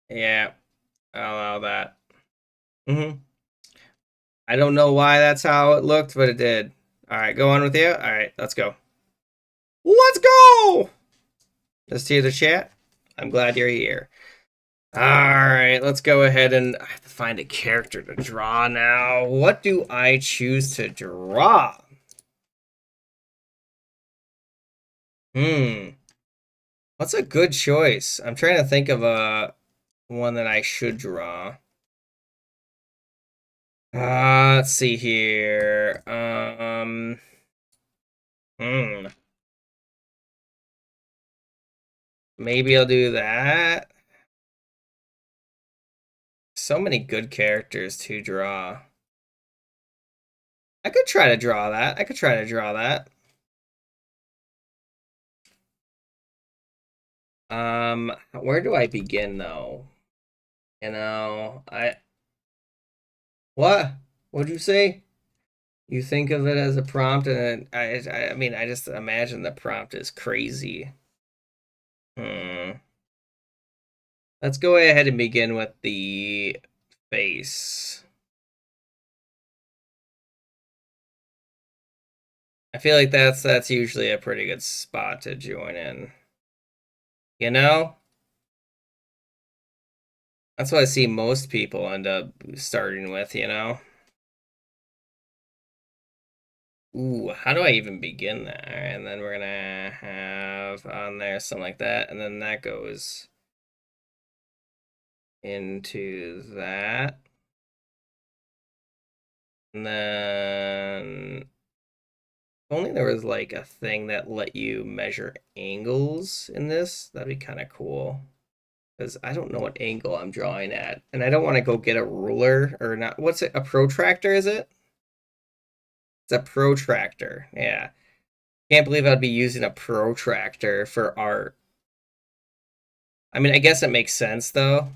Yeah, I'll allow that. I don't know why that's how it looked, but it did. All right, go on with you. All right, let's go. Let's go! Just hear the chat. I'm glad you're here. All right, let's go ahead and I have to find a character to draw now. What do I choose to draw? What's a good choice? I'm trying to think of a one that I should draw. Let's see here. Maybe I'll do that. So many good characters to draw. I could try to draw that. I could try to draw that. Where do I begin though? You know, what? What'd you say? You think of it as a prompt, and I mean, I just imagine the prompt is crazy. Let's go ahead and begin with the face. I feel like that's usually a pretty good spot to join in. You know? That's what I see most people end up starting with, you know? Ooh, how do I even begin that? All right, and then we're gonna have on there something like that, and then that goes into that. And then if only there was like a thing that let you measure angles in this, that'd be kind of cool. Because I don't know what angle I'm drawing at. And I don't want to go get a ruler or not. What's it? A protractor, is it? It's a protractor. Yeah. Can't believe I'd be using a protractor for art. I mean, I guess it makes sense though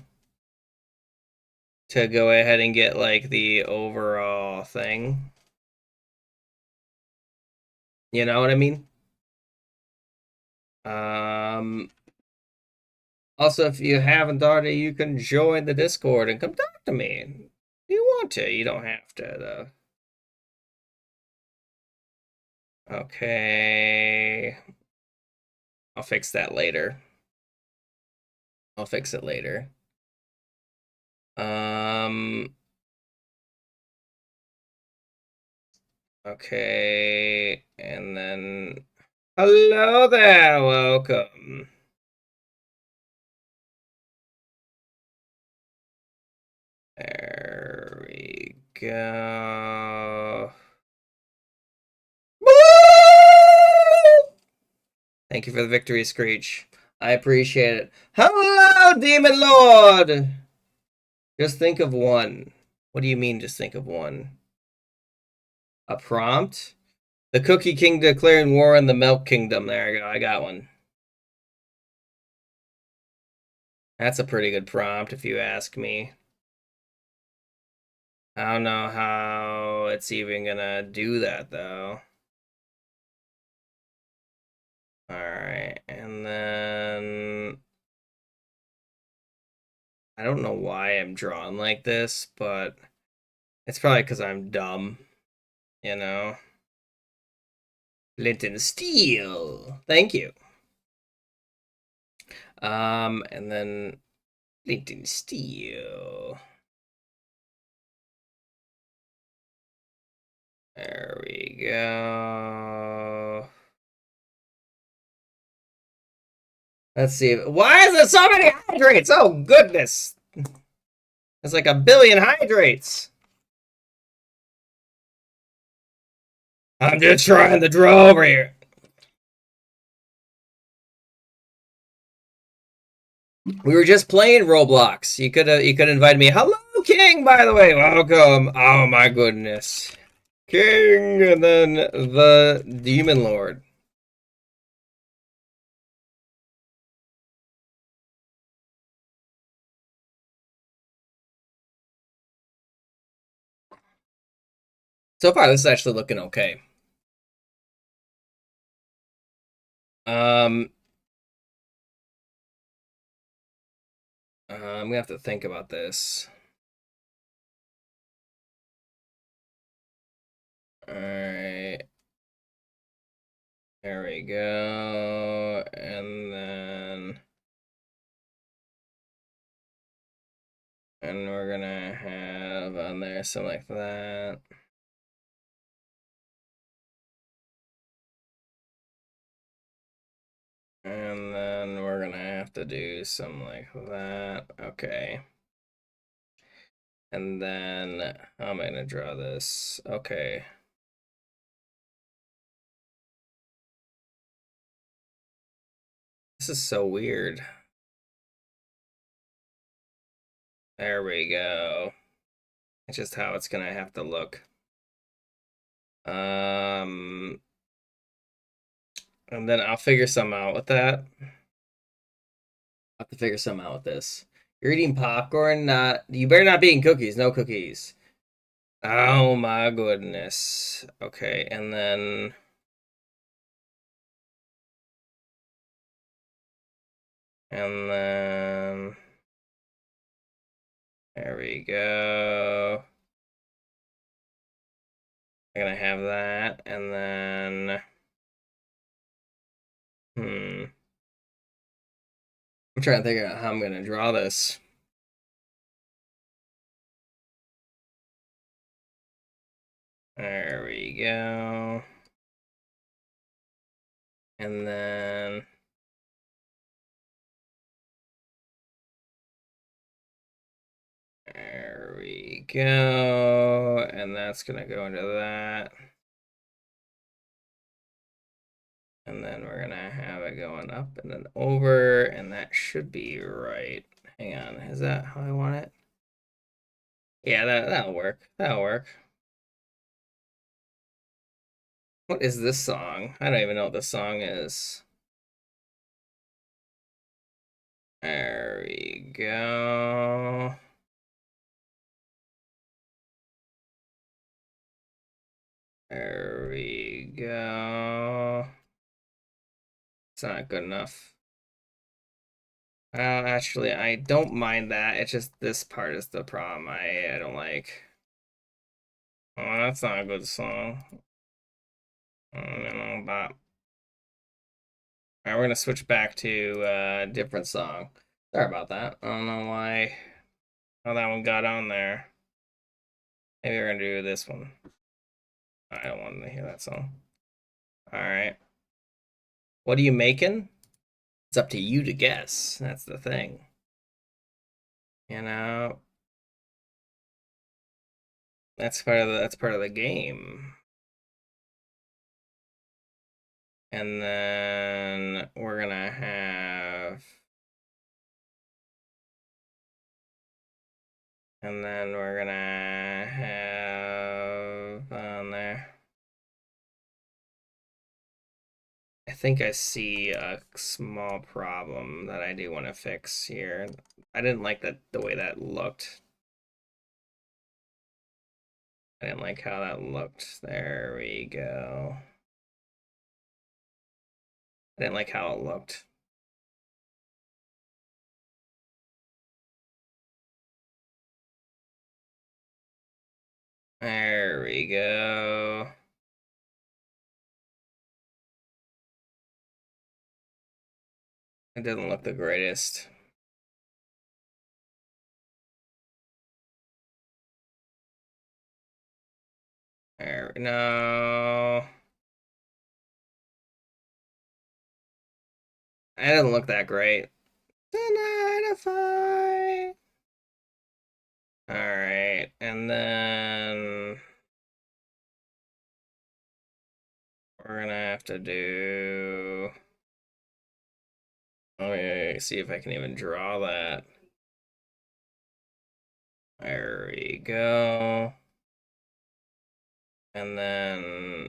to go ahead and get like the overall thing. You know what I mean? Also, if you haven't done it, you can join the Discord and come talk to me. If you want to, you don't have to though. Okay. I'll fix that later. I'll fix it later. Okay, and then hello there, welcome. There we go. Thank you for the victory, Screech. I appreciate it. Hello, Demon Lord! Just think of one. What do you mean, just think of one? A prompt? The Cookie King declaring war on the Milk Kingdom. There I go. I got one. That's a pretty good prompt, if you ask me. I don't know how it's even gonna do that, though. Alright, and then... I don't know why I'm drawn like this, but it's probably because I'm dumb, you know? Flint and steel. Thank you. And then flint and steel. There we go. Let's see. Why is there so many hydrates? Oh, goodness. There's like a billion hydrates. I'm just trying to draw over here. We were just playing Roblox. You could invite me. Hello, King, by the way. Welcome. Oh, my goodness. King, and then the Demon Lord. So far, this is actually looking okay. I'm gonna have to think about this. All right, there we go, and we're gonna have on there something like that. And then we're gonna have to do something like that. Okay. And then how am I gonna draw this? Okay. This is so weird. There we go. It's just how it's gonna have to look. And then I'll figure something out with that. I'll have to figure something out with this. You're eating popcorn, not you better not be eating cookies, no cookies. Oh my goodness. Okay, and then there we go. I'm gonna have that, and then I'm trying to think of how I'm gonna draw this. There we go. And then there we go. And that's gonna go into that. And then we're gonna have it going up and then over, and that should be right. Hang on, is that how I want it? Yeah, that'll work. That'll work. What is this song? I don't even know what this song is. There we go. There we go. It's not good enough. Actually, I don't mind that. It's just this part is the problem. I don't like. Oh, that's not a good song. I don't know about. Alright, we're gonna switch back to a different song. Sorry about that. I don't know why how that one got on there. Maybe we're gonna do this one. I don't want to hear that song. Alright. What are you making? It's up to you to guess. That's the thing. You know, that's part of the game. And then we're gonna have on there. I think I see a small problem that I do want to fix here. I didn't like the way that looked. I didn't like how that looked. There we go. I didn't like how it looked. There we go. It didn't look the greatest. There, no. It didn't look that great. Identify. Alright, and then we're gonna have to do. Let me see if I can even draw that. There we go. And then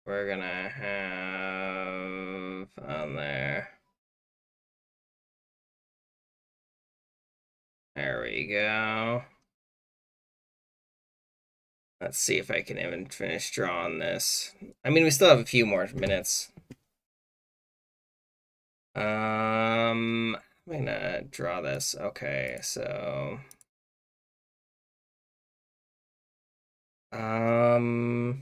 we're gonna have on there. There we go. Let's see if I can even finish drawing this. I mean, we still have a few more minutes. I'm gonna draw this. Okay, so that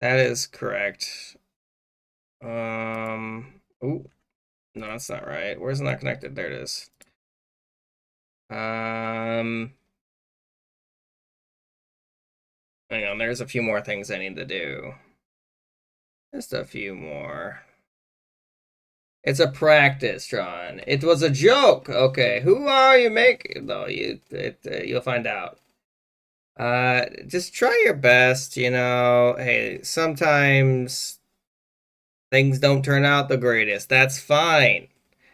is correct. Oh, no, that's not right. Where's it not connected? There it is. Hang on, there's a few more things I need to do. Just a few more. It's a practice, John. It was a joke. Okay, who are you making? No, you'll find out. Just try your best. You know, hey, sometimes things don't turn out the greatest. That's fine,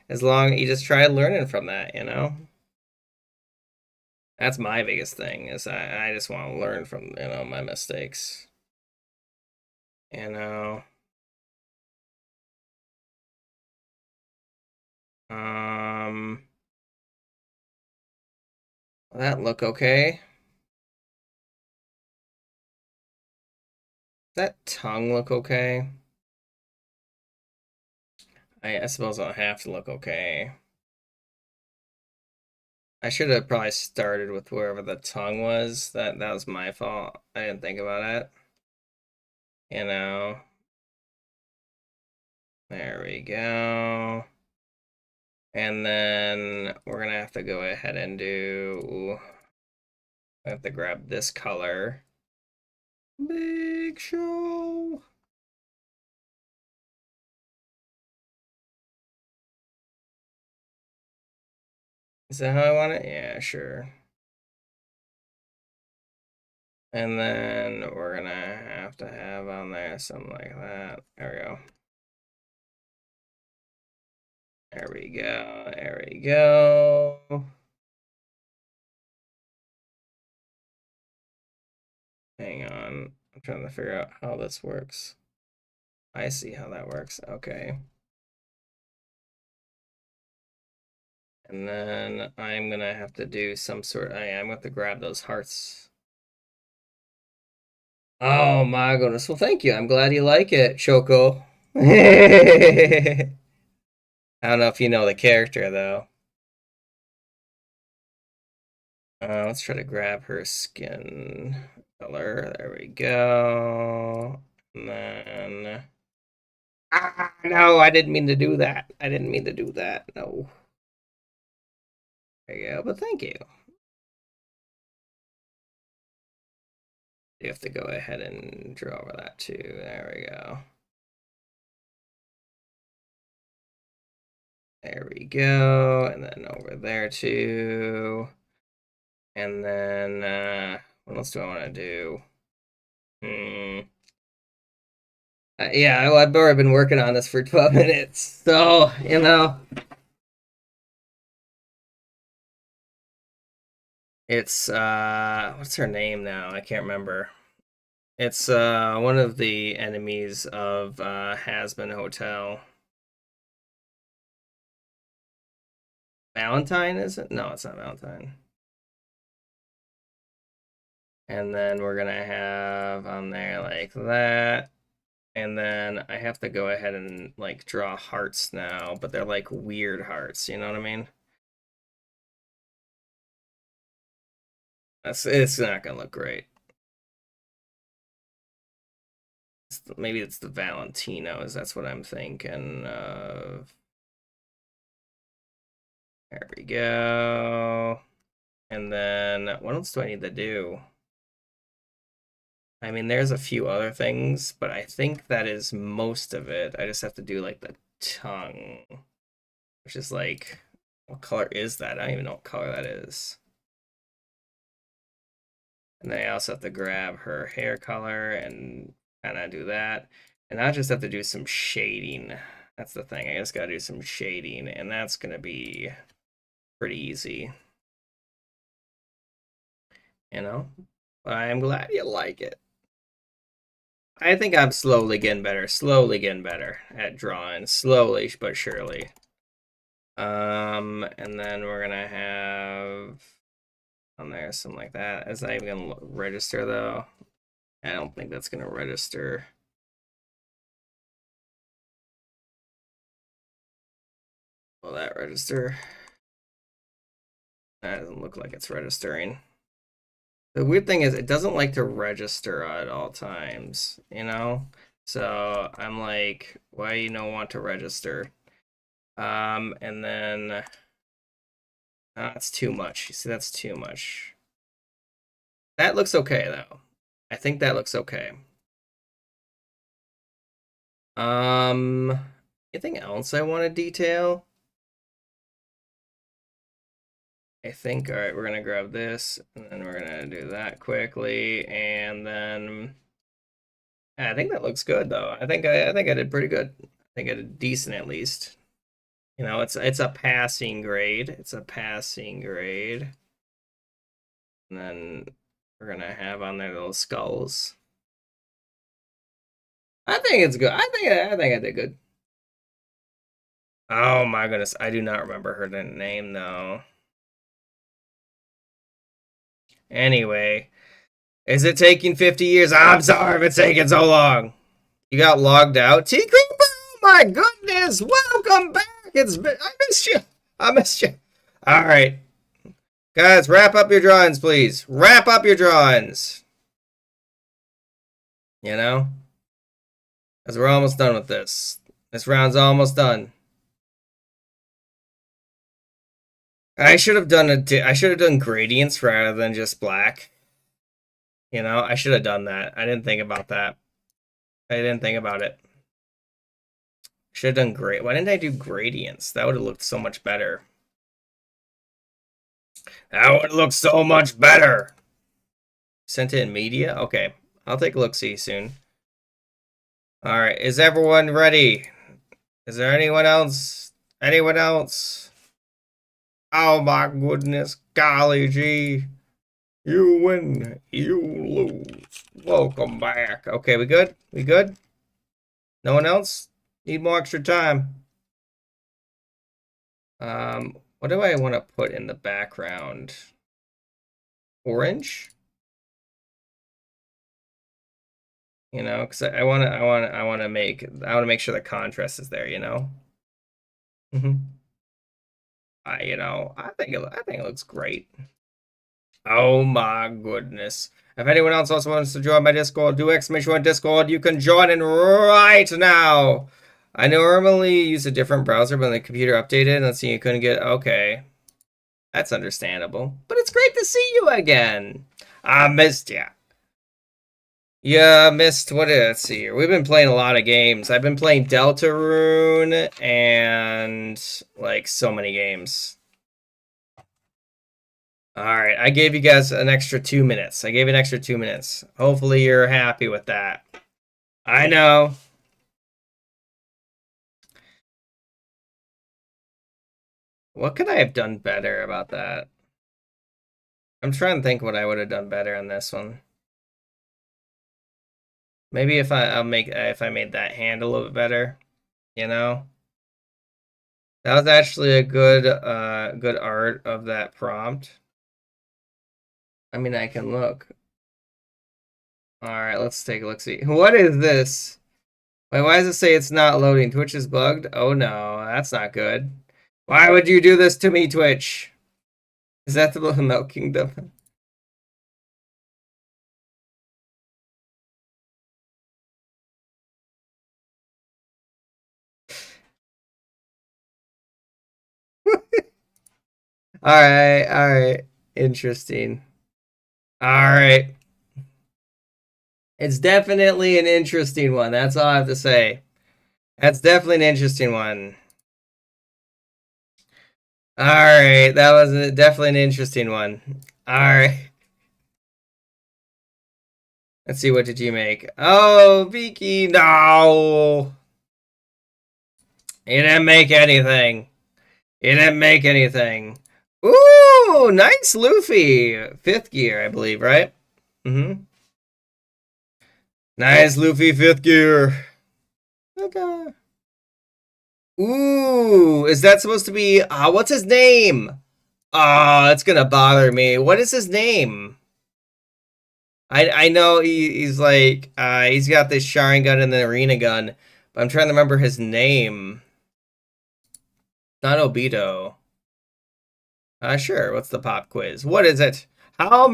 as long as you just try learning from that. You know, that's my biggest thing. Is I just want to learn from my mistakes. You know. That look okay? That tongue look okay? I suppose I'll have to look okay. I should have probably started with wherever the tongue was. That was my fault. I didn't think about it. You know. There we go. And then we're gonna have to go ahead and do. I have to grab this color. Big Show. Is that how I want it? Yeah, sure. And then we're gonna have to have on there something like that. There we go. There we go. There we go. Hang on. I'm trying to figure out how this works. I see how that works. Okay. And then I'm gonna have to do some sort. I'm going to grab those hearts. Oh my goodness. Well, thank you. I'm glad you like it, Choco. I don't know if you know the character though. Let's try to grab her skin color. There we go. And then. Ah, no, I didn't mean to do that. I didn't mean to do that. No. There you go, but thank you. You have to go ahead and draw over that too. There we go. There we go. And then over there too. And then, what else do I want to do? Yeah, well, I've already been working on this for 12 minutes. So, it's, what's her name now? I can't remember. It's, one of the enemies of, Hasbin Hotel. Valentine, is it? No, it's not Valentine. And then we're gonna have on there like that. And then I have to go ahead and like draw hearts now, but they're like weird hearts, you know what I mean? It's not gonna look great. maybe it's the Valentinos. That's what I'm thinking of. There we go. And then what else do I need to do? I mean, there's a few other things, but I think that is most of it. I just have to do like the tongue, which is like, what color is that? I don't even know what color that is. And then I also have to grab her hair color and kind of do that. And I just have to do some shading. That's the thing. I just got to do some shading, and that's going to be pretty easy. You know? But I'm glad you like it. I think I'm slowly getting better at drawing, slowly but surely. And then we're gonna have on there something like that. It's not even gonna register though. I don't think that's gonna register. Will that register? That doesn't look like it's registering. The weird thing is it doesn't like to register at all times, you know? So I'm like, why do you don't want to register? And then that's too much. You see, that's too much. That looks okay though. I think that looks okay. Anything else I want to detail? I think, all right, we're gonna grab this, and then we're gonna do that quickly, and then I think that looks good though. I think I did pretty good. I think I did decent at least. You know, it's a passing grade. It's a passing grade. And then we're gonna have on there little skulls. I think it's good. I think I did good. Oh my goodness, I do not remember her name though. Anyway, is it taking 50 years? I'm sorry if it's taking so long. You got logged out? T. Cooper, oh my goodness, welcome back. I missed you. I missed you. All right. Guys, wrap up your drawings, please. Wrap up your drawings. You know? Because we're almost done with this. This round's almost done. I should have done gradients rather than just black. You know, I should have done that. I didn't think about that. I didn't think about it. Should have done great. Why didn't I do gradients? That would have looked so much better. That would look so much better. Sent it in media? Okay. I'll take a look-see soon. Alright, is everyone ready? Is there anyone else? Anyone else? Oh my goodness, golly gee. You win, you lose. Welcome back. Okay, we good? We good? No one else? Need more extra time. What do I want to put in the background? Orange? You know, because I want to make sure the contrast is there. You know. You know, I think it looks great. Oh my goodness! If anyone else also wants to join my Discord, do exclamation Discord. You can join in right now. I normally use a different browser, but the computer updated. Let's see, you couldn't get. Okay, that's understandable. But it's great to see you again. I missed ya. Yeah, missed what did let's see here. We've been playing a lot of games. I've been playing Deltarune and like so many games. Alright, I gave you guys an extra 2 minutes. I gave you an extra 2 minutes. Hopefully you're happy with that. I know. What could I have done better about that? I'm trying to think what I would have done better on this one. Maybe if I made that hand a little bit better, you know. That was actually a good good art of that prompt. I mean, I can look. All right, let's take a look. See, what is this? Wait, why does it say it's not loading? Twitch is bugged. Oh no, that's not good. Why would you do this to me, Twitch? Is that the Milk Kingdom? Alright. Interesting. Alright. It's definitely an interesting one. That's all I have to say. That's definitely an interesting one. Alright, that was definitely an interesting one. Alright. Let's see, what did you make? Oh, Vicky, no! You didn't make anything. You didn't make anything. Ooh, nice Luffy. 5th gear, I believe, right? Mm-hmm. Nice Luffy 5th gear. Okay. Ooh, is that supposed to be... what's his name? Oh, it's gonna bother me. What is his name? I know he's like... he's got this Sharingan and the arena gun. But I'm trying to remember his name. Not Obito. Sure. What's the pop quiz? What is it? How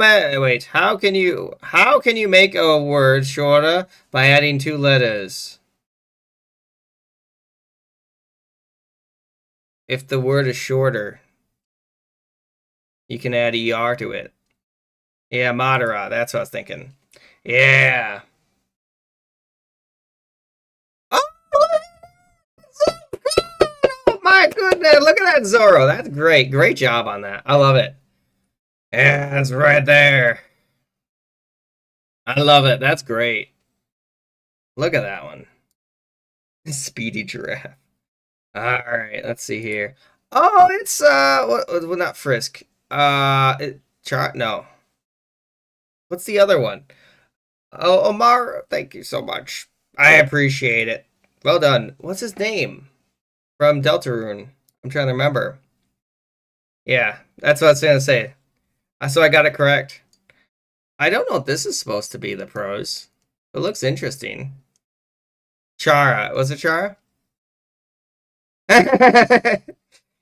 can you make a word shorter by adding 2 letters? If the word is shorter, you can add ER to it. Yeah, Madara. That's what I was thinking. Yeah. Oh, my goodness. Look at that Zoro. That's great. Great job on that. I love it. Yeah, it's right there. I love it. That's great. Look at that one. Speedy giraffe. Alright, let's see here. Oh, it's, well, not Frisk. No. What's the other one? Oh, Omar, thank you so much. I appreciate it. Well done. What's his name? From Deltarune. I'm trying to remember. Yeah, that's what I was going to say. So I got it correct. I don't know if this is supposed to be the pros. It looks interesting. Chara. Was it Chara?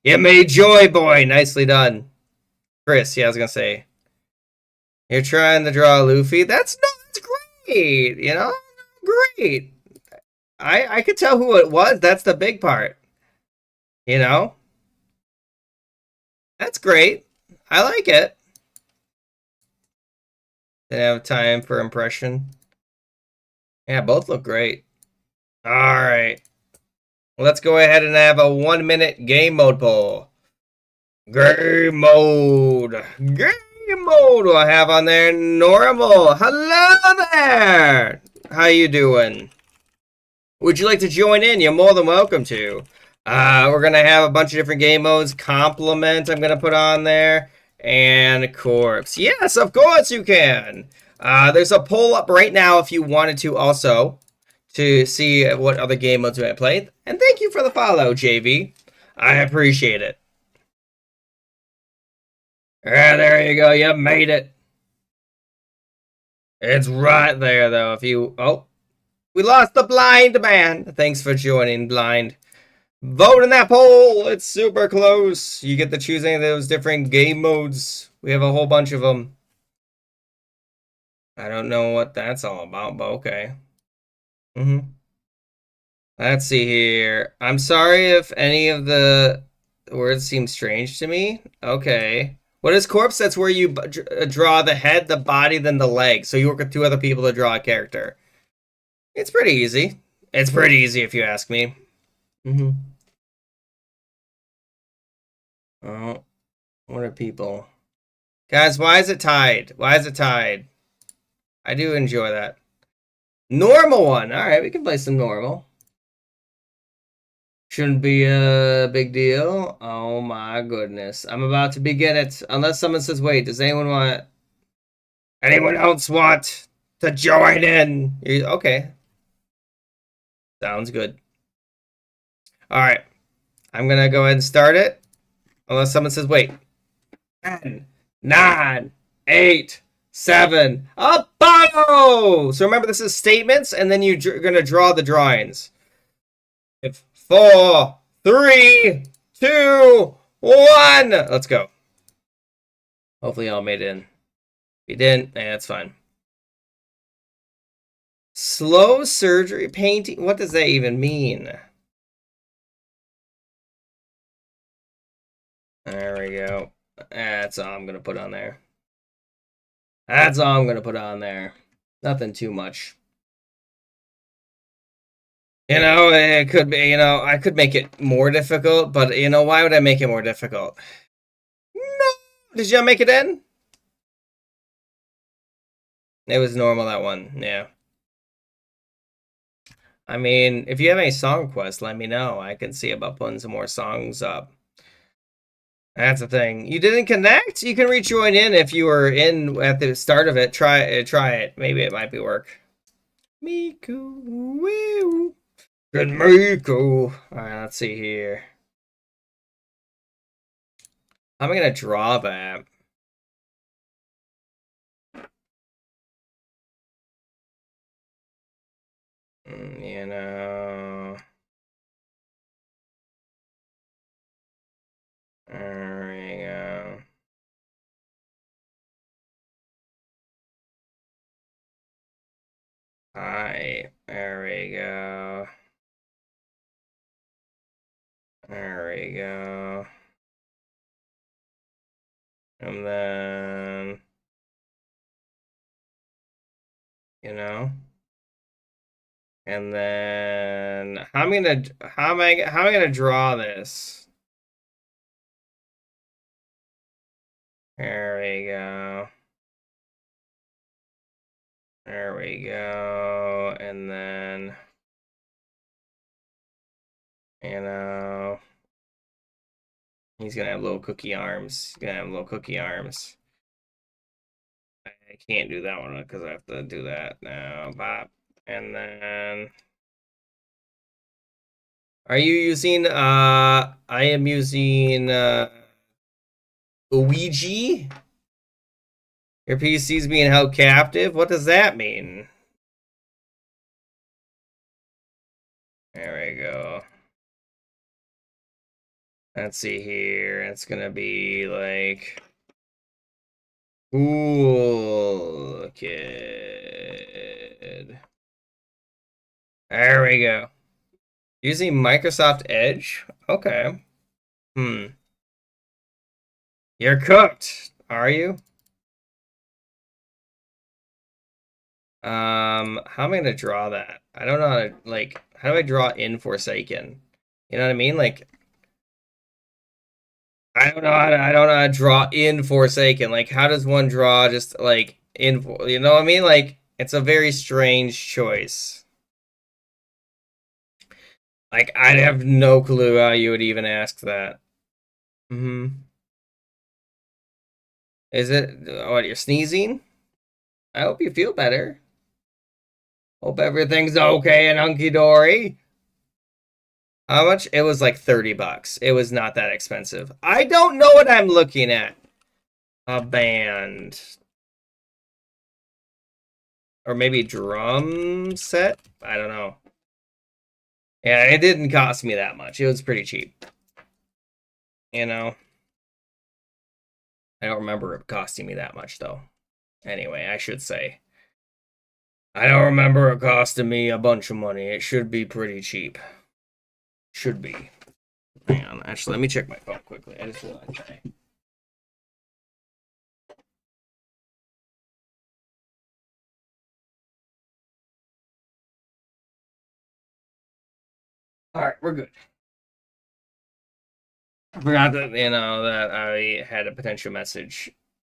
You made Joy Boy. Nicely done. Chris, yeah, I was going to say. You're trying to draw Luffy? That's great. You know? Great. I could tell who it was. That's the big part. You know? That's great. I like it. Didn't have time for impression. Yeah, both look great. Alright. Let's go ahead and have a 1-minute game mode poll. Game mode. Game mode. We'll have on there normal. Hello there. How you doing? Would you like to join in? You're more than welcome to. We're going to have a bunch of different game modes. Compliment I'm going to put on there. And Corpse. Yes, of course you can. There's a poll up right now if you wanted to also to see what other game modes we might play. And thank you for the follow, JV. I appreciate it. There you go. You made it. It's right there, though. If you... Oh. We lost the blind man. Thanks for joining, blind. Vote in that poll. It's super close. You get to choose any of those different game modes. We have a whole bunch of them. I don't know what that's all about, but okay. Let's see here. I'm sorry if any of the words seem strange to me. Okay. What is Corpse? That's where you draw the head, the body, then the leg. So you work with 2 other people to draw a character. It's pretty easy. It's pretty easy if you ask me. Oh, what are people? Guys, why is it tied? Why is it tied? I do enjoy that. Normal one. Alright, we can play some normal. Shouldn't be a big deal. Oh my goodness. I'm about to begin it. Unless someone says, wait, does anyone else want to join in? Okay. Sounds good. Alright. I'm going to go ahead and start it. Unless someone says, wait. 10, 9, 8, 7, up, bottle! So remember, this is statements, and then you're going to draw the drawings. 4, 3, 2, 1. Let's go. Hopefully y'all made it in. If you didn't, that's fine. Slow surgery painting. What does that even mean? There we go. That's all I'm gonna put on there. That's all I'm gonna put on there. Nothing too much. You know, it could be, I could make it more difficult, but why would I make it more difficult? No. Did you make it in? It was normal, that one. Yeah. I mean, if you have any song requests, let me know. I can see about putting some more songs up. That's the thing. You didn't connect? You can rejoin in if you were in at the start of it. Try it. Maybe it might be work. Miku. Woo. Good Miku. Alright, let's see here. How am I gonna draw that? You know. There we go. Hi. There we go. There we go. And then, and then how am I gonna draw this? There we go. There we go. And then, he's gonna have little cookie arms. He's gonna have little cookie arms. I can't do that one because I have to do that now. Bop. And then, are you using, I am using, Ouija? Your PC's being held captive? What does that mean? There we go. Let's see here. It's gonna be like cool kid. There we go. Using Microsoft Edge? Okay. You're cooked, are you? How am I gonna draw that? I don't know how to, like, how do I draw in Forsaken? You know what I mean? Like, I don't know how to draw in Forsaken. Like, how does one draw just like in? You know what I mean? Like, it's a very strange choice. Like, I have no clue how you would even ask that. Is it what you're sneezing? I hope you feel better. Hope everything's okay and hunky dory. How much? It was like $30. It was not that expensive. I don't know what I'm looking at. A band. Or maybe drum set? I don't know. Yeah, it didn't cost me that much. It was pretty cheap. I don't remember it costing me that much, though. Anyway, I should say. I don't remember it costing me a bunch of money. It should be pretty cheap. Should be. Hang on. Actually, let me check my phone quickly. I just want to check. All right, we're good. I forgot that, that I had a potential message.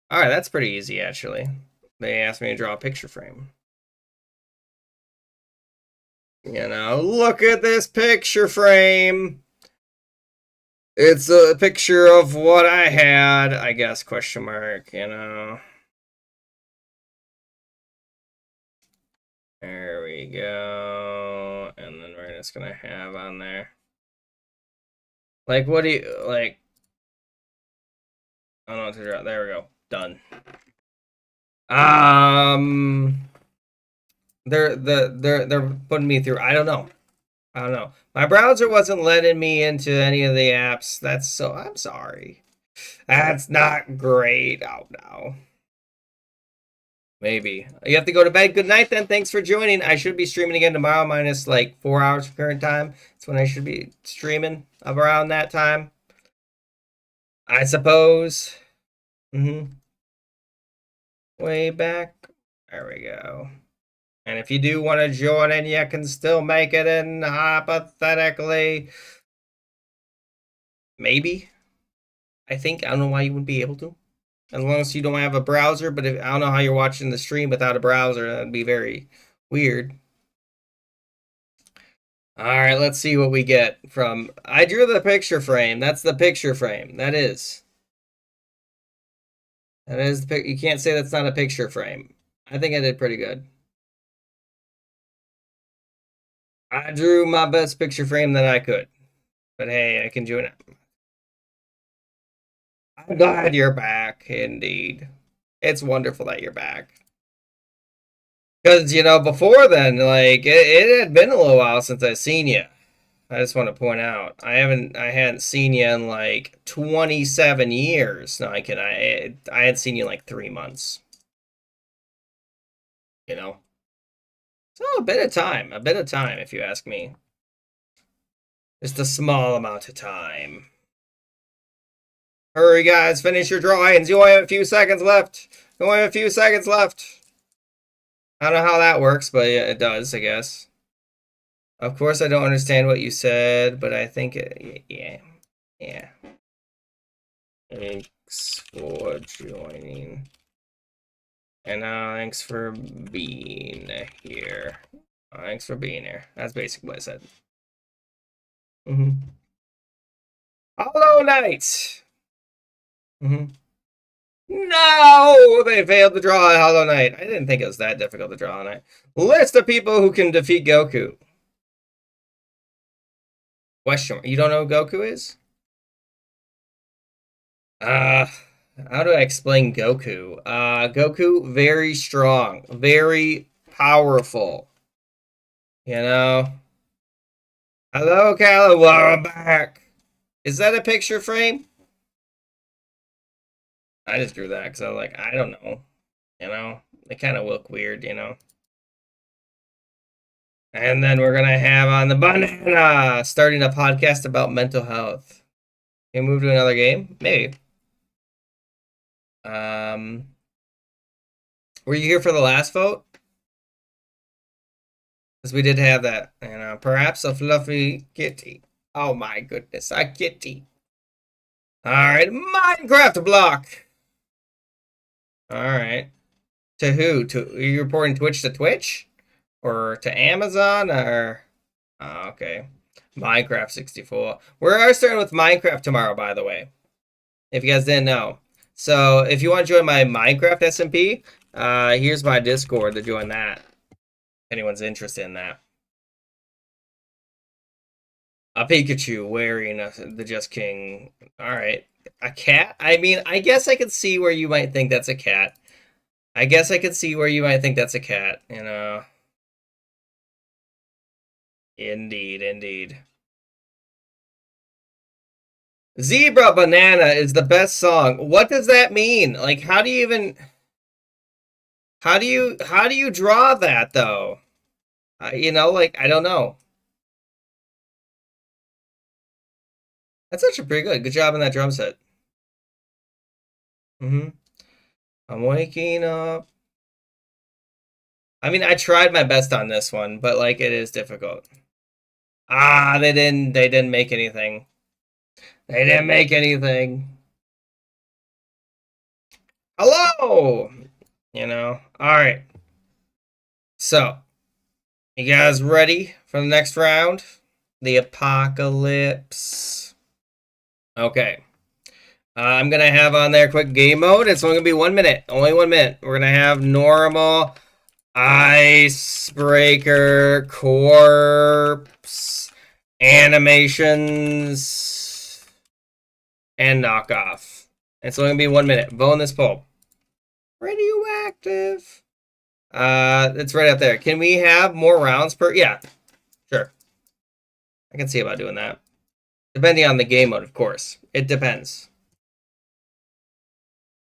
All right, that's pretty easy, actually. They asked me to draw a picture frame. Look at this picture frame. It's a picture of what I had, I guess, question mark, There we go. And then we're just going to have on there. Like, what do you, like, I don't know what to draw. There we go. Done. They're putting me through. I don't know. My browser wasn't letting me into any of the apps. I'm sorry. That's not great. Oh no. Maybe. You have to go to bed. Good night then. Thanks for joining. I should be streaming again tomorrow, minus like 4 hours current time. That's when I should be streaming around that time, I suppose. Way back. There we go. And if you do want to join in, you can still make it in, hypothetically. Maybe. I don't know why you wouldn't be able to. As long as you don't have a browser, but I don't know how you're watching the stream without a browser. That'd be very weird. All right, let's see what we get from... I drew the picture frame. That's the picture frame. That is. That is the you can't say that's not a picture frame. I think I did pretty good. I drew my best picture frame that I could. But hey, I can join it. I'm glad you're back, indeed. It's wonderful that you're back. Because, before then, like, it had been a little while since I've seen you. I just want to point out. I hadn't seen you in, like, 27 years. No, I had seen you in, like, 3 months. So, a bit of time, if you ask me. Just a small amount of time. Hurry, guys, finish your drawings. You only have a few seconds left. I don't know how that works, but yeah, it does, I guess. Of course, I don't understand what you said, but I think yeah. Thanks for joining. And thanks for being here. Thanks for being here. That's basically what I said. Hollow Knight! No! They failed to draw a Hollow Knight. I didn't think it was that difficult to draw a Knight. List of people who can defeat Goku. Question mark. You don't know who Goku is? How do I explain Goku? Goku, very strong. Very powerful. Hello, Caleb. Welcome back. Is that a picture frame? I just drew that because I was like, I don't know. They kind of look weird, And then we're going to have on the banana starting a podcast about mental health. Can we move to another game? Maybe. Were you here for the last vote? Because we did have that. Perhaps a fluffy kitty. Oh my goodness, a kitty. Alright, Minecraft block. Alright. To who? Are you reporting Twitch to Twitch? Or to Amazon? Or... Oh, okay. Minecraft 64. We're starting with Minecraft tomorrow, by the way. If you guys didn't know. So, if you want to join my Minecraft SMP, here's my Discord to join that. If anyone's interested in that. A Pikachu wearing the Just King. Alright. A cat? I mean, I guess I could see where you might think that's a cat. Indeed. Zebra Banana is the best song. What does that mean? Like, how do you draw that, though? I don't know. That's actually pretty good. Good job on that drum set. I'm waking up. I mean, I tried my best on this one, but, like, it is difficult. They didn't make anything. Hello! Alright. So, you guys ready for the next round? The apocalypse. Okay. I'm going to have on there quick game mode. It's only going to be 1 minute. Only 1 minute. We're going to have normal, icebreaker, corpse, animations, and knockoff. It's only going to be 1 minute. Vote on this poll. Radioactive. It's right up there. Can we have more rounds per? Yeah, sure. I can see about doing that. Depending on the game mode, of course. It depends.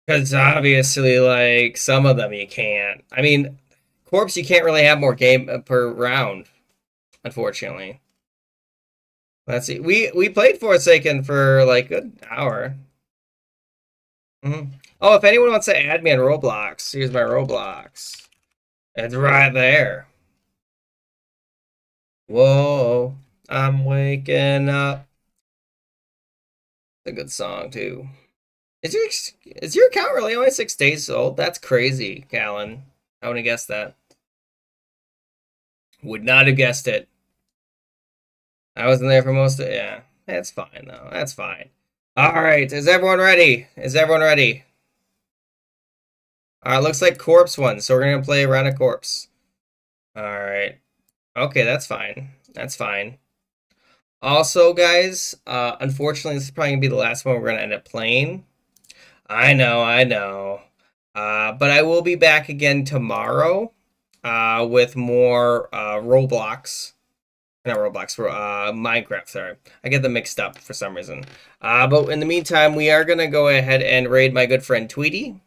Because obviously, like, some of them you can't. I mean, Corpse, you can't really have more game per round, unfortunately. Let's see. We played Forsaken for, like, an hour. Oh, if anyone wants to add me on Roblox, here's my Roblox. It's right there. Whoa, I'm waking up. It's a good song too. Is your account really only 6 days old? That's crazy, Callan. I wouldn't have guessed that. Would not have guessed it. I wasn't there for most of it. Yeah, that's fine though. That's fine. All right, is everyone ready? Is everyone ready? All right, looks like corpse one, so we're gonna play around a corpse. All right. Okay, that's fine. That's fine. Also, guys, unfortunately, this is probably gonna be the last one we're gonna end up playing. I know, I know. But I will be back again tomorrow with more Roblox. Not Roblox, Minecraft, sorry. I get them mixed up for some reason. But in the meantime, we are going to go ahead and raid my good friend Tweety.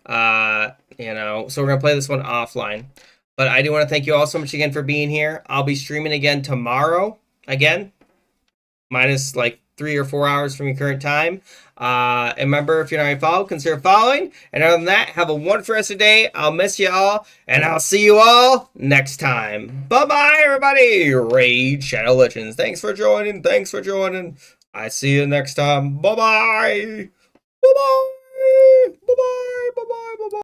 So we're going to play this one offline. But I do want to thank you all so much again for being here. I'll be streaming again tomorrow. Again, minus like 3 or 4 hours from your current time. And remember, if you're not already followed, consider following. And other than that, have a wonderful rest of the day. I'll miss you all, and I'll see you all next time. Bye-bye, everybody. Raid Shadow Legends. Thanks for joining. Thanks for joining. I see you next time. Bye-bye. Bye-bye.